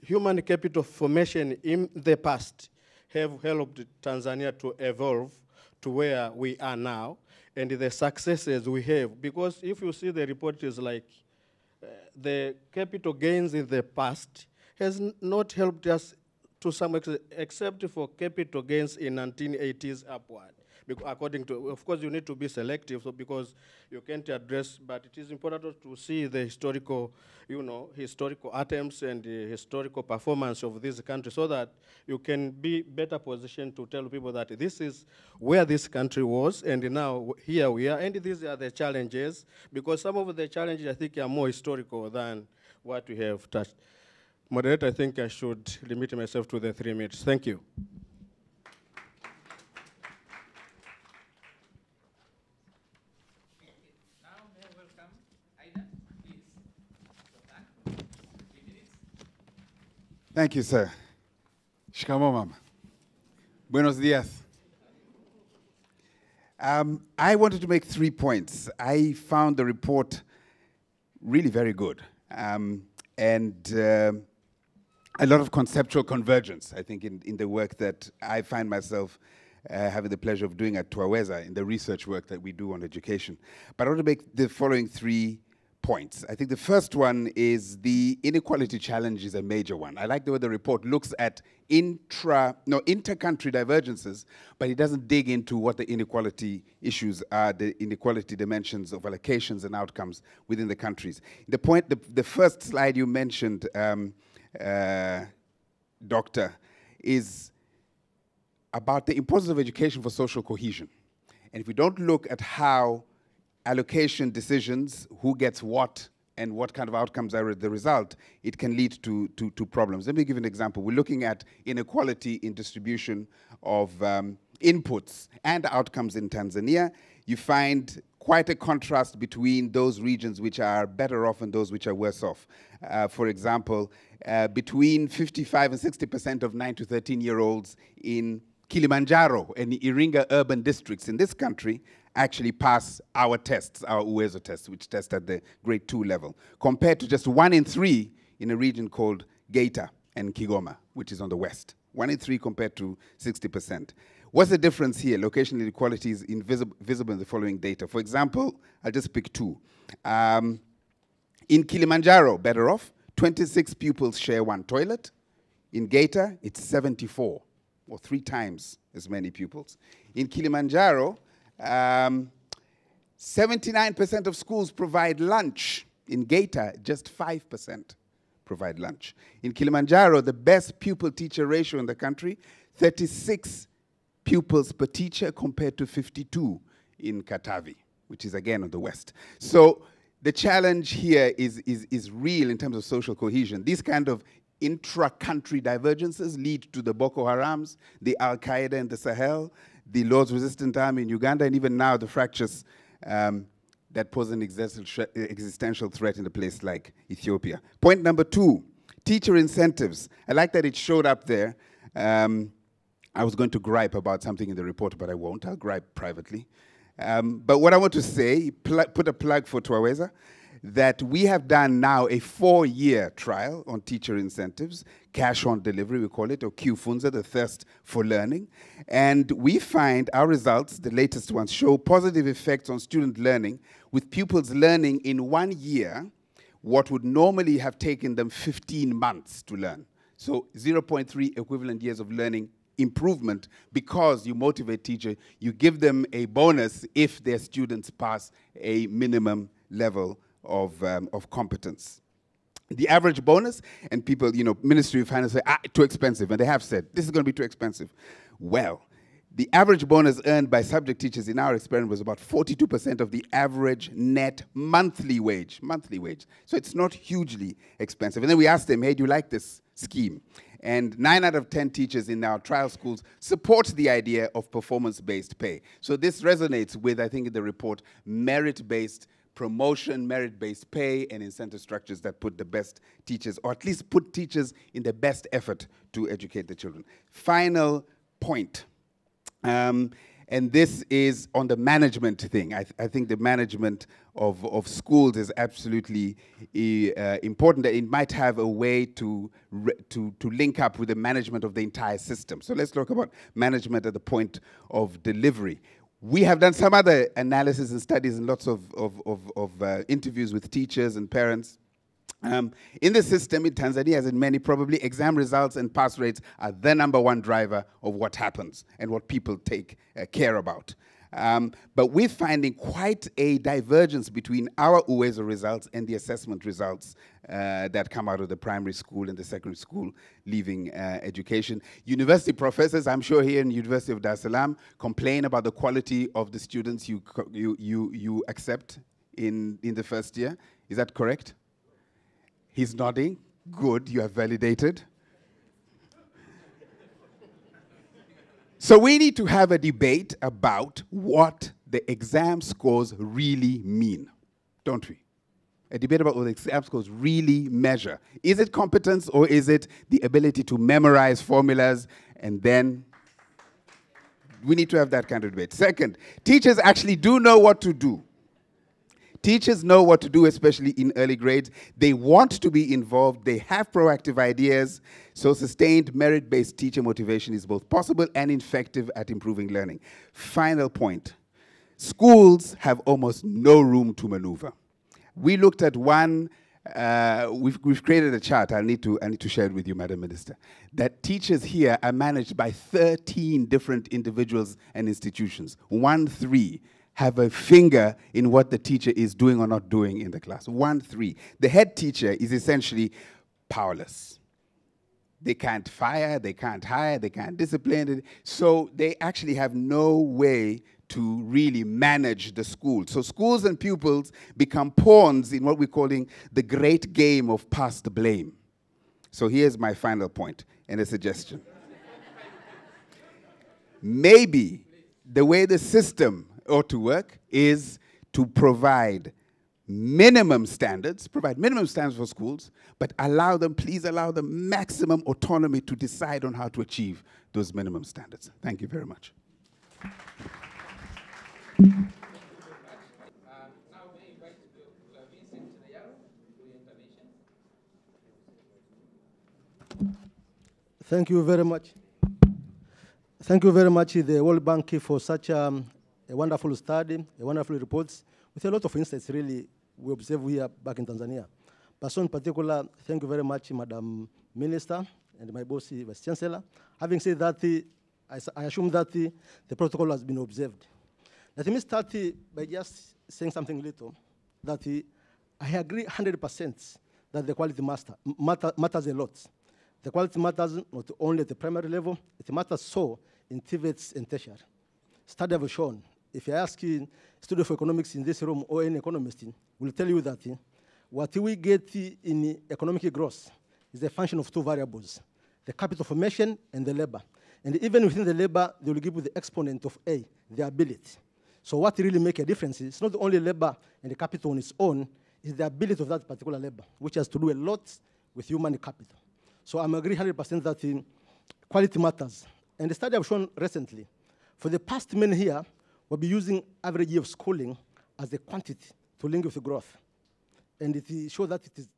human capital formation in the past have helped Tanzania to evolve to where we are now, and the successes we have. Because if you see the report is like the capital gains in the past has not helped us to some extent, except for capital gains in 1980s upward. According to, of course, you need to be selective, so because you can't address, but it is important to see the historical, historical attempts and the historical performance of this country so that you can be better positioned to tell people that this is where this country was, and now here we are, and these are the challenges, because some of the challenges, I think, are more historical than what we have touched. Moderator, I think I should limit myself to the 3 minutes. Thank you. Thank you, sir. Shikamo, mama. Buenos dias. I wanted to make 3 points. I found the report really very good, and a lot of conceptual convergence, I think, in the work that I find myself having the pleasure of doing at Twaweza in the research work that we do on education. But I want to make the following 3 points. I think the first one is the inequality challenge is a major one. I like the way the report looks at inter-country divergences, but it doesn't dig into what the inequality issues are, the inequality dimensions of allocations and outcomes within the countries. The first slide you mentioned, Doctor, is about the importance of education for social cohesion. And if we don't look at how allocation decisions, who gets what, and what kind of outcomes are the result, it can lead to problems. Let me give an example. We're looking at inequality in distribution of inputs and outcomes in Tanzania. You find quite a contrast between those regions which are better off and those which are worse off. For example, between 55 and 60% of 9 to 13-year-olds in Kilimanjaro and Iringa urban districts in this country actually pass our tests, our Uwezo tests, which test at the grade 2 level, compared to just 1 in 3 in a region called Geita and Kigoma, which is on the west. 1 in 3 compared to 60%. What's the difference here? Location inequality is visible in the following data. For example, I'll just pick 2. In Kilimanjaro, better off, 26 pupils share 1 toilet. In Geita, it's 74, or 3 times as many pupils. In Kilimanjaro, 79% of schools provide lunch. In Geita, just 5% provide lunch. In Kilimanjaro, the best pupil-teacher ratio in the country, 36 pupils per teacher compared to 52 in Katavi, which is again on the west. So the challenge here is real in terms of social cohesion. These kind of intra-country divergences lead to the Boko Harams, the Al-Qaeda in the Sahel, the Lord's Resistance Army in Uganda, and even now the fractures that pose an existential threat in a place like Ethiopia. Point number 2, teacher incentives. I like that it showed up there. I was going to gripe about something in the report, but I won't. I'll gripe privately. But what I want to say, put a plug for Twaweza. that we have done now a 4-year trial on teacher incentives, cash on delivery, we call it, or Kujifunza, the thirst for learning. And we find our results, the latest ones, show positive effects on student learning, with pupils learning in 1 year what would normally have taken them 15 months to learn. So 0.3 equivalent years of learning improvement, because you motivate teacher, you give them a bonus if their students pass a minimum level of competence. The average bonus, and people, Ministry of Finance say, too expensive, and they have said, this is going to be too expensive. Well, the average bonus earned by subject teachers in our experiment was about 42% of the average net monthly wage. So it's not hugely expensive. And then we asked them, hey, do you like this scheme? And 9 out of 10 teachers in our trial schools support the idea of performance-based pay. So this resonates with, I think in the report, merit-based promotion, merit-based pay, and incentive structures that put the best teachers, or at least put teachers in the best effort to educate the children. Final point. And this is on the management thing. I think the management of schools is absolutely important. It might have a way to link up with the management of the entire system. So let's talk about management at the point of delivery. We have done some other analysis and studies and lots of interviews with teachers and parents. In the system, in Tanzania, as in many, probably exam results and pass rates are the #1 driver of what happens and what people care about. But we're finding quite a divergence between our UWEZO results and the assessment results that come out of the primary school and the secondary school leaving education. University professors, I'm sure here in the University of Dar es Salaam, complain about the quality of the students you accept in the first year. Is that correct? He's nodding. Good, you have validated. So we need to have a debate about what the exam scores really mean, don't we? A debate about what the exam scores really measure. Is it competence, or is it the ability to memorize formulas? And then we need to have that kind of debate. Second, teachers actually do know what to do. Teachers know what to do, especially in early grades. They want to be involved. They have proactive ideas. So sustained merit-based teacher motivation is both possible and effective at improving learning. Final point. Schools have almost no room to maneuver. We looked at one, we've created a chart. I need to share it with you, Madam Minister, that teachers here are managed by 13 different individuals and institutions. 1-3 have a finger in what the teacher is doing or not doing in the class. 1-3. The head teacher is essentially powerless. They can't fire, they can't hire, they can't discipline. So they actually have no way to really manage the school. So schools and pupils become pawns in what we're calling the great game of pass the blame. So here's my final point and a suggestion. Maybe the way the system ought to work is to provide minimum standards for schools, but please allow them maximum autonomy to decide on how to achieve those minimum standards. Thank you very much. Thank you very much. Thank you very much, the World Bank, for such a wonderful study, a wonderful reports, with a lot of insights, really, we observe here back in Tanzania. But so in particular, thank you very much, Madam Minister and my boss, Vice Chancellor. Having said that, I assume that the protocol has been observed. Let me start by just saying something little, that I agree 100% that the quality matters a lot. The quality matters not only at the primary level, it matters so in TVETs and tertiary. Study have shown, if you ask a student of economics in this room or any economist, will tell you that what we get in economic growth is a function of 2 variables, the capital formation and the labor. And even within the labor, they will give you the exponent of A, the ability. So what really makes a difference is not only labor and the capital on its own, it's the ability of that particular labor, which has to do a lot with human capital. So I'm agree 100% that quality matters. And the study I've shown recently, for the past many years, we'll be using average year of schooling as a quantity to link with growth. and it shows that it is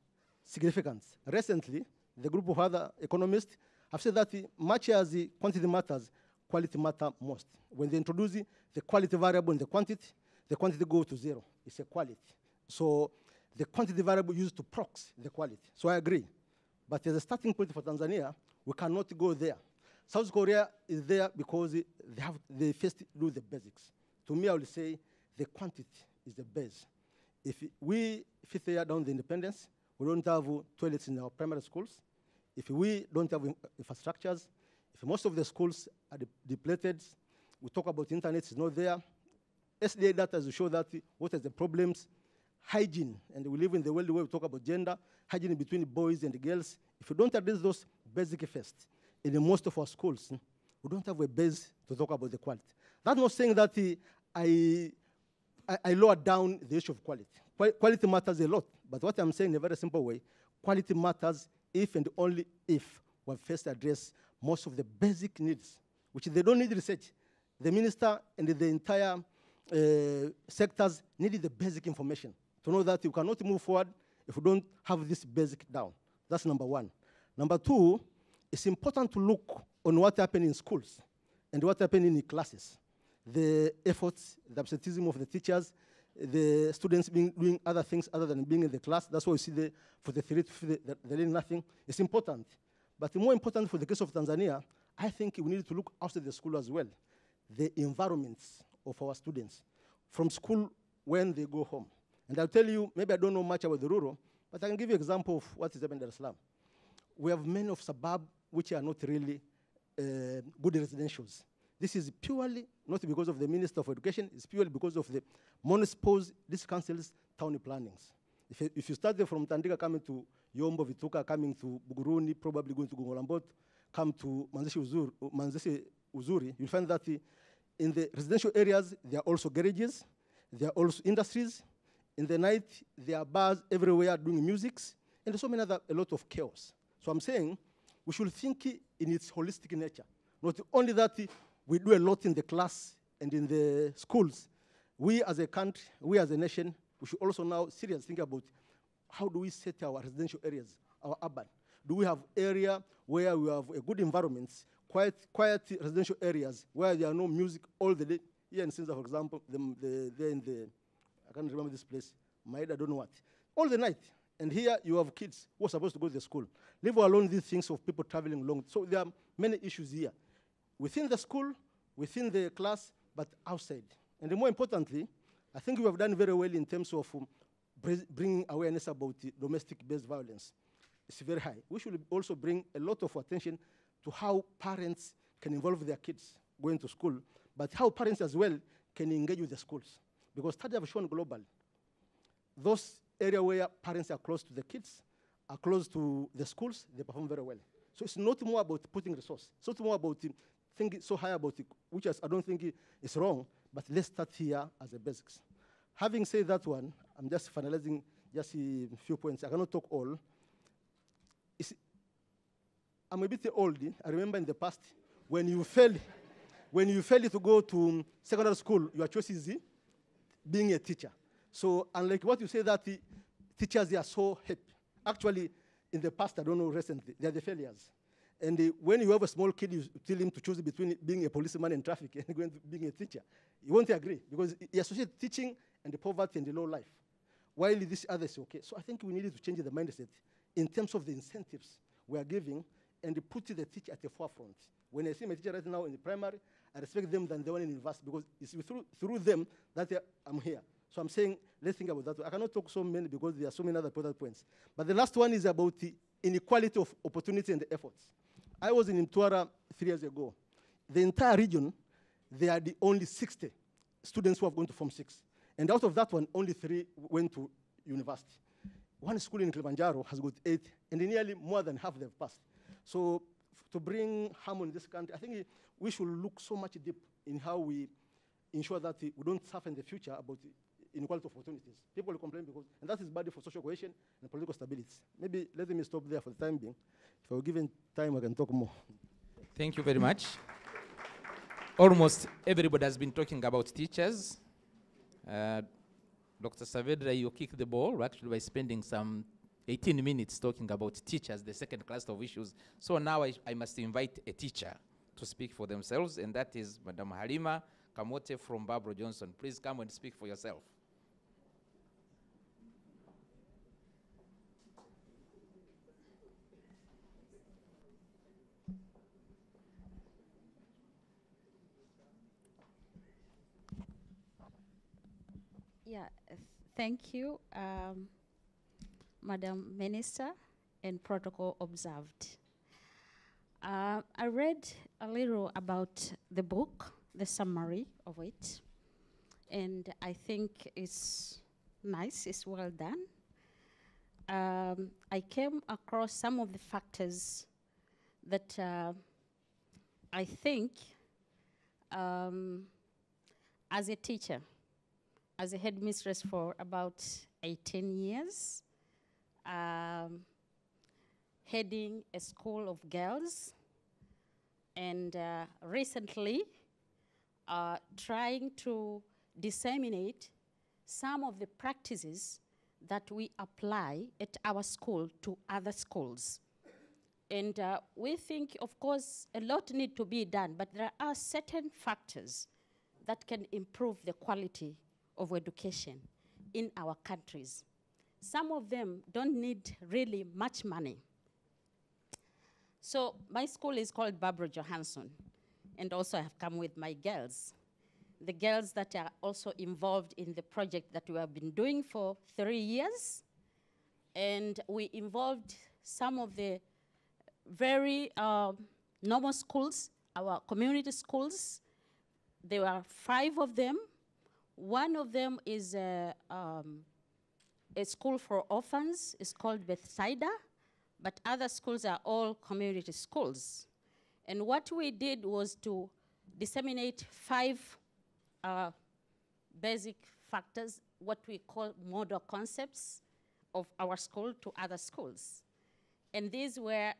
significant. Recently, the group of other economists have said that much as the quantity matters, quality matters most. When they introduce the quality variable in the quantity goes to zero. It's a quality. So the quantity variable used to proxy the quality. So I agree. But as a starting point for Tanzania, we cannot go there. South Korea is there because they first do the basics. To me, I would say the quantity is the base. If we tear down the independence, we don't have toilets in our primary schools. If we don't have infrastructures, if most of the schools are depleted, we talk about internet, it's not there. SDA data show that what are the problems, hygiene, and we live in the world where we talk about gender, hygiene between boys and girls. If we don't address those basic first, in most of our schools, we don't have a base to talk about the quality. That's not saying that I lower down the issue of quality. Quality matters a lot, but what I'm saying in a very simple way, quality matters if and only if we first address most of the basic needs, which they don't need research. The minister and the entire sectors need the basic information to know that you cannot move forward if you don't have this basic down. That's number one. Number two, it's important to look on what happened in schools and what happened in the classes. The efforts, the absenteeism of the teachers, the students doing other things other than being in the class. That's why we see for the three they're learning nothing. It's important. But more important for the case of Tanzania, I think we need to look outside the school as well. The environments of our students from school when they go home. And I'll tell you, maybe I don't know much about the rural, but I can give you an example of what is happening in Dar es Salaam. We have many of suburbs which are not really good residentials. This is purely not because of the Minister of Education, it's purely because of the municipals, this council's town plannings. If you start there from Tandika coming to Yombo, Vituka, coming to Buguruni, probably going to Gongolambot, come to Manzese Uzuri, you'll find that in the residential areas, there are also garages, there are also industries. In the night, there are bars everywhere doing music, and there's so many other, a lot of chaos. So I'm saying we should think in its holistic nature. Not only that we do a lot in the class and in the schools, we as a country, we as a nation, we should also now seriously think about how do we set our residential areas, our urban. Do we have area where we have a good environments, quiet residential areas where there are no music all the day? Here in Sinza, for example, they're in the, I can't remember this place, Maida, I don't know what. All the night. And here you have kids who are supposed to go to the school. Leave alone these things of people traveling long. So there are many issues here. Within the school, within the class, but outside. And more importantly, I think we have done very well in terms of bringing awareness about domestic-based violence. It's very high. We should also bring a lot of attention to how parents can involve their kids going to school, but how parents as well can engage with the schools. Because studies have shown globally, those areas where parents are close to the kids, are close to the schools, they perform very well. So it's not more about putting resource. It's not more about thinking so high about it, which I don't think is wrong, but let's start here as a basics. Having said that one, I'm just finalizing just a few points. I cannot talk all. I'm a bit old. I remember in the past, when you fail to go to secondary school, your choice is being a teacher. So unlike what you say that the teachers, they are so happy. Actually, in the past, I don't know recently, they are the failures. And when you have a small kid, you tell him to choose between being a policeman in traffic and going to being a teacher. He won't agree because he associates teaching and the poverty and the low life, while this other is okay. So I think we needed to change the mindset in terms of the incentives we are giving and put the teacher at the forefront. When I see my teacher right now in the primary, I respect them than the one in university because it's through them that I'm here. So I'm saying, let's think about that. I cannot talk so many because there are so many other important points. But the last one is about the inequality of opportunity and the efforts. I was in Mtwara 3 years ago. The entire region, there are the only 60 students who have gone to Form 6. And out of that one, only 3 went to university. One school in Kilimanjaro has got 8, and nearly more than half they've passed. So to bring harmony in this country, I think we should look so much deep in how we ensure that we don't suffer in the future about inequality of opportunities. People will complain because, and that is bad for social cohesion and political stability. Maybe let me stop there for the time being. If I were given time, I can talk more. Thank you very much. Almost everybody has been talking about teachers. Dr. Saavedra, you kicked the ball actually by spending some 18 minutes talking about teachers, the second cluster of issues. So now I must invite a teacher to speak for themselves, and that is Madam Halima Kamote from Barbara Johnson. Please come and speak for yourself. Yeah, thank you, Madam Minister, and protocol observed. I read a little about the book, the summary of it, and I think it's nice, it's well done. I came across some of the factors that I think as a teacher, as a headmistress for about 18 years, heading a school of girls, and recently trying to disseminate some of the practices that we apply at our school to other schools. And we think, of course, a lot needs to be done, but there are certain factors that can improve the quality of education in our countries. Some of them don't need really much money. So my school is called Barbara Johansson, and also I have come with my girls. The girls that are also involved in the project that we have been doing for 3 years, and we involved some of the very normal schools, our community schools. There are 5 of them. One of them is a school for orphans. It's called Bethsaida, but other schools are all community schools. And what we did was to disseminate 5 basic factors, what we call model concepts of our school to other schools. And these were,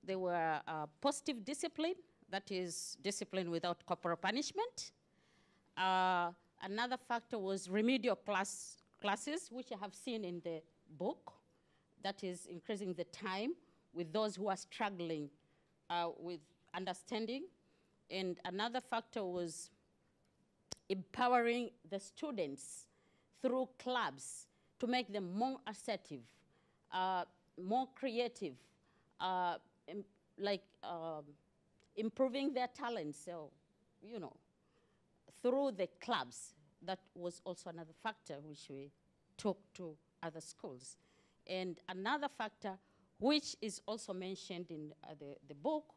they were positive discipline, that is discipline without corporal punishment. Another factor was remedial classes, which I have seen in the book, that is increasing the time with those who are struggling with understanding. And another factor was empowering the students through clubs to make them more assertive, more creative, improving their talents. So, you know, through the clubs, that was also another factor which we took to other schools. And another factor, which is also mentioned in the book,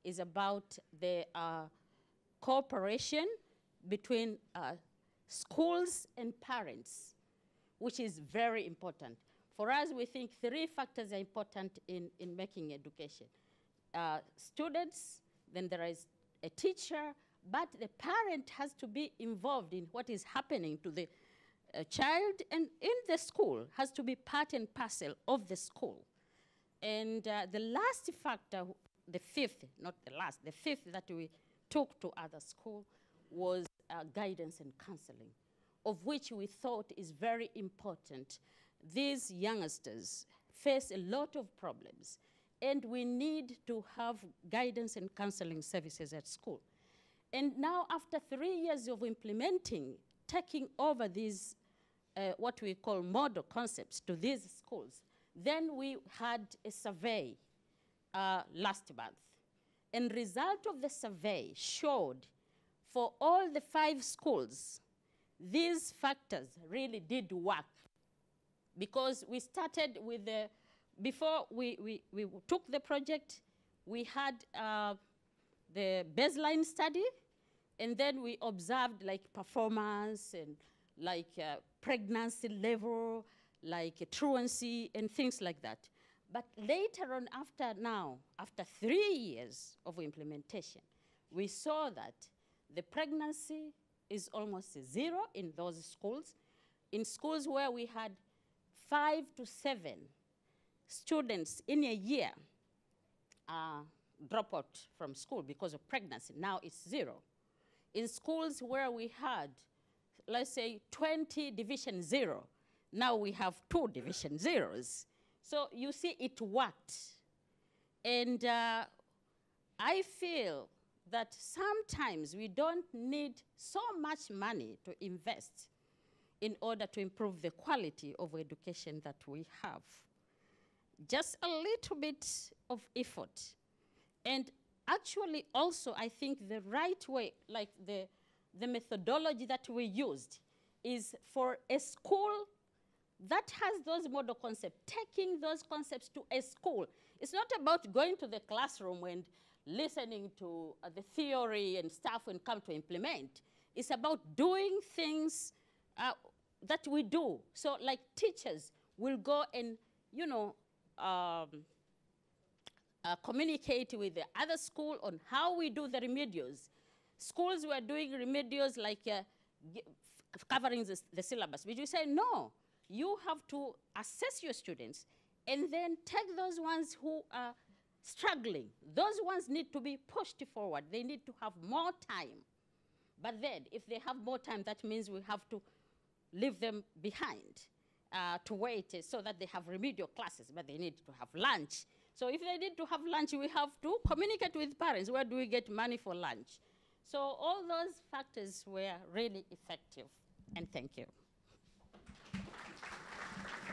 is about the cooperation between schools and parents, which is very important. For us, we think 3 factors are important in making education. Students, then there is a teacher, but the parent has to be involved in what is happening to the child, and in the school, has to be part and parcel of the school. And the last factor, the 5th, not the last, the 5th that we took to other school was guidance and counseling, of which we thought is very important. These youngsters face a lot of problems, and we need to have guidance and counseling services at school. And now, after 3 years of implementing, taking over these, what we call model concepts to these schools, then we had a survey last month. And result of the survey showed for all the 5 schools, these factors really did work. Because we started with the, before we took the project, we had the baseline study, and then we observed like performance and like pregnancy level, like truancy and things like that. But later on, after 3 years of implementation, we saw that the pregnancy is almost 0 in those schools. In schools where we had 5 to 7 students in a year drop out from school because of pregnancy, now it's 0. In schools where we had let's say, 20 division 0. Now we have 2 division 0s. So you see, it worked. And I feel that sometimes we don't need so much money to invest in order to improve the quality of education that we have. Just a little bit of effort. And actually also, I think the right way, like the methodology that we used, is for a school that has those model concepts, taking those concepts to a school. It's not about going to the classroom and listening to the theory and stuff and come to implement. It's about doing things that we do. So like teachers will go and, communicate with the other school on how we do the remedios. Schools were doing remedios like covering the syllabus, but you say, no, you have to assess your students and then take those ones who are struggling. Those ones need to be pushed forward. They need to have more time. But then, if they have more time, that means we have to leave them behind to wait so that they have remedial classes, but they need to have lunch. So if they need to have lunch, we have to communicate with parents. Where do we get money for lunch? So all those factors were really effective. And thank you.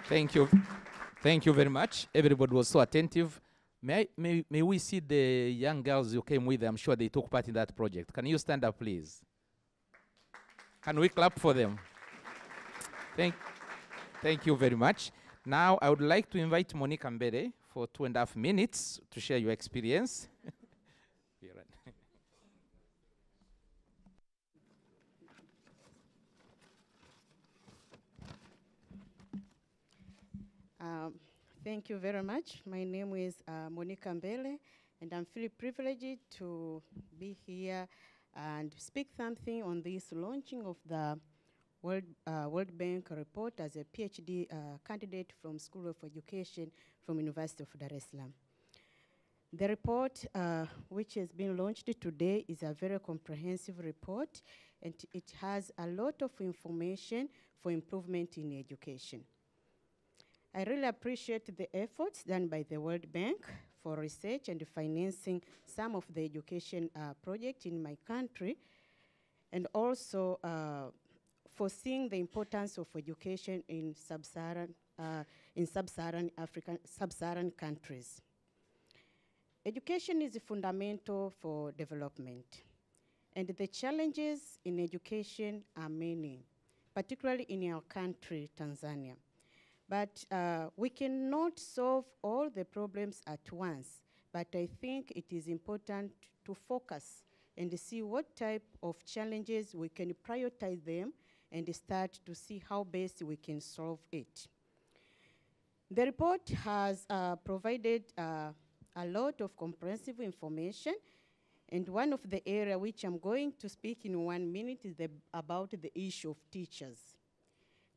Thank you. Thank you very much. Everybody was so attentive. May we see the young girls you came with? I'm sure they took part in that project. Can you stand up, please? Can we clap for them? Thank you very much. Now, I would like to invite Monica Mbele for 2.5 minutes to share your experience. Thank you very much. My name is Monica Mbele, and I'm really privileged to be here and speak something on this launching of the World Bank report as a PhD candidate from School of Education from University of Dar es Salaam. The report, which has been launched today, is a very comprehensive report, and it has a lot of information for improvement in education. I really appreciate the efforts done by the World Bank for research and financing some of the education projects in my country, and also for seeing the importance of education in sub-Saharan countries. Education is fundamental for development, and the challenges in education are many, particularly in our country, Tanzania. But we cannot solve all the problems at once, but I think it is important to focus and see what type of challenges we can prioritize them and start to see how best we can solve it. The report has provided a lot of comprehensive information, and one of the areas which I'm going to speak in 1 minute is about the issue of teachers.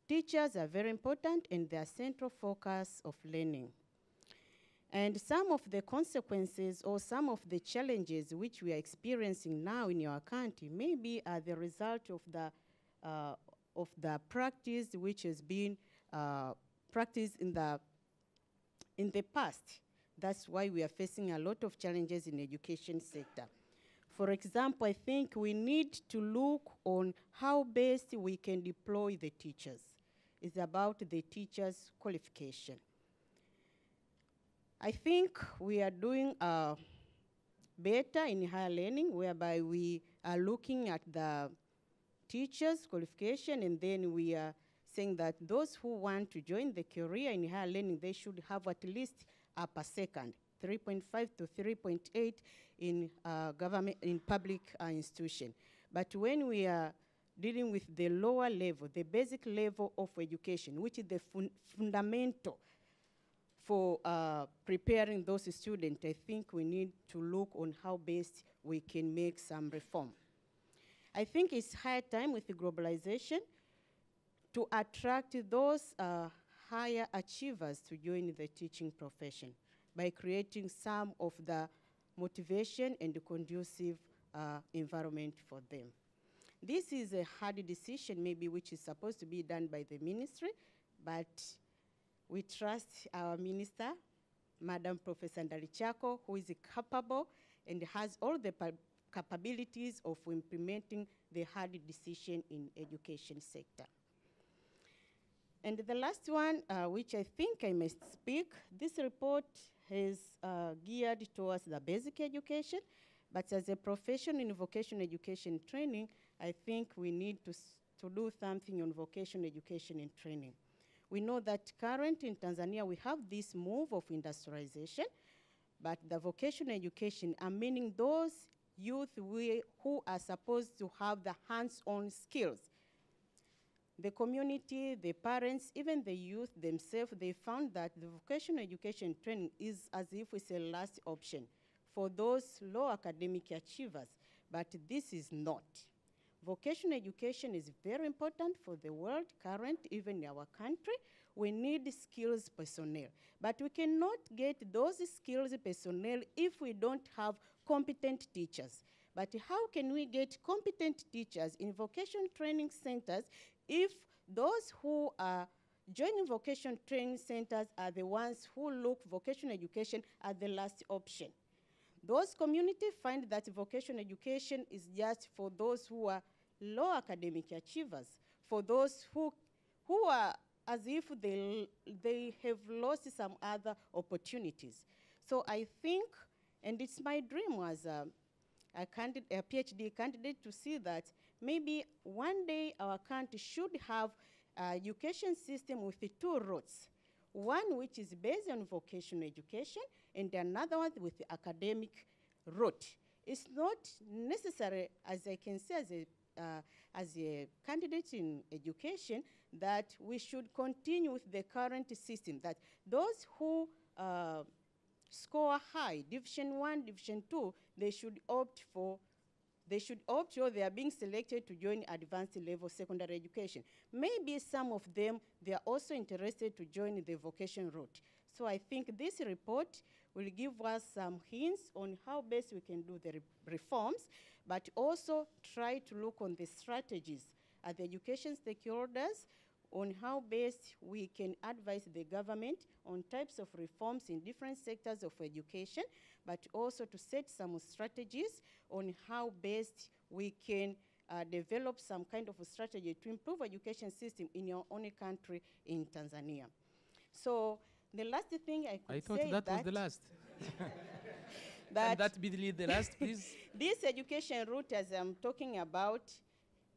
Teachers are very important and they are central focus of learning. And some of the consequences or some of the challenges which we are experiencing now in our country maybe are the result of the practice which has been practiced in the past. That's why we are facing a lot of challenges in the education sector. For example, I think we need to look on how best we can deploy the teachers. It's about the teachers' qualification. I think we are doing better in higher learning, whereby we are looking at the teachers' qualification, and then we are saying that those who want to join the career in higher learning, they should have at least per second, 3.5 to 3.8 in government, in public institution. But when we are dealing with the lower level, the basic level of education, which is the fundamental for preparing those students, I think we need to look on how best we can make some reform. I think it's high time with the globalization to attract those higher achievers to join the teaching profession by creating some of the motivation and the conducive environment for them. This is a hard decision, maybe, which is supposed to be done by the ministry, but we trust our minister, Madam Professor Ndalichako, who is capable and has all the capabilities of implementing the hard decision in education sector. And the last one, which I think I must speak, this report is geared towards the basic education, but as a profession in vocational education training, I think we need to do something on vocational education and training. We know that currently in Tanzania, we have this move of industrialization, but the vocational education are meaning those youth who are supposed to have the hands-on skills. The community, the parents, even the youth themselves, they found that the vocational education training is as if it's a last option for those low academic achievers, but this is not. Vocational education is very important for the world, current, even in our country. We need skills personnel, but we cannot get those skills personnel if we don't have competent teachers. But how can we get competent teachers in vocational training centers if those who are joining vocational training centers are the ones who look vocational education as the last option? Those communities find that vocational education is just for those who are low academic achievers, for those who are as if they have lost some other opportunities. So I think, and it's my dream as a PhD candidate to see that maybe one day our country should have an education system with the two routes. One which is based on vocational education and another one with the academic route. It's not necessary, as I can say as a candidate in education, that we should continue with the current system, that those who score high, Division 1, Division 2, they should opt or they are being selected to join advanced level secondary education. Maybe some of them, they are also interested to join the vocation route. So I think this report will give us some hints on how best we can do the reforms, but also try to look on the strategies at the education stakeholders on how best we can advise the government on types of reforms in different sectors of education, but also to set some strategies on how best we can develop some kind of a strategy to improve education system in your own country in Tanzania. So the last thing I could say I thought that was the last. Can that be the last, please? This education route, as I'm talking about,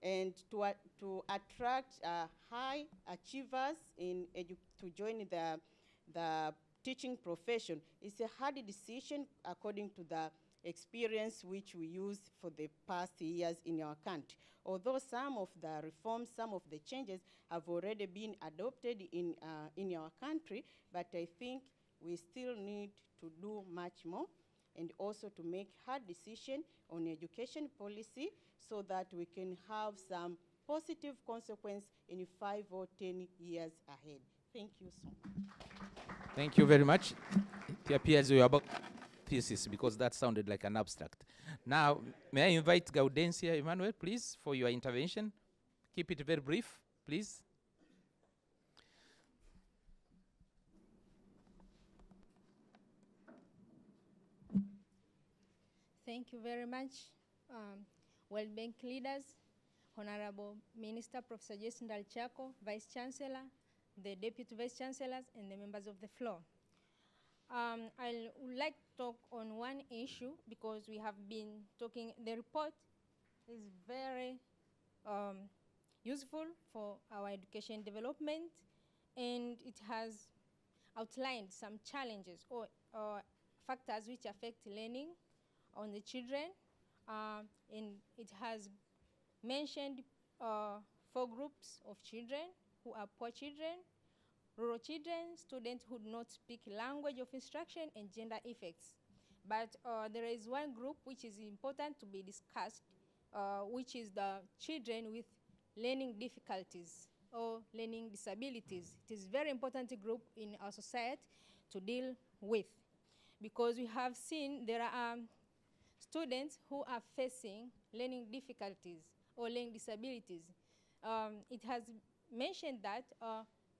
and to attract high achievers to join the teaching profession, is a hard decision according to the experience which we used for the past years in our country. Although some of the reforms, some of the changes have already been adopted in our country, but I think we still need to do much more and also to make hard decisions on education policy so that we can have some positive consequence in 5 or 10 years ahead. Thank you so much. Thank you very much. It appears we are about thesis because that sounded like an abstract. Now, may I invite Gaudensia Emmanuel, please, for your intervention. Keep it very brief, please. Thank you very much, World Bank leaders, Honorable Minister Professor Joyce Ndalichako, Vice Chancellor, the Deputy Vice Chancellors, and the members of the floor. I would like to talk on one issue because we have been talking, the report is very useful for our education development, and it has outlined some challenges or factors which affect learning on the children, and it has mentioned 4 groups of children who are poor children, rural children, students who do not speak language of instruction, and gender effects. But there is one group which is important to be discussed, which is the children with learning difficulties or learning disabilities. It is a very important group in our society to deal with, because we have seen there are students who are facing learning difficulties or learning disabilities. It has mentioned that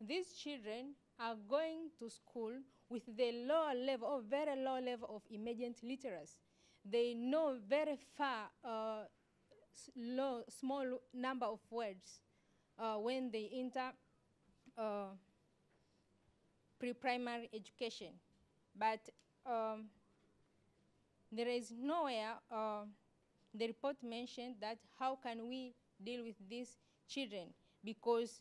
these children are going to school with the lower level or very low level of emergent literacy. They know very far small number of words when they enter pre-primary education. But there is nowhere the report mentioned that how can we deal with these children, because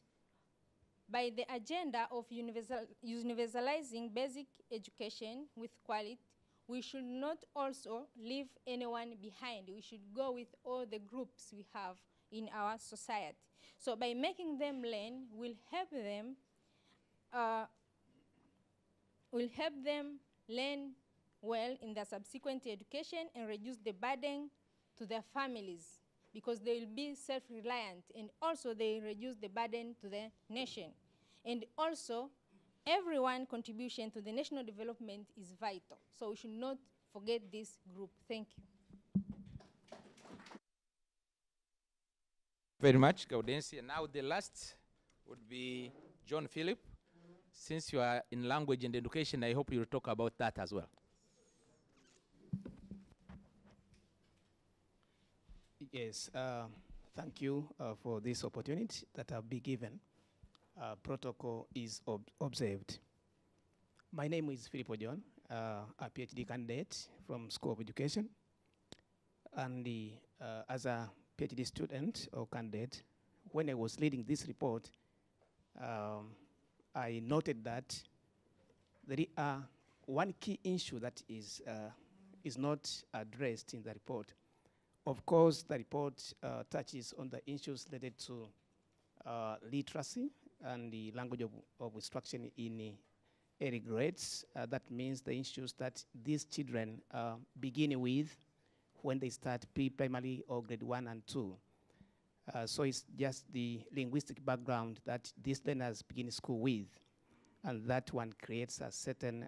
by the agenda of universalizing basic education with quality, we should not also leave anyone behind. We should go with all the groups we have in our society. So by making them learn, we'll help them learn well in their subsequent education and reduce the burden to their families, because they will be self-reliant, and also they reduce the burden to the nation. And also, everyone's contribution to the national development is vital. So we should not forget this group. Thank you. Very much, Gaudensia. Now the last would be John Philip. Since you are in language and education, I hope you'll talk about that as well. Yes, thank you for this opportunity that I'll be given. Protocol is observed. My name is Philip John, a PhD candidate from School of Education. And as a PhD student or candidate, when I was reading this report, I noted that there are one key issue that is not addressed in the report. Of course, the report touches on the issues related to literacy and the language of instruction in early grades. That means the issues that these children begin with when they start pre-primary or grade 1 and 2. So it's just the linguistic background that these learners begin school with. And that one creates a certain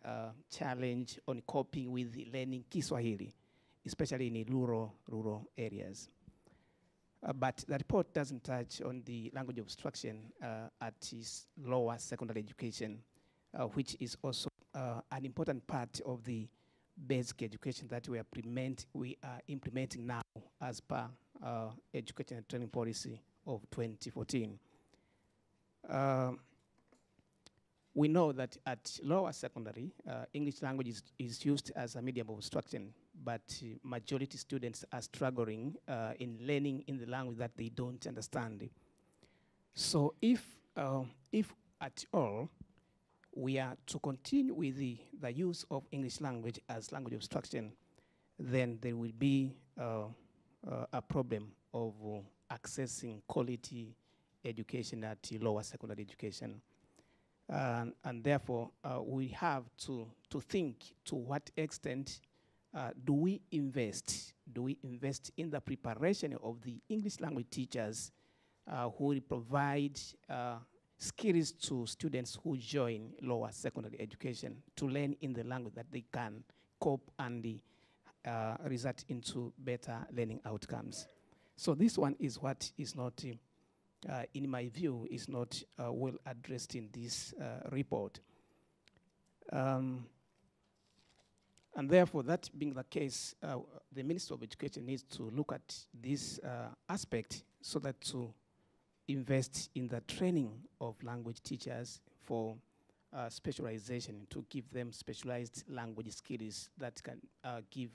challenge on coping with learning Kiswahili, especially in the rural areas. But the report doesn't touch on the language of instruction at its lower secondary education, which is also an important part of the basic education that we are implementing now as per Education and Training Policy of 2014. We know that at lower secondary, English language is used as a medium of instruction, but majority students are struggling in learning in the language that they don't understand. So if at all we are to continue with the use of English language as language of instruction, then there will be a problem of accessing quality education at lower secondary education. And therefore, we have to think to what extent do we invest in the preparation of the English language teachers who will provide skills to students who join lower secondary education to learn in the language that they can cope and result into better learning outcomes. So this one is what is not in my view, is not well addressed in this report. And therefore, that being the case, the Minister of Education needs to look at this aspect so that to invest in the training of language teachers for specialization, to give them specialized language skills that can give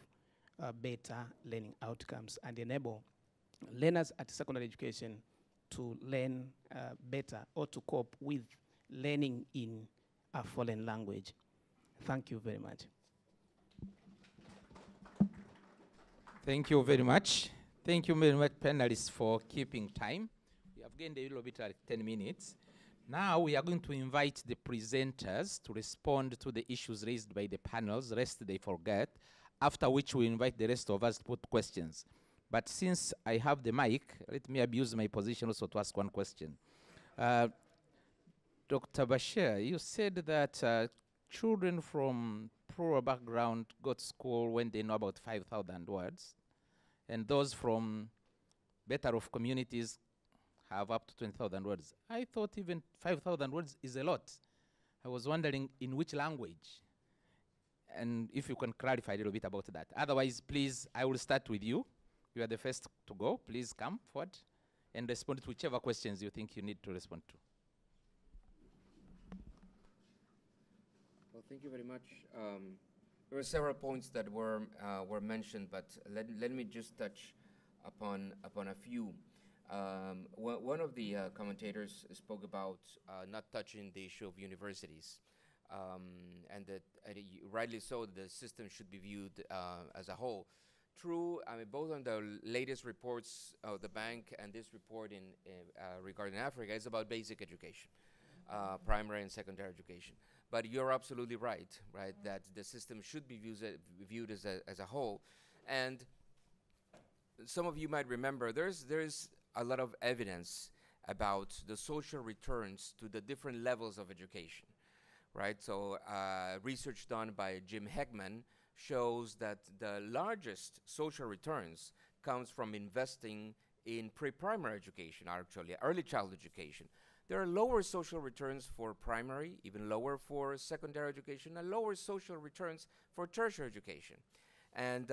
better learning outcomes and enable learners at secondary education to learn better or to cope with learning in a foreign language. Thank you very much. Thank you very much. Thank you very much, panelists, for keeping time. We have gained a little bit like 10 minutes. Now we are going to invite the presenters to respond to the issues raised by the panels, rest they forget, after which we invite the rest of us to put questions. But since I have the mic, let me abuse my position also to ask one question. Dr. Bashir, you said that children from poorer background go to school when they know about 5,000 words, and those from better off communities have up to 20,000 words. I thought even 5,000 words is a lot. I was wondering in which language, and if you can clarify a little bit about that. Otherwise, please, I will start with you. You are the first to go. Please come forward and respond to whichever questions you think you need to respond to. Well, thank you very much. There were several points that were mentioned, but let me just touch upon a few. One of the commentators spoke about not touching the issue of universities, and that rightly so, the system should be viewed as a whole. True, I mean, both on the latest reports of the bank and this report regarding Africa is about basic education, primary and secondary education. But you're absolutely right, that the system should be viewed as a whole. And some of you might remember there's a lot of evidence about the social returns to the different levels of education, right? So research done by Jim Heckman shows that the largest social returns comes from investing in pre-primary education, actually early childhood education. There are lower social returns for primary, even lower for secondary education, and lower social returns for tertiary education. And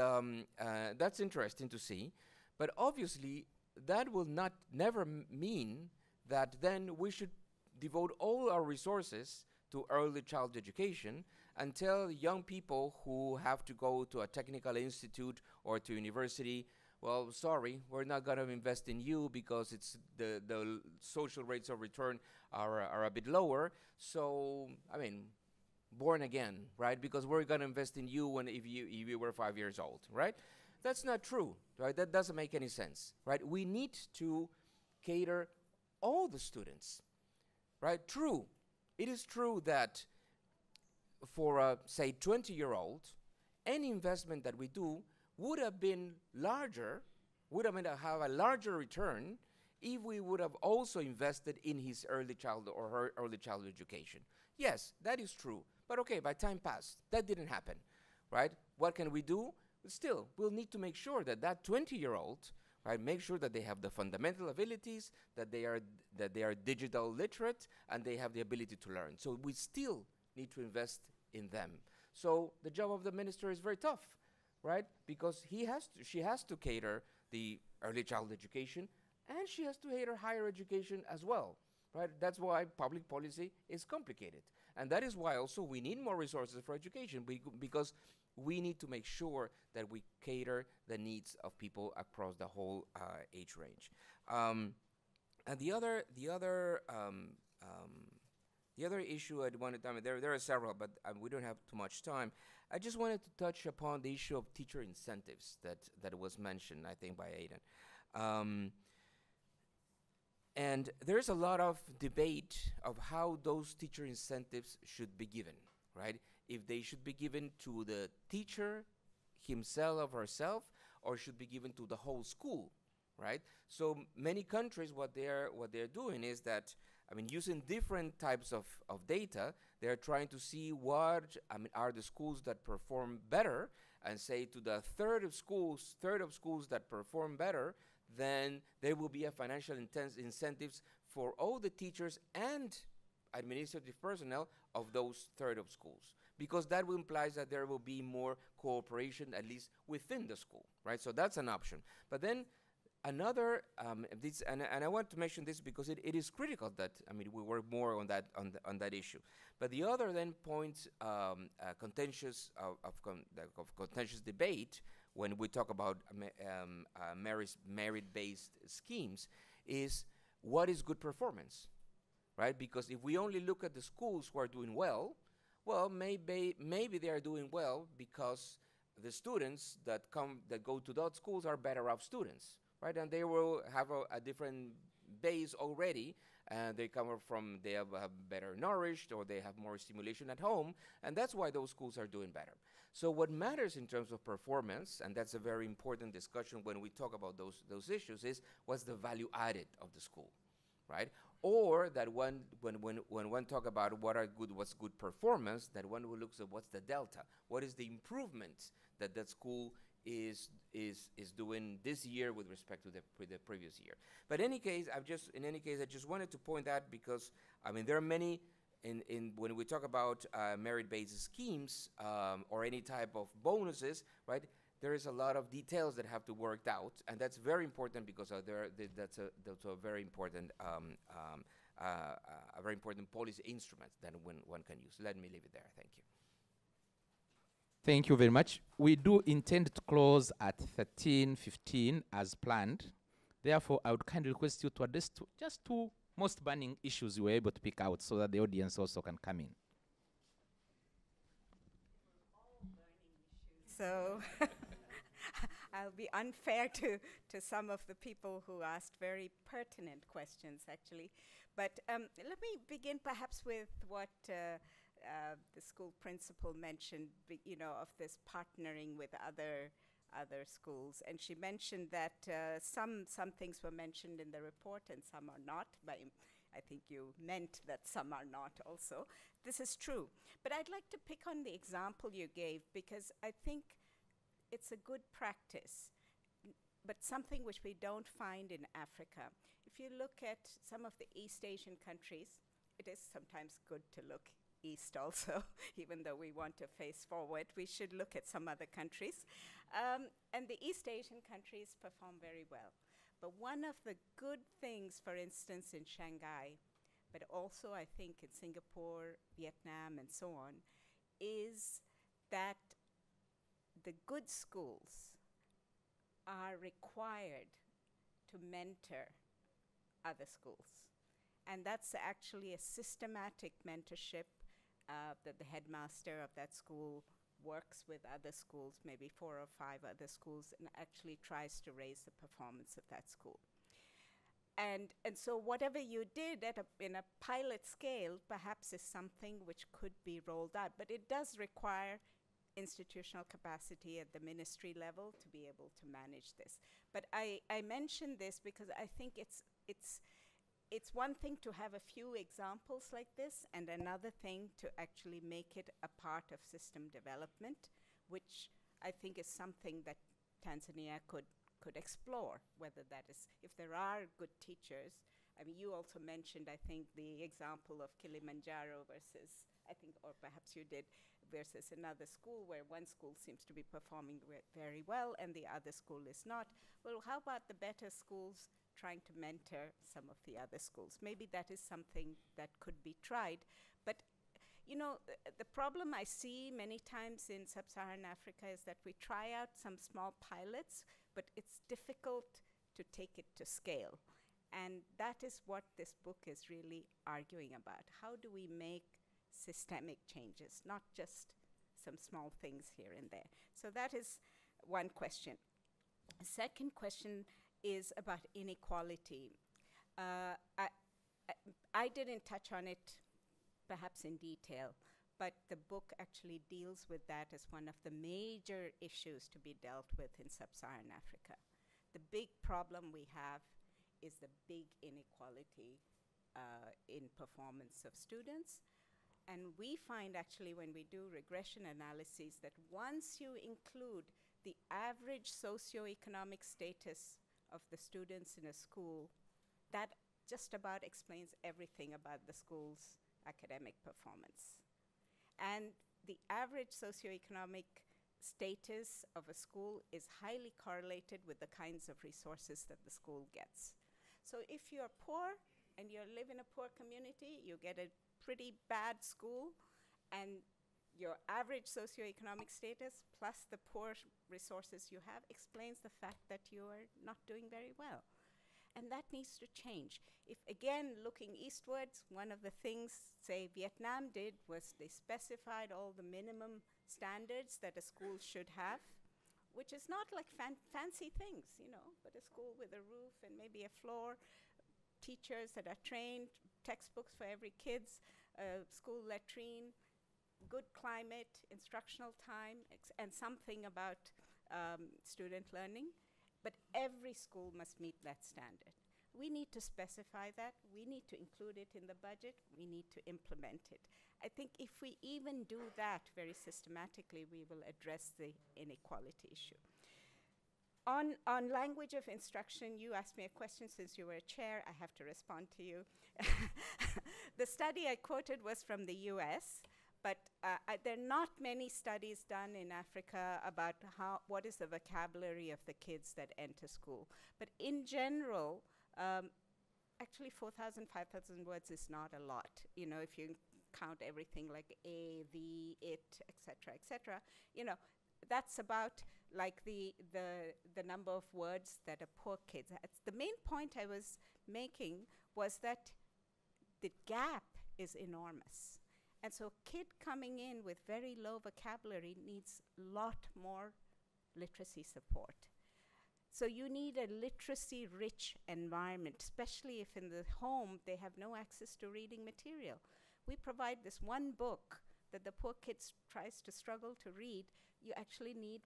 that's interesting to see. But obviously, that will never mean that then we should devote all our resources to early childhood education until young people who have to go to a technical institute or to university, well, sorry, we're not going to invest in you because it's the social rates of return are a bit lower. So, I mean, born again, right? Because we're going to invest in you if you were 5 years old, right? That's not true, right? That doesn't make any sense, right? We need to cater all the students, right? True. It is true that for a, say, 20-year-old, any investment that we do would have been larger, would have have a larger return if we would have also invested in his early childhood or her early childhood education. Yes, that is true. But okay, by time passed, that didn't happen, right? What can we do? Still, we'll need to make sure that that 20-year-old, right, make sure that they have the fundamental abilities, that they are digital literate, and they have the ability to learn. So we still need to invest in them. So the job of the minister is very tough, right? Because she has to cater the early childhood education, and she has to cater higher education as well, right? That's why public policy is complicated. And that is why also we need more resources for education, because we need to make sure that we cater the needs of people across the whole age range. And the other issue I wanted, I mean, there are several, but we don't have too much time. I just wanted to touch upon the issue of teacher incentives that was mentioned, I think, by Aidan. And there's a lot of debate of how those teacher incentives should be given, right? If they should be given to the teacher himself or herself, or should be given to the whole school, right? So many countries, what they're doing is that, I mean, using different types of data, they're trying to see what, I mean, are the schools that perform better, and say to the third of schools that perform better, then there will be a financial incentives for all the teachers and administrative personnel of those third of schools, because that will implies that there will be more cooperation, at least within the school, right? So that's an option. But then another, and I want to mention this because it is critical that, I mean, we work more on that issue. But the other then point, contentious debate when we talk about merit-based schemes is what is good performance, right? Because if we only look at the schools who are doing well, maybe they are doing well because the students that go to those schools are better off students, right? And they will have a different base already, and they have better nourished, or they have more stimulation at home, and that's why those schools are doing better. So what matters in terms of performance, and that's a very important discussion when we talk about those issues, is what's the value added of the school, right? Or that when one talk about what's good performance, that one will look at what's the delta, what is the improvement that school is doing this year with respect to the previous year. But in any case, I just wanted to point out, because I mean there are many when we talk about merit-based schemes or any type of bonuses, right? There is a lot of details that have to work out, and that's very important, because that's a very important policy instrument that one can use. Let me leave it there. Thank you. Thank you very much. We do intend to close at 13:15 as planned. Therefore, I would kindly request you to address just two most burning issues you were able to pick out, so that the audience also can come in. So I'll be unfair to some of the people who asked very pertinent questions, actually. But let me begin perhaps with what the school principal mentioned, of this partnering with other schools. And she mentioned that some things were mentioned in the report and some are not. But I think you meant that some are not also. This is true. But I'd like to pick on the example you gave, because I think it's a good practice, but something which we don't find in Africa. If you look at some of the East Asian countries, it is sometimes good to look east also, even though we want to face forward, we should look at some other countries. And the East Asian countries perform very well. But one of the good things, for instance, in Shanghai, but also I think in Singapore, Vietnam, and so on, is that the good schools are required to mentor other schools. And that's actually a systematic mentorship that the headmaster of that school works with other schools, maybe 4 or 5 other schools, and actually tries to raise the performance of that school. And so whatever you did in a pilot scale perhaps is something which could be rolled out, but it does require institutional capacity at the ministry level to be able to manage this. But I mention this because I think it's one thing to have a few examples like this, and another thing to actually make it a part of system development, which I think is something that Tanzania could explore, whether that is, if there are good teachers. I mean, you also mentioned, I think, the example of Kilimanjaro versus, I think, or perhaps you did, versus another school, where one school seems to be performing very well and the other school is not. Well, how about the better schools trying to mentor some of the other schools? Maybe that is something that could be tried. But the problem I see many times in sub-Saharan Africa is that we try out some small pilots, but it's difficult to take it to scale. And that is what this book is really arguing about. How do we make systemic changes, not just some small things here and there? So that is one question. The second question is about inequality. I didn't touch on it perhaps in detail, but the book actually deals with that as one of the major issues to be dealt with in sub-Saharan Africa. The big problem we have is the big inequality in performance of students. And we find actually when we do regression analyses that once you include the average socioeconomic status of the students in a school, that just about explains everything about the school's academic performance. And the average socioeconomic status of a school is highly correlated with the kinds of resources that the school gets. So if you're poor and you live in a poor community, you get a pretty bad school, and your average socioeconomic status plus the poor resources you have explains the fact that you are not doing very well. And that needs to change. If, again, looking eastwards, one of the things, say, Vietnam did was they specified all the minimum standards that a school should have, which is not like fancy things, but a school with a roof and maybe a floor, teachers that are trained, textbooks for every kid's, school latrine, good climate, instructional time, and something about student learning. But every school must meet that standard. We need to specify that. We need to include it in the budget. We need to implement it. I think if we even do that very systematically, we will address the inequality issue. On language of instruction, you asked me a question. Since you were a chair, I have to respond to you. The study I quoted was from the US, but there are not many studies done in Africa about what is the vocabulary of the kids that enter school. But in general, actually 4,000, 5,000 words is not a lot. You know, if you count everything like a, the, it, etc., you know, that's about like the number of words that a poor kid has. The main point I was making was that the gap is enormous. And so a kid coming in with very low vocabulary needs a lot more literacy support. So you need a literacy-rich environment, especially if in the home they have no access to reading material. We provide this one book that the poor kid tries to struggle to read. You actually need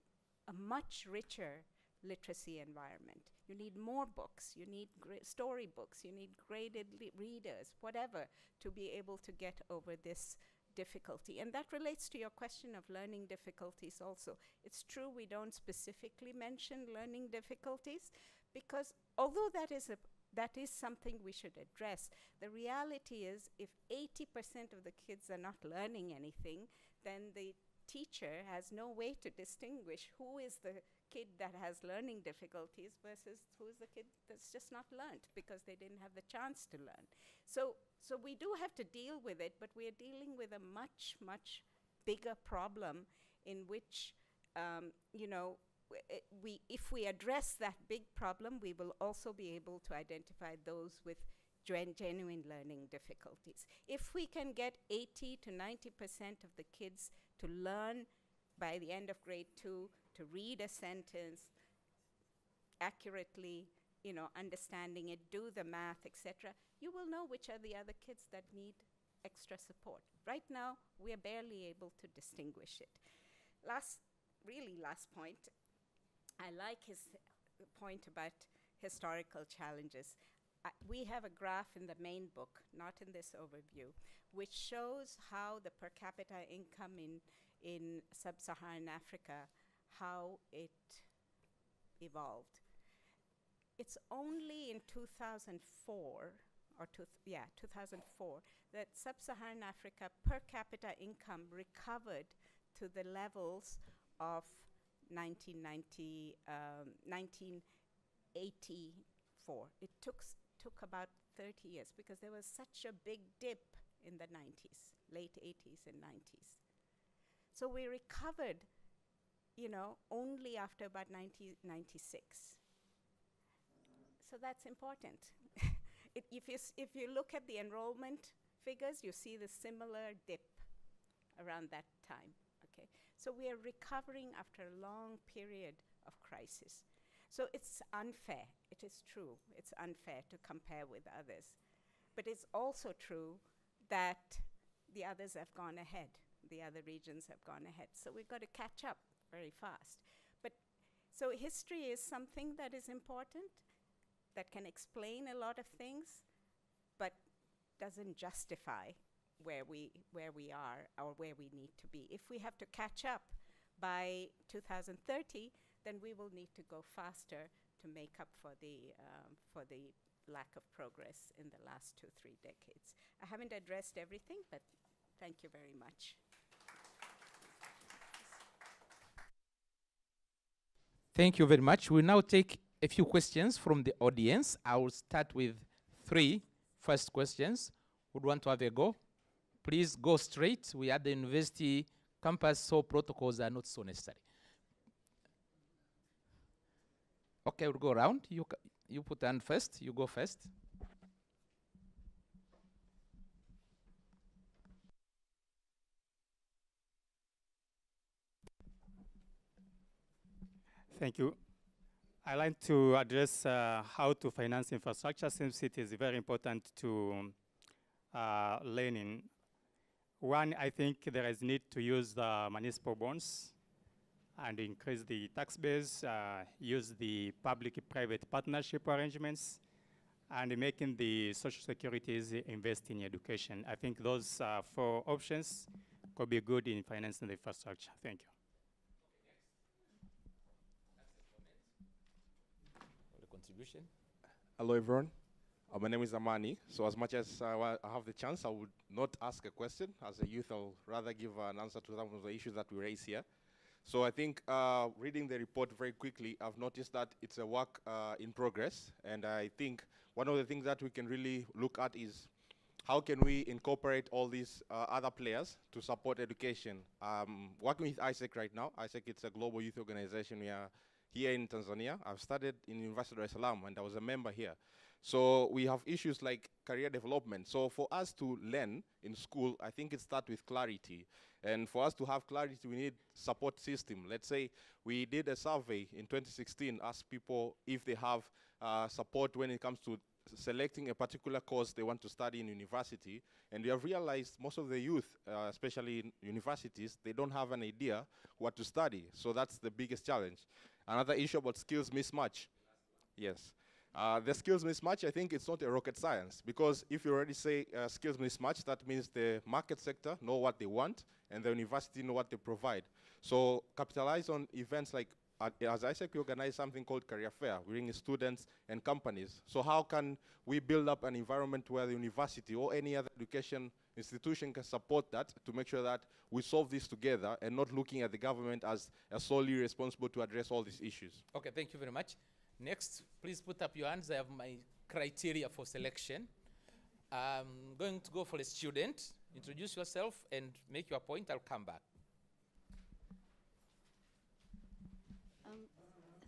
a much richer literacy environment. You need more books, you need story books, you need graded readers, whatever, to be able to get over this difficulty. And that relates to your question of learning difficulties also. It's true we don't specifically mention learning difficulties, because although that is something we should address, the reality is if 80% of the kids are not learning anything, then the teacher has no way to distinguish who is the kid that has learning difficulties versus who is the kid that's just not learned because they didn't have the chance to learn. So we do have to deal with it, but we are dealing with a much, much bigger problem in which, you know, if we address that big problem, we will also be able to identify those with genuine learning difficulties. If we can get 80 to 90% of the kids to learn by the end of grade 2 to read a sentence accurately, you know, understanding it, do the math, etc., you will know which are the other kids that need extra support. Right now, we are barely able to distinguish it. Last point, I like his point about historical challenges. We have a graph in the main book, not in this overview, which shows how the per capita income in sub-Saharan Africa, how it evolved. It's only in 2004, 2004, that sub-Saharan Africa per capita income recovered to the levels of 1984. It took about 30 years because there was such a big dip in the 90s, late 80s and 90s. So we recovered, you know, only after about 1996. So that's important. If you look at the enrollment figures, you see the similar dip around that time. Okay, so we are recovering after a long period of crisis. So it's unfair. It is true. It's unfair to compare with others. But it's also true that the others have gone ahead. The other regions have gone ahead. So we've got to catch up very fast. But so history is something that is important, that can explain a lot of things, but doesn't justify where we are or where we need to be. If we have to catch up by 2030, then we will need to go faster to make up for the lack of progress in the last 2-3 decades. I haven't addressed everything, but thank you very much. Thank you very much. We'll now take a few questions from the audience. I will start with 3 first questions. Would want to have a go? Please go straight. We are at the university campus, so protocols are not so necessary. Okay, we'll go around. You put hand first. You go first. Thank you. I'd like to address how to finance infrastructure, since it is very important to learning. One, I think there is need to use the municipal bonds and increase the tax base, use the public-private partnership arrangements, and making the social securities invest in education. I think those 4 options could be good in financing the infrastructure. Thank you. contribution. Hello, everyone. My name is Amani. So as much as I have the chance, I would not ask a question. As a youth, I'll rather give an answer to some of the issues that we raise here. So I think reading the report very quickly, I've noticed that it's a work in progress. And I think one of the things that we can really look at is how can we incorporate all these other players to support education. Working with ISEC right now. ISEC, it's a global youth organization. We are here in Tanzania. I've studied in University of Dar es Salaam, and I was a member here. So we have issues like career development. So for us to learn in school, I think it starts with clarity. And for us to have clarity, we need support system. Let's say we did a survey in 2016, asked people if they have support when it comes to selecting a particular course they want to study in university. And we have realized most of the youth, especially in universities, they don't have an idea what to study. So that's the biggest challenge. Another issue about skills mismatch. Yes. The skills mismatch, I think it's not a rocket science, because if you already say skills mismatch, that means the market sector know what they want and the university know what they provide. So capitalize on events like, as I said, we organize something called Career Fair. We bring students and companies. So how can we build up an environment where the university or any other education institution can support that to make sure that we solve this together and not looking at the government as solely responsible to address all these issues. Okay, thank you very much. Next, please put up your hands. I have my criteria for selection. I'm going to go for a student. Introduce yourself and make your point. I'll come back.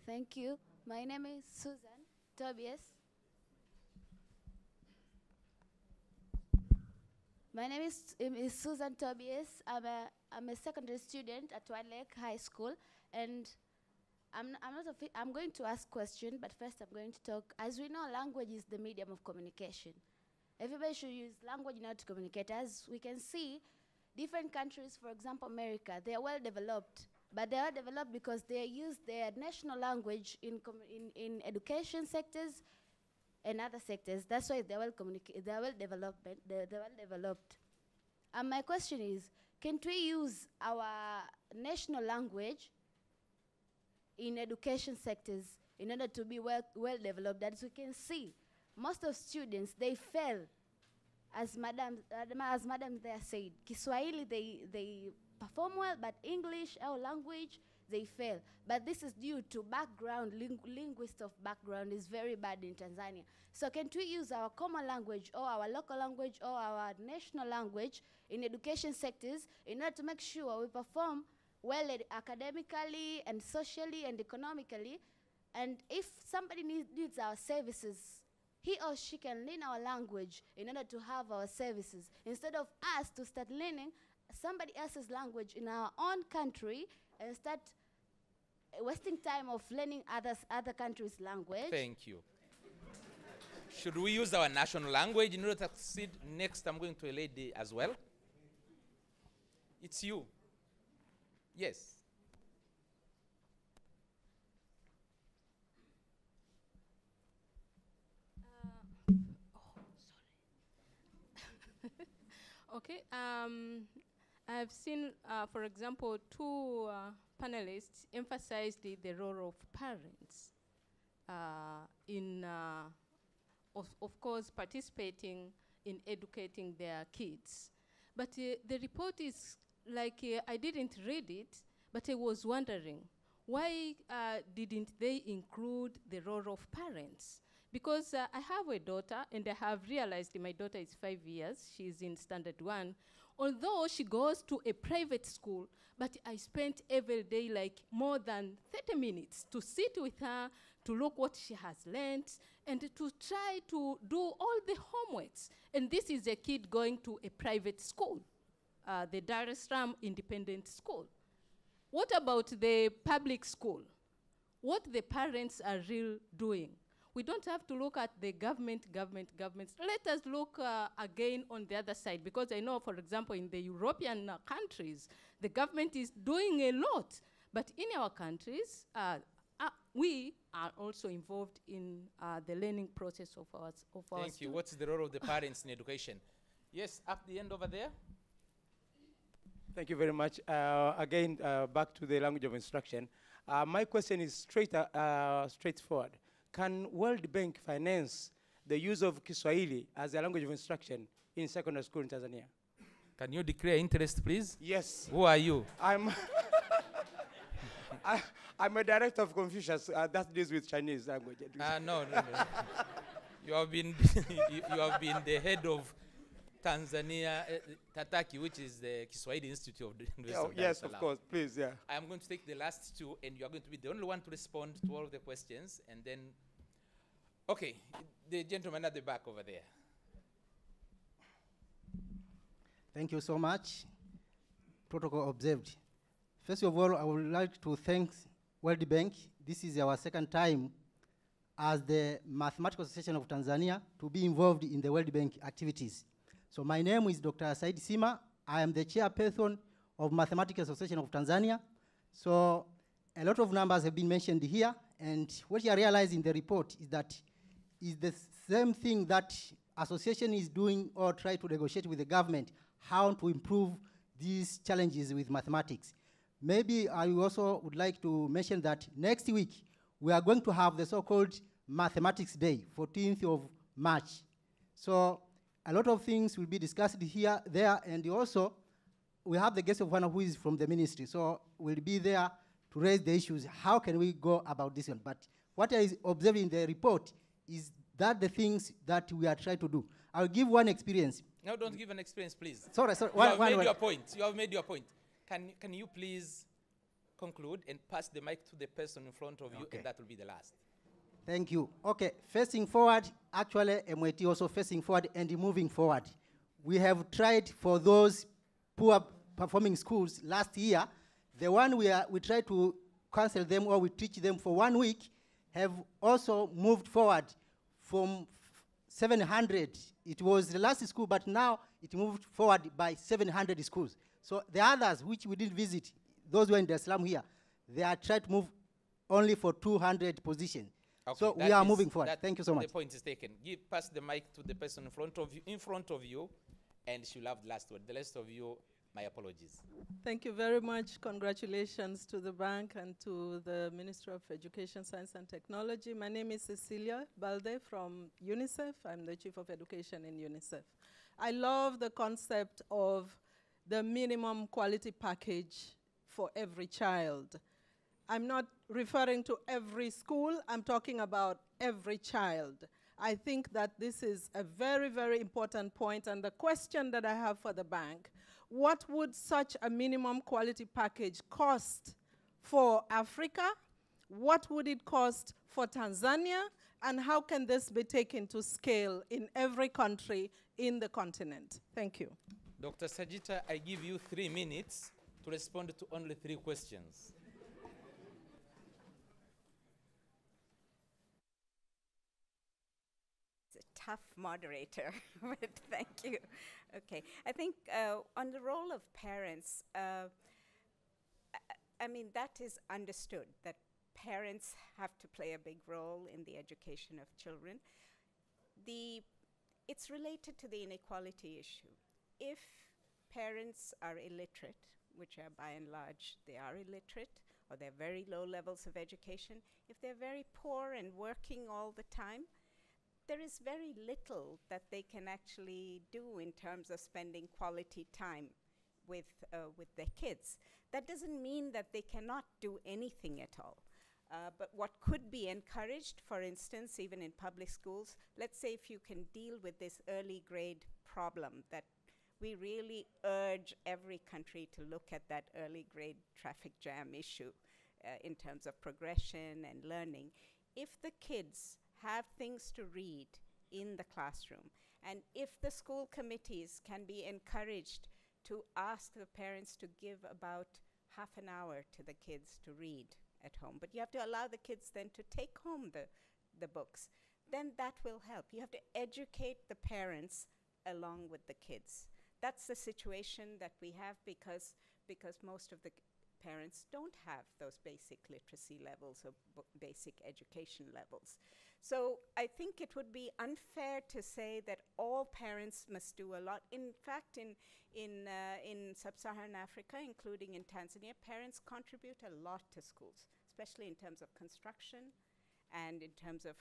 Thank you. My name is Susan Tobias. My name is Susan Tobias. I'm a secondary student at White Lake High School, and I'm going to ask questions, but first I'm going to talk. As we know, language is the medium of communication. Everybody should use language in order to communicate. As we can see, different countries, for example, America, they are well developed, but they are developed because they use their national language in education sectors and other sectors. That's why they're well developed. And my question is, can't we use our national language in education sectors in order to be well developed? As we can see, most of students, they fail. As Madam there said, Kiswahili, they perform well, but English, our language, they fail. But this is due to background, linguist of background is very bad in Tanzania. So can't we use our common language or our local language or our national language in education sectors in order to make sure we perform well academically and socially and economically? And if somebody needs our services, he or she can learn our language in order to have our services, instead of us to start learning somebody else's language in our own country and start wasting time of learning other countries' language. Thank you. Should we use our national language in order to succeed? Next, I'm going to a lady as well. It's you. Yes. Okay. I've seen, for example, two panelists emphasized the role of parents in, of course, participating in educating their kids. But the report is like, I didn't read it, but I was wondering, why didn't they include the role of parents? Because I have a daughter, and I have realized my daughter is 5 years. She's in standard 1. Although she goes to a private school, but I spent every day like more than 30 minutes to sit with her, to look what she has learned, and to try to do all the homeworks. And this is a kid going to a private school, the Dar es Salaam Independent School. What about the public school? What the parents are really doing? We don't have to look at the governments. Let us look again on the other side, because I know, for example, in the European countries, the government is doing a lot. But in our countries, we are also involved in the learning process of our Thank you. What's the role of the parents in education? Yes, up the end over there. Thank you very much. Again, back to the language of instruction. My question is straightforward. can World Bank finance the use of Kiswahili as a language of instruction in secondary school in Tanzania? Can you declare interest, please? Yes. Who are you? I'm I'm a director of Confucius that deals with Chinese language. No. You have been you have been the head of Tanzania Tataki, which is the Kiswahili Institute of the University of Dar es Yes, Salaam. of course, please, yeah. I am going to take the last two, and you are going to be the only one to respond to all of the questions, and then, okay, the gentleman at the back over there. Thank you so much. Protocol observed. First of all, I would like to thank World Bank. This is our second time as the Mathematical Association of Tanzania to be involved in the World Bank activities. So my name is Dr. Said Sima. I am the chairperson of Mathematical Association of Tanzania. So a lot of numbers have been mentioned here, and what I realized in the report is that is the same thing that association is doing or try to negotiate with the government, how to improve these challenges with mathematics. Maybe I also would like to mention that next week we are going to have the so-called Mathematics Day, 14th of March. So a lot of things will be discussed here, there, and also we have the guest of honor who is from the ministry. So we'll be there to raise the issues. How can we go about this one? But what I observed in the report is that the things that we are trying to do. I'll give one experience. No, don't give an experience, please. Sorry. You have made your point. You have made your point. Can you please conclude and pass the mic to the person in front of you, and that will be the last. Thank you. Okay, facing forward, actually, MIT also facing forward and moving forward. We have tried for those poor performing schools last year. The one we tried to counsel them or we teach them for 1 week have also moved forward from 700. It was the last school, but now it moved forward by 700 schools. So the others, which we didn't visit, those who are in Dar es Salaam here, they are trying to move only for 200 positions. Okay, so we are moving forward. Thank you so much. The point is taken. Pass the mic to the person in front of you, and she'll have the last word. The rest of you, my apologies. Thank you very much. Congratulations to the bank and to the Ministry of Education, Science and Technology. My name is Cecilia Balde from UNICEF. I'm the Chief of Education in UNICEF. I love the concept of the minimum quality package for every child. I'm not referring to every school, I'm talking about every child. I think that this is a very, very important point, and the question that I have for the bank, what would such a minimum quality package cost for Africa? What would it cost for Tanzania? And how can this be taken to scale in every country in the continent? Thank you. Dr. Sajita, I give you 3 minutes to respond to only 3 questions. Tough moderator, but thank you. Okay, I think on the role of parents, I mean, that is understood, that parents have to play a big role in the education of children. It's related to the inequality issue. If parents are illiterate, which are by and large, they are illiterate, or they're very low levels of education, if they're very poor and working all the time, there is very little that they can actually do in terms of spending quality time with their kids. That doesn't mean that they cannot do anything at all. But what could be encouraged, for instance, even in public schools, let's say if you can deal with this early grade problem, that we really urge every country to look at that early grade traffic jam issue in terms of progression and learning. If the kids have things to read in the classroom, and if the school committees can be encouraged to ask the parents to give about half an hour to the kids to read at home, but you have to allow the kids then to take home the books, then that will help. You have to educate the parents along with the kids. That's the situation that we have because most of the parents don't have those basic literacy levels or basic education levels. So I think it would be unfair to say that all parents must do a lot. In fact, in sub-Saharan Africa, including in Tanzania, parents contribute a lot to schools, especially in terms of construction and in terms of,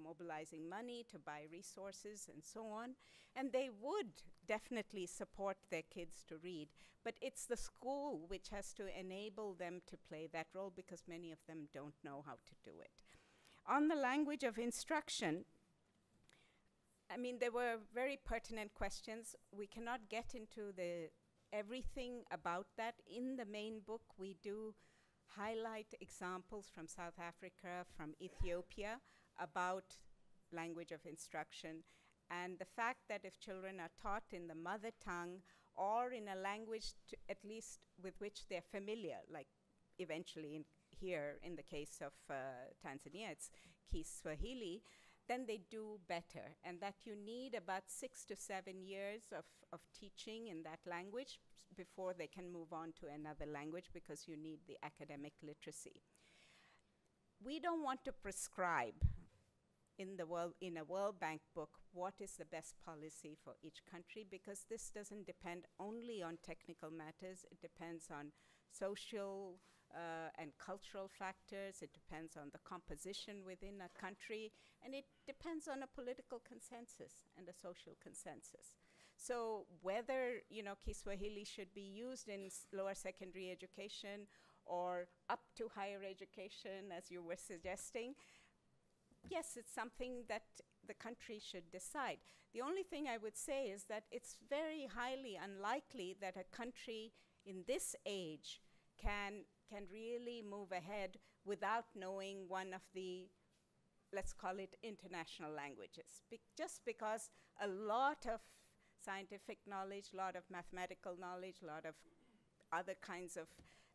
mobilizing money to buy resources and so on. And they would definitely support their kids to read, but it's the school which has to enable them to play that role, because many of them don't know how to do it. On the language of instruction, there were very pertinent questions. We cannot get into everything about that. In the main book, we do highlight examples from South Africa, from Ethiopia, about language of instruction, and the fact that if children are taught in the mother tongue or in a language at least with which they're familiar, like eventually here in the case of Tanzania, it's Kiswahili, then they do better, and that you need about 6 to 7 years of teaching in that language before they can move on to another language, because you need the academic literacy. We don't want to prescribe in a World Bank book what is the best policy for each country, because this doesn't depend only on technical matters. It depends on social and cultural factors. It depends on the composition within a country, and it depends on a political consensus and a social consensus. So whether Kiswahili should be used in lower secondary education or up to higher education, as you were suggesting, yes, it's something that the country should decide. The only thing I would say is that it's very highly unlikely that a country in this age can really move ahead without knowing one of the, let's call it, international languages. Just because a lot of scientific knowledge, a lot of mathematical knowledge, a lot of other kinds of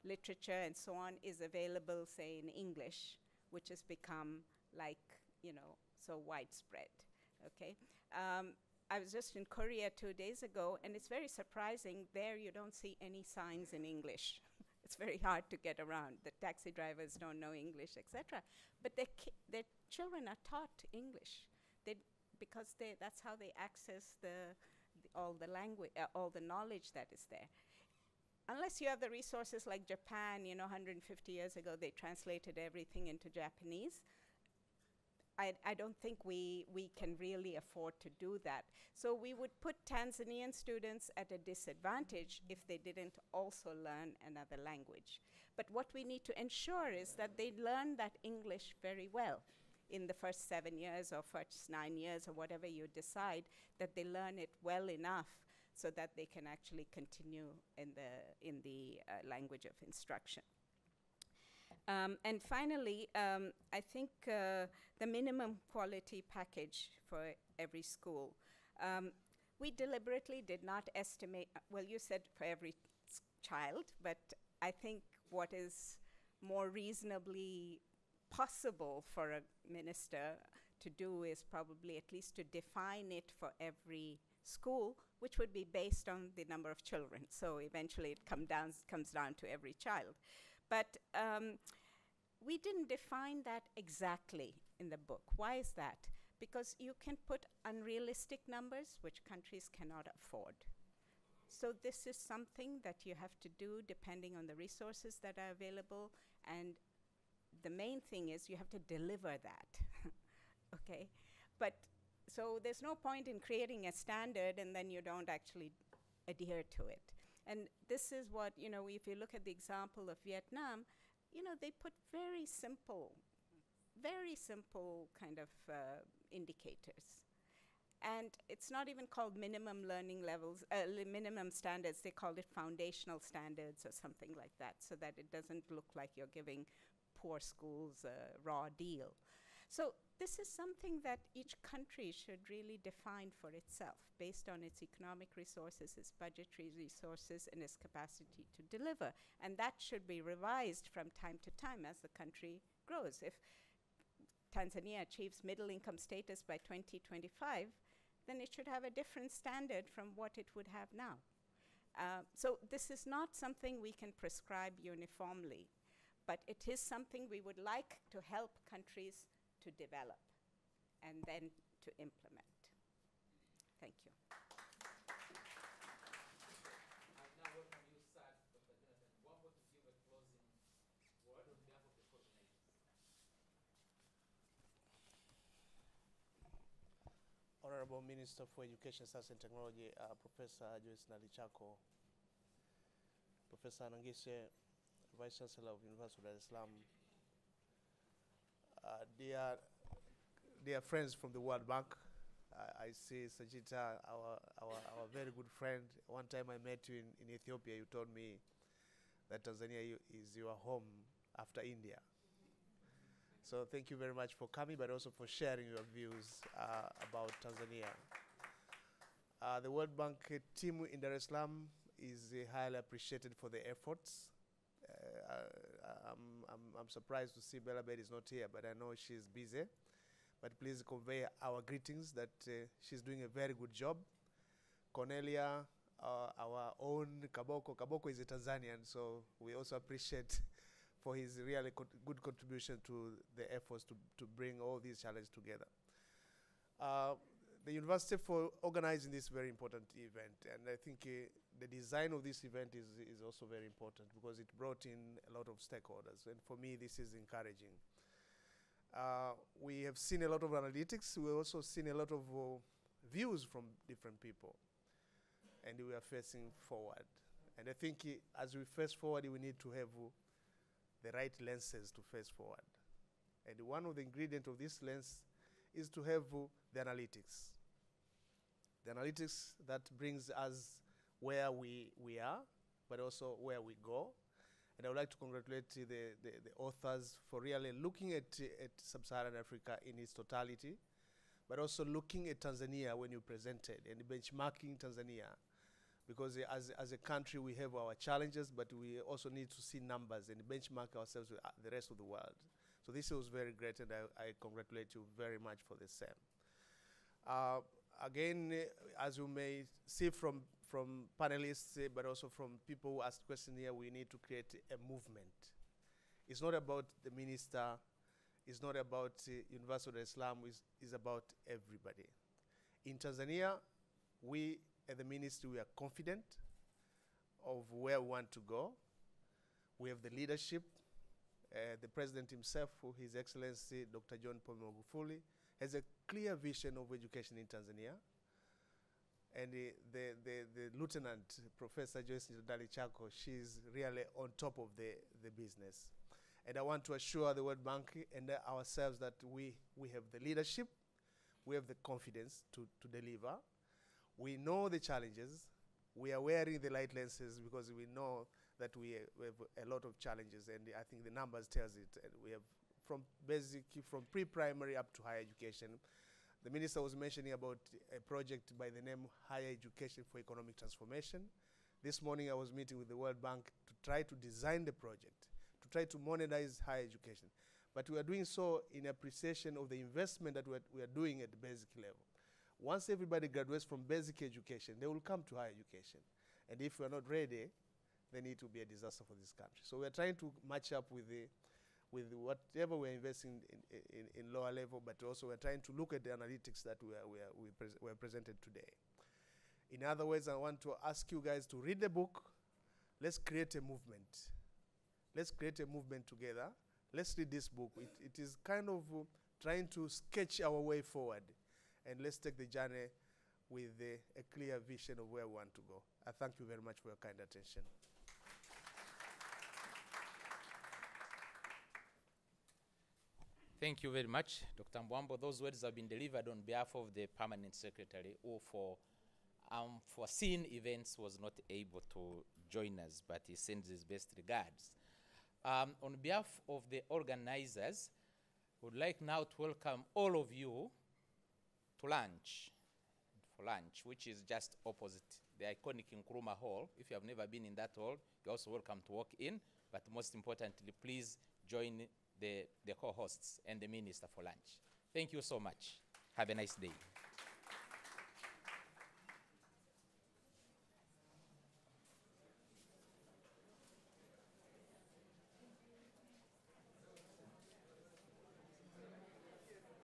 literature and so on is available, say, in English, which has become so widespread, okay? I was just in Korea 2 days ago, and it's very surprising. There you don't see any signs in English. It's very hard to get around. The taxi drivers don't know English, etc. But their children are taught English, because that's how they access all the language, all the knowledge that is there. Unless you have the resources like Japan, 150 years ago, they translated everything into Japanese. I don't think we can really afford to do that. So we would put Tanzanian students at a disadvantage if they didn't also learn another language. But what we need to ensure is that they learn that English very well in the first 7 years or first 9 years or whatever you decide, that they learn it well enough so that they can actually continue in the language of instruction. And finally, I think the minimum quality package for every school. We deliberately did not estimate, well, you said for every child, but I think what is more reasonably possible for a minister to do is probably at least to define it for every school, which would be based on the number of children. So eventually it comes down to every child. But we didn't define that exactly in the book. Why is that? Because you can put unrealistic numbers which countries cannot afford. So this is something that you have to do depending on the resources that are available, and the main thing is you have to deliver that, okay? But so there's no point in creating a standard and then you don't actually adhere to it. And this is what, if you look at the example of Vietnam, they put very simple kind of indicators. And it's not even called minimum learning levels, minimum standards. They called it foundational standards or something like that, so that it doesn't look like you're giving poor schools a raw deal. So this is something that each country should really define for itself based on its economic resources, its budgetary resources, and its capacity to deliver. And that should be revised from time to time as the country grows. If Tanzania achieves middle income status by 2025, then it should have a different standard from what it would have now. So this is not something we can prescribe uniformly, but it is something we would like to help countries to develop and then to implement. Thank you. Now welcome you, sir, Dr. Jonathan Wambo, to give a closing word on behalf of the coordinators. Honorable Minister for Education, Science and Technology, Professor Joyce Ndalichako, Professor Nangise, Vice Chancellor of University of Dar es Salaam, dear friends from the World Bank. I see Sajita, our very good friend. One time I met you in Ethiopia, you told me that Tanzania is your home after India. So thank you very much for coming, but also for sharing your views about Tanzania. The World Bank team in Dar es Salaam is highly appreciated for the efforts. I'm surprised to see Bella Bed is not here, but I know she's busy. But please convey our greetings that she's doing a very good job. Cornelia, our own Kaboko. Kaboko is a Tanzanian, so we also appreciate for his really good contribution to the efforts to bring all these challenges together. The university for organizing this very important event, and I think the design of this event is also very important because it brought in a lot of stakeholders, and for me this is encouraging. We have seen a lot of analytics. We've also seen a lot of views from different people, and we are facing forward. And I think as we face forward, we need to have the right lenses to face forward. And one of the ingredients of this lens is to have the analytics. The analytics that brings us where we are, but also where we go. And I would like to congratulate the authors for really looking at Sub-Saharan Africa in its totality, but also looking at Tanzania when you presented and benchmarking Tanzania. Because as a country, we have our challenges, but we also need to see numbers and benchmark ourselves with the rest of the world. So this was very great, and I congratulate you very much for the same. Again, as you may see from panelists, but also from people who asked questions here, we need to create a movement. It's not about the minister, it's not about University of Islam, it's about everybody. In Tanzania, we at the ministry, we are confident of where we want to go. We have the leadership. The president himself, His Excellency Dr. John Pombe Magufuli, has a clear vision of education in Tanzania. And the lieutenant, Professor Joyce Ndalichako, she's really on top of the business. And I want to assure the World Bank and ourselves that we have the leadership, we have the confidence to deliver. We know the challenges. We are wearing the light lenses because we know that we have a lot of challenges, and I think the numbers tells it. And we have from pre-primary up to higher education. The minister was mentioning about a project by the name Higher Education for Economic Transformation. This morning I was meeting with the World Bank to try to design the project, to try to modernize higher education. But we are doing so in appreciation of the investment that we are doing at the basic level. Once everybody graduates from basic education, they will come to higher education. And if we are not ready, then it will be a disaster for this country. So we are trying to match up with whatever we're investing in lower level, but also we're trying to look at the analytics that we presented today. In other words, I want to ask you guys to read the book. Let's create a movement. Let's create a movement together. Let's read this book. It is kind of trying to sketch our way forward. And let's take the journey with a clear vision of where we want to go. I thank you very much for your kind attention. Thank you very much, Dr. Mbwambo. Those words have been delivered on behalf of the Permanent Secretary, who for foreseen events was not able to join us, but he sends his best regards. On behalf of the organizers, I would like now to welcome all of you to lunch, which is just opposite the iconic Nkrumah Hall. If you have never been in that hall, you're also welcome to walk in, but most importantly, please join the co-hosts and the minister for lunch. Thank you so much. Have a nice day.